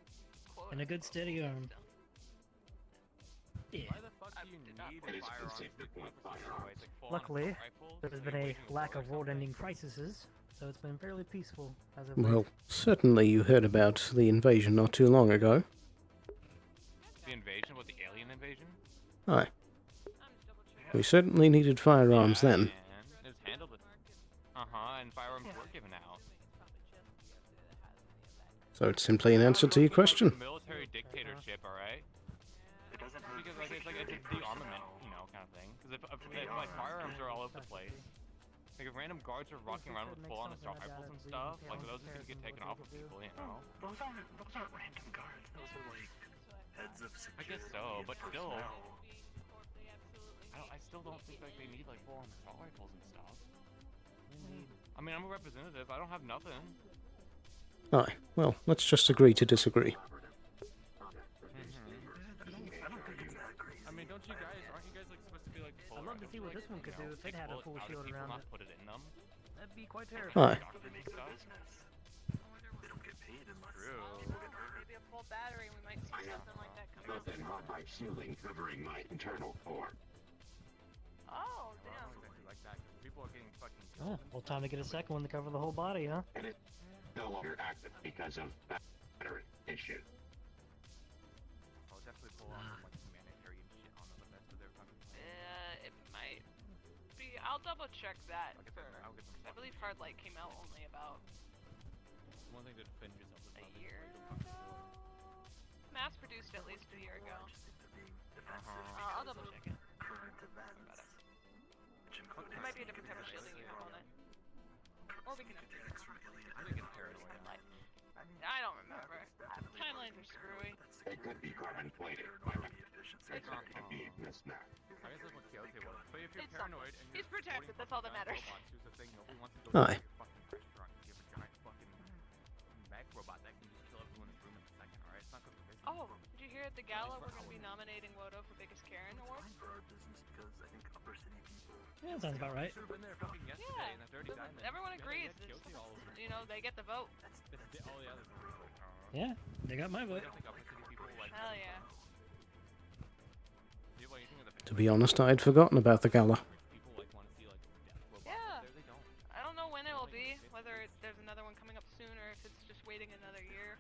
quote And a good steady arm. still. Yeah. Why the fuck do you need a firearm? Luckily, there's been a lack of world-ending crises, so it's been fairly peaceful as of Well, late. certainly you heard about the invasion not too long ago. The invasion? What, the alien invasion? Hi. We certainly needed firearms then. And it was handled with... and firearms were given out. So it's simply an answer to your question. Military dictatorship, alright? Because like it's a de-armament, you know, kind of thing. Because if like firearms are all over the place, like if random guards are walking around with full-on assault rifles and stuff, like those are gonna get taken off of people, you know. Those aren't random guards. Those are like heads of security. I guess so, but still, personnel. I still don't think like they need like full-on assault rifles and stuff. I mean, I'm a representative. I don't have nothing. Hi. Well, let's just agree to disagree. I mean, don't you guys? Aren't you guys like supposed to be like full? I'd love to see what this one could do if it had a full shield around not it. put it in them. That'd be quite Hi. terrifying. They don't get paid unless True. people get hurt. Maybe a full battery, we might see something like that coming up. Nothing hot by shielding covering my internal core. Oh, I damn. don't exactly like that because people are getting fucking killed. Oh, well, time to get a second one to cover the whole body, huh? And it's no longer active because of battery issue. I'll definitely pull on like humanitarian shit on them if that's what they're fucking playing. It might be. I'll double check that. I'll get For, them. I'll get them. I believe Hard Light came out only about One thing to defend yourself is a year ago. Mass produced at least a year ago. I'll double check it. Current events, which include It might be a different type of shielding you have on it. Or we can update it. I think it's paranoid. I don't remember. Timelines are screwy. It could be carbon plated. It could be mismatched. I guess that's what Kyoto was. But if you're It's paranoid and He's you're protected, avoiding that's all that fucking matters. robots, who's the thing nobody wants to go Hi. to your fucking restaurant and you have a giant fucking mech robot that can just kill everyone in the room in a second, alright? It's not good for business. Oh, did you hear at the gala we're going to be nominating Wodo for Biggest Karen Award? for our business because I think upper city people. Yeah, sounds about right. Should've been there fucking yesterday Yeah. in the Dirty Diamond. Everyone Yeah, agrees. they had Kyoto all over. You know, they get the vote. Oh yeah, there's Yeah, they got my I vote. don't think upper city people like. Hell yeah. What do you think of the To be honest, I had forgotten about the gala. people like want to see like death robots? Yeah. There they don't. I don't know when it will be, whether there's another one coming up soon or if it's just waiting another year.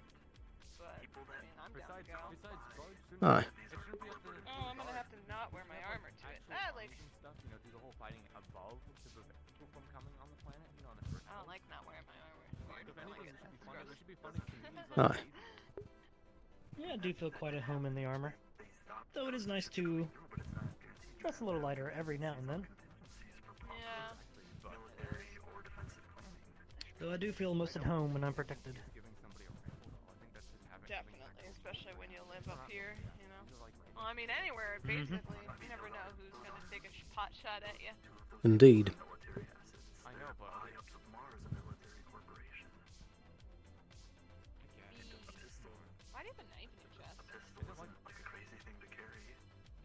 But, I mean, I'm down to go. Besides, guards shouldn't Hi. it shouldn't be up to Oh, I'm going to have to not wear my armor to it. Ah, like, and stuff, you know, do the whole fighting above to prevent people from coming on the planet, you know, on the first I don't like not wearing my armor. It's weird. If I don't anything, like it. there should be funding communities Hi. like Yeah, I do feel quite at home in the armor. Though it is nice to dress a little lighter every now and then. Yeah. Though I do feel most at home when I'm protected. Definitely, especially when you live up here, you know. Well, I mean, anywhere, basically. You never know who's going to take a pot shot at you. Indeed. I know, but Why do you have a knife in your chest? Like a crazy thing to carry.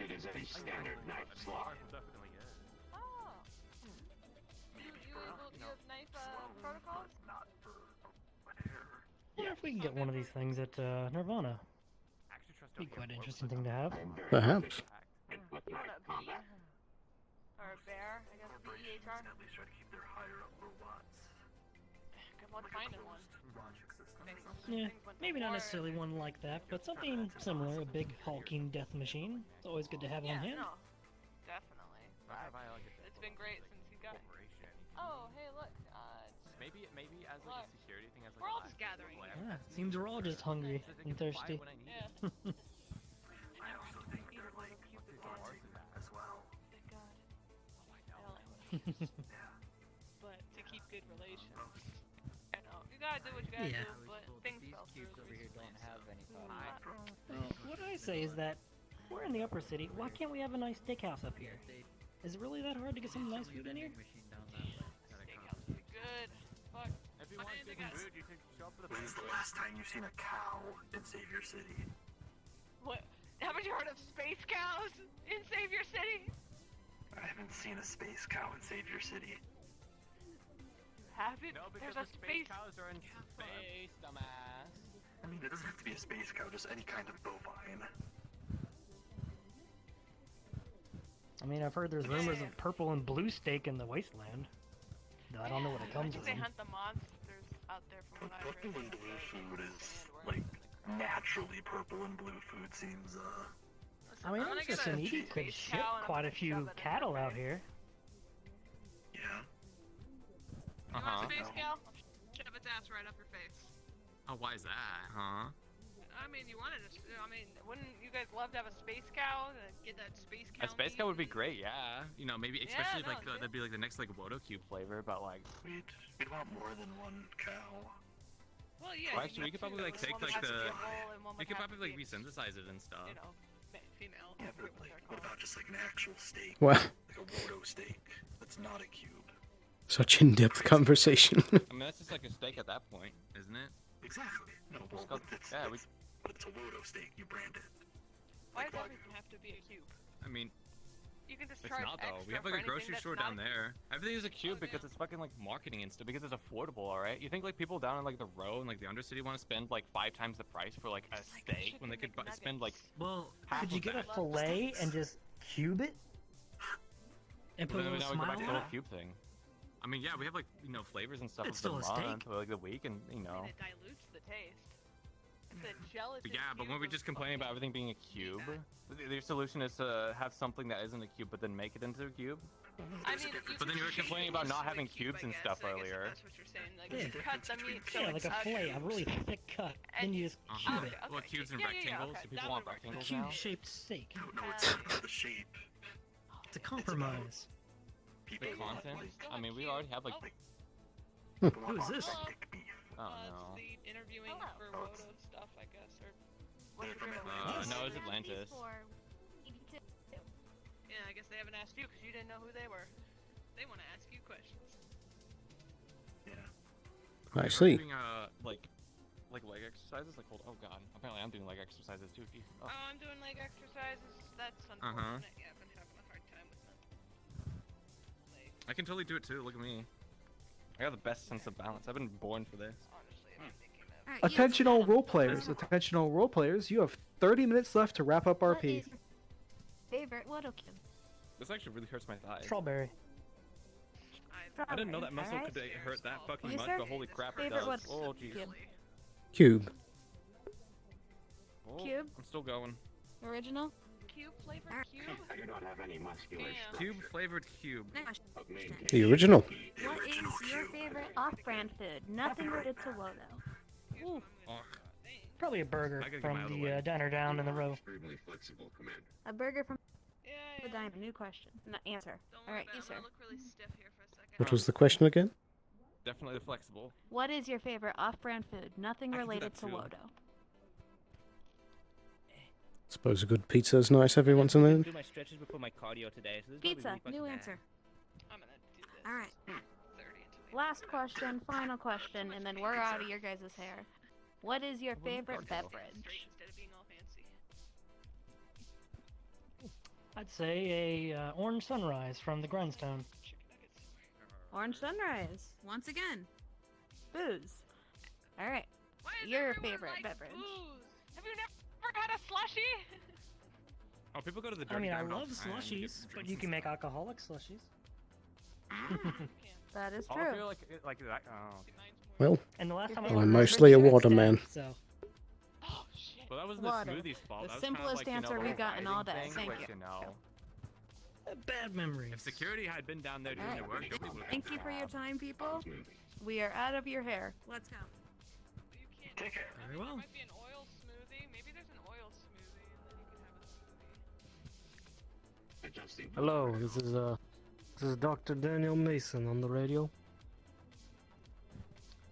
It is a standard knife slot. definitely is. Oh. You have knife protocols? Not for hair. Yeah, if we can get one of these things at Nirvana. Actually, trust Be quite an interesting thing to have. Perhaps. Wanna be? or a bear, I guess. Corporations BEHR. at least try to keep their higher up robots. Good luck finding one. Logic system. Yeah, maybe not necessarily one like that, but something similar, a big hulking death machine. It's always good to have on hand. No, definitely. It's been great since you got. Oh, hey, look. Maybe as like a security thing, as like We're all just gathering. Yeah, seems we're all just hungry and thirsty. Yeah. I also think they're like as well. Thank God. I don't like it. But to keep good relations. You know, you gotta do what you gotta do, but things These fell cubes through. over here don't have any problem. Well, what I say is that we're in the upper city. Why can't we have a nice steakhouse up here? Is it really that hard to get some nice food in here? Steakhouse would be good. Fuck. If you want good food, you could show up for the When's the last time you've seen a cow in Savior City? What? Haven't you heard of space cows in Savior City? I haven't seen a space cow in Savior City. Haven't? No, because There's a the space space. cows are in space, dumbass. I mean, it doesn't have to be a space cow, just any kind of bovine. I mean, I've heard there's rumors of purple and blue steak in the wasteland. Though I don't know what it comes I think from. they hunt the monsters out there from what I heard. Purple and blue food is, like, naturally purple and blue food seems, I mean, I'm just an idiot could ship quite a few cattle out here. Yeah. You want a space cow? Shove its ass right up your face. Oh, why is that, huh? I mean, you wanted to. I mean, wouldn't you guys love to have a space cow? To get that space cow. A space cow would be great, yeah. You know, maybe especially no, like that'd be like the next like Wodo cube flavor, but like. We'd want more than one cow. Well, yeah. Well, actually, we could probably like take One would like have to the. be a bull and one We would could have probably to like be, resynthesize it and stuff. You know, female. Yeah, but like, what about just like an actual steak? Wow. Like a Wodo steak that's not a cube. Such in-depth conversation. I mean, that's just like a steak at that point, isn't it? Exactly. No, well, Just go- it's, yeah, but it's a Wodo steak. You brand it. Why does everything have to be a cube? I mean, You can just it's charge not though. We extra have like for a grocery anything store that's down not there. Everything is a cube because it's fucking like marketing and stuff. Because it's affordable, all right. You think like people down in like the row and like the Undercity want to spend like 5 times the price for like a steak when they could spend like half Could you of get a that. fillet and just cube it? And put a Well, little now we go back smile to the on whole it? cube thing. I mean, yeah, we have like flavors and stuff It's of the still a month, steak. or, like the week, and I mean, it dilutes the taste. It's a gelatin. But yeah, but when cube we of just complain about everything being a cube, their solution is to have something that isn't a cube, but then make it into a cube. I mean, But then you were complaining about not having cubes and stuff earlier. That's what you're saying. Like, Yeah. you cut the meat so Yeah, it's like a fillet, a really thick cut. Then you just cube it. Well, cubes and Yeah, yeah, yeah, rectangles. okay, Do that people want would work. A rectangles now? cube-shaped steak. No, it's not the shape. It's a compromise. People The want content? like. I mean, we already have like. People Who want is this? authentic beef. Oh It's no. the interviewing for Oh, Wodo it's- stuff, I guess, or They're from No, it's Atlantis. yeah, I guess they haven't asked you because you didn't know who they were. They want to ask you questions. I see. Doing like leg exercises, like hold. Oh god, apparently I'm doing leg exercises too. Jeez. Oh, I'm doing leg exercises. That's unfortunate. Yeah, I've been having a hard time with them. I can totally do it too. Look at me. I got the best sense of balance. I've been born for this. Honestly, I've been thinking of. Attention all role players. Attention all role players. You have 30 minutes left to wrap up RP. Favorite Wodo cube? This actually really hurts my thighs. Strawberry. I didn't know that muscle Alright. could hurt that fucking You, much, sir? but holy crap, it Favorite does. Wodo Oh jeez. cube? Cube. Oh, Cube? I'm still going. Original? Cube flavored cube? I do not have any muscular Damn. Cube flavored cube. but maintain The original. What is your favorite off-brand food? Nothing related to Wodo. Ooh, Oh, probably a burger I gotta get my from other the way. diner down in the row. extremely flexible command. A burger from Yeah, the diamond. New question. No, answer. Don't All worry right, about you it. sir. I'm gonna look really stiff here for a second. What was the question again? definitely flexible. What is your favorite off-brand food? Nothing I can do related that to too. Wodo. Suppose a good pizza is nice every once in a while. Do my stretches before my cardio today. So this is Pizza. probably really New fucking answer. I'm gonna do this. All right. 30 into Last question, final question, and then we're out of your guys' hair. What is your favorite beverage? instead of being all fancy. I'd say a orange sunrise from the grindstone. Orange Sunrise. Once again. Booze. All right. Why is Your everyone favorite likes beverage. booze? Have you never had a slushie? Oh, people go to the dirty I mean, I diamond all love the time to get slushies, some but drinks you and can make stuff. alcoholic slushies. That is Oh, true. I feel like that. Oh, okay. Well, And the last time I I'm ordered mostly a Rich Dad's water Dad, man. So. Well, that wasn't Water. the smoothie's fault. The That was simplest kind of like, answer the we've whole gotten all rioting day. thing, Thank which, you. Bad memories. If security had been down there doing Alright. their work, nobody would have Thank you for your time, people. We are out of your hair. Let's go. Take care. Very well. Might be an oil smoothie. Maybe there's an oil smoothie, and then you can have a smoothie. Hello, this is Dr. Daniel Mason on the radio.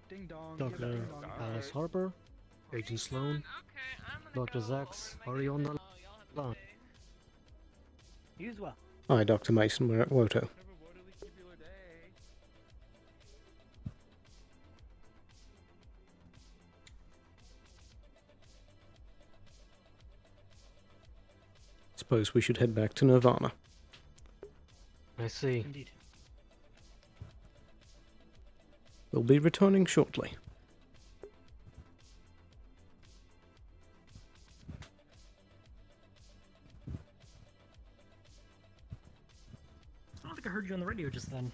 Ding dong. Dr. Alice Harper, Agent Sloan, Dr. Zax, are you on the line? You as well. Hi, Dr. Mason. We're at Woto. Suppose we should head back to Nirvana. I see. Indeed. We'll be returning shortly. I don't think I heard you on the radio just then.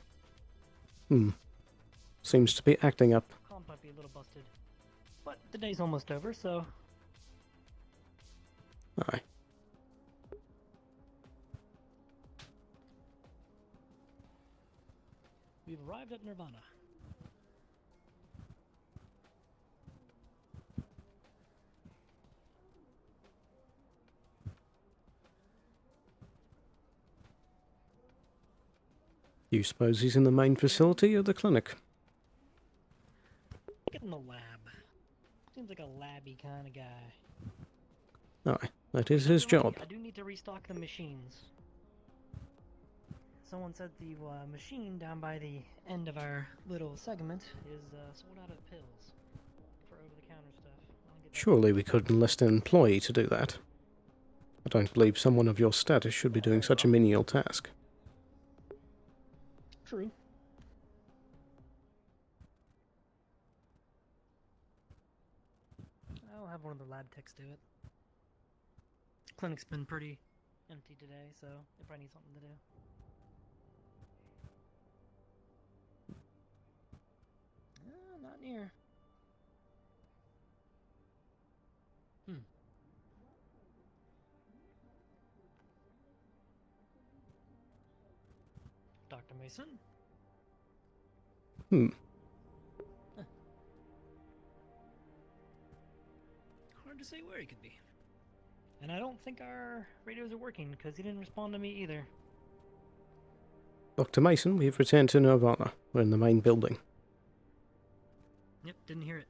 Seems to be acting up. Comp might be a little busted. But the day's almost over, so. Aye. We've arrived at Nirvana. You suppose he's in the main facility or the clinic? Get in the lab. Seems like a labby kind of guy. Aye, that is his job. I do need to restock the machines. Someone said the machine down by the end of our little segment is sold out of pills for over-the-counter stuff. Surely we could enlist an employee to do that. I don't believe someone of your status should be doing such a menial task. True. I'll have one of the lab techs do it. Clinic's been pretty empty today, so they probably need something to do. Not near. Dr. Mason? Hard to say where he could be. And I don't think our radios are working, because he didn't respond to me either. Dr. Mason, we've returned to Nirvana. We're in the main building. Yep, didn't hear it.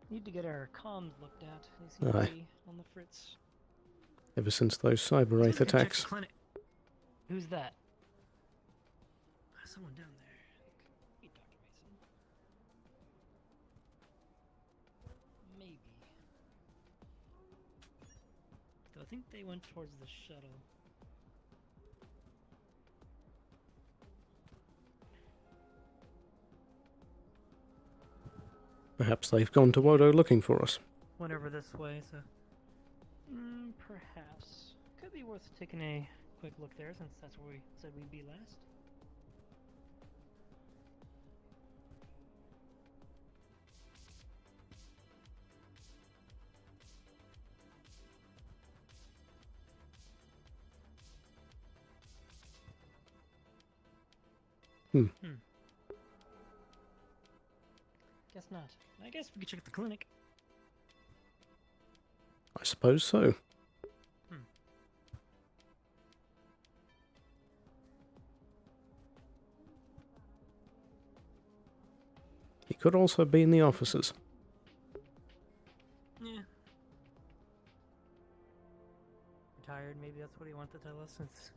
Need to get our comms looked at. They seem to be on the fritz. Ever since those Cyber Wraith Check the attacks. clinic. Who's that? Someone down there. Hey, Dr. Mason. Maybe. Though I think they went towards the shuttle. Perhaps they've gone to Wodo looking for us. Went over this way, so. Perhaps. Could be worth taking a quick look there, since that's where we said we'd be last. Guess not. I guess we could check the clinic. I suppose so. He could also be in the offices. Yeah. Retired, maybe that's what he wanted to tell us, since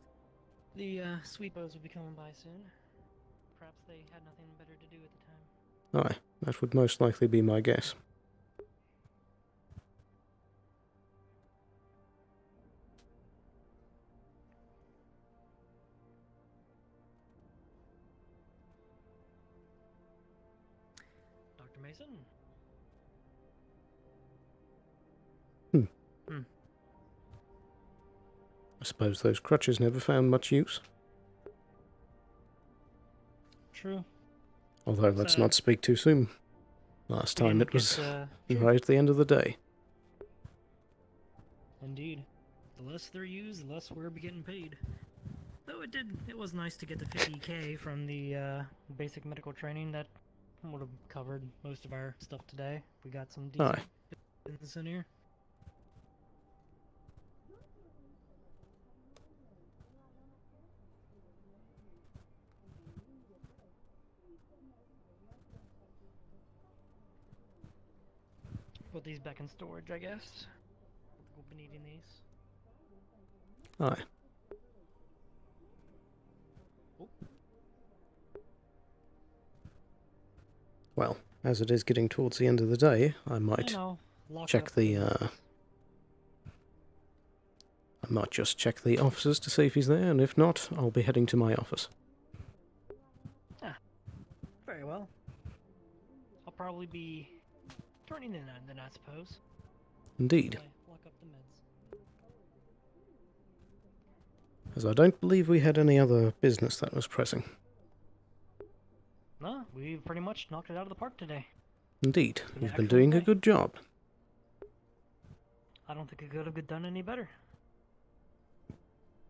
the sweepos will be coming by soon. Perhaps they had nothing better to do at the time. Aye, that would most likely be my guess. Dr. Mason? Hmm. I suppose those crutches never found much use. True. Although, let's not speak too soon. Last time it was right at the end of the day. Indeed. The less they're used, the less we're getting paid. Though it was nice to get the 50K from the basic medical training. That would have covered most of our stuff today. We got some decent business in here. Put these back in storage, I guess. We'll be needing these. Aye. Well, as it is getting towards the end of the day, I might check the, I might just check the offices to see if he's there, and if not, I'll be heading to my office. Ah, very well. I'll probably be turning in then, I suppose. Indeed. Lock up the meds. As I don't believe we had any other business that was pressing. No, we pretty much knocked it out of the park today. Indeed, you've been doing a good job. I don't think it could have done any better.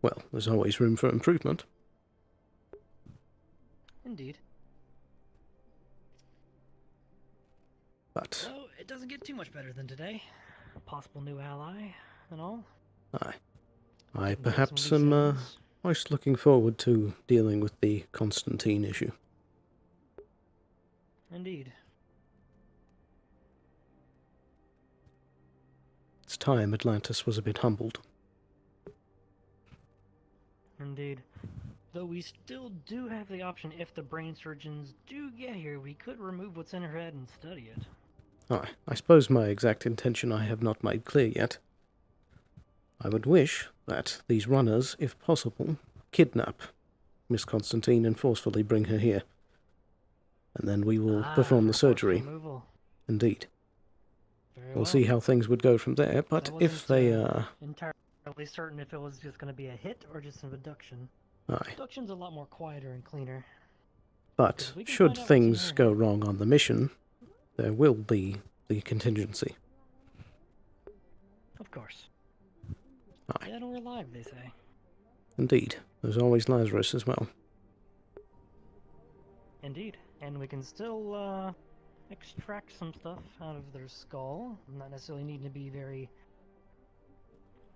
Well, there's always room for improvement. Indeed. But So, it doesn't get too much better than today. Possible new ally and all. aye. I perhaps am most looking forward to dealing with the Constantine issue. Indeed. It's time Atlantis was a bit humbled. Indeed. Though we still do have the option, if the brain surgeons do get here, we could remove what's in her head and study it. Aye, I suppose my exact intention I have not made clear yet. I would wish that these runners, if possible, kidnap Miss Constantine and forcefully bring her here. And then we will perform the surgery. Indeed. We'll see how things would go from there, but if they are... entirely certain if it was just going to be a hit or just an abduction. Aye. Abduction's a lot more quieter and cleaner. But should things go wrong on the mission, there will be the contingency. Of course. Aye. Dead or alive, they say. Indeed. There's always Lazarus as well. Indeed. And we can still, extract some stuff out of their skull. Not necessarily needing to be very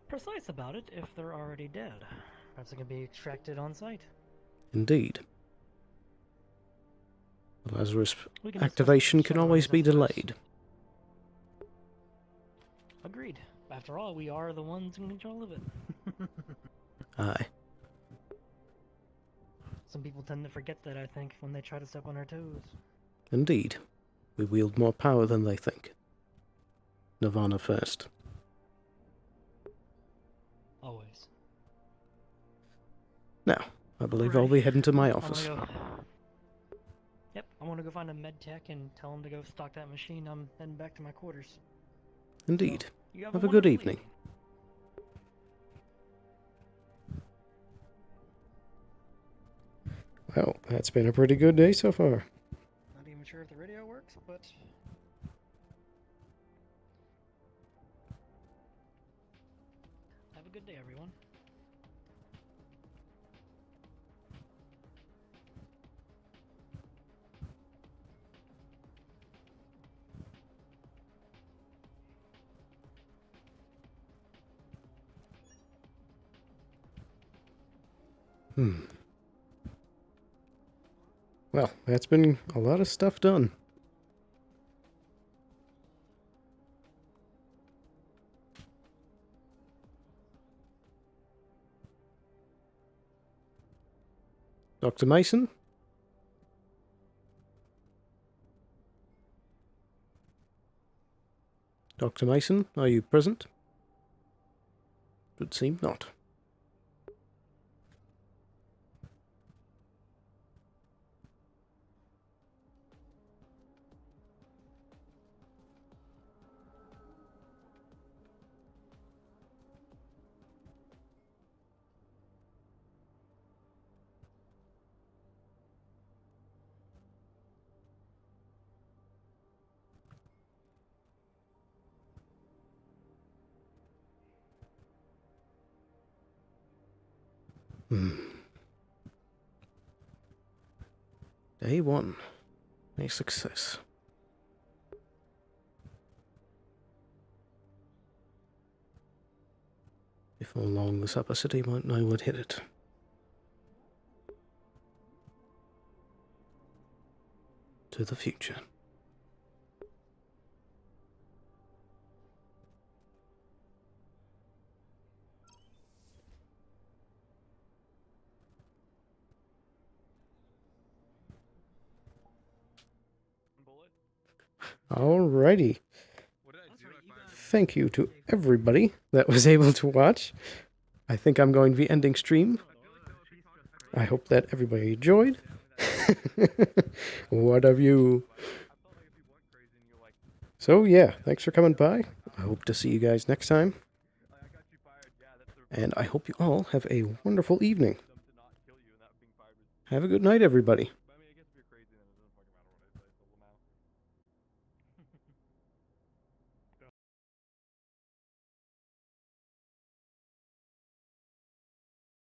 precise about it if they're already dead. Perhaps it can be extracted on site. Indeed. The Lazarus activation can always be delayed. Agreed. After all, we are the ones in control of it. Aye. Some people tend to forget that, I think, when they try to step on our toes. Indeed. We wield more power than they think. Nirvana first. Always. Now, I believe I'll be heading to my office. Yep, I want to go find a med tech and tell him to go stock that machine. I'm heading back to my quarters. Indeed. You Have a good evening. Well, that's been a pretty good day so far. Not even sure if the radio works, but... Have a good day, everyone. Well, that's been a lot of stuff done. Dr. Mason? Dr. Mason, are you present? Would seem not. Day 1. A success. If along this upper city, I would hit it. To the future. Alrighty. Thank you to everybody that was able to watch. I think I'm going to be ending stream. I hope that everybody enjoyed. What of you? So yeah, thanks for coming by. I hope to see you guys next time. And I hope you all have a wonderful evening. Have a good night, everybody.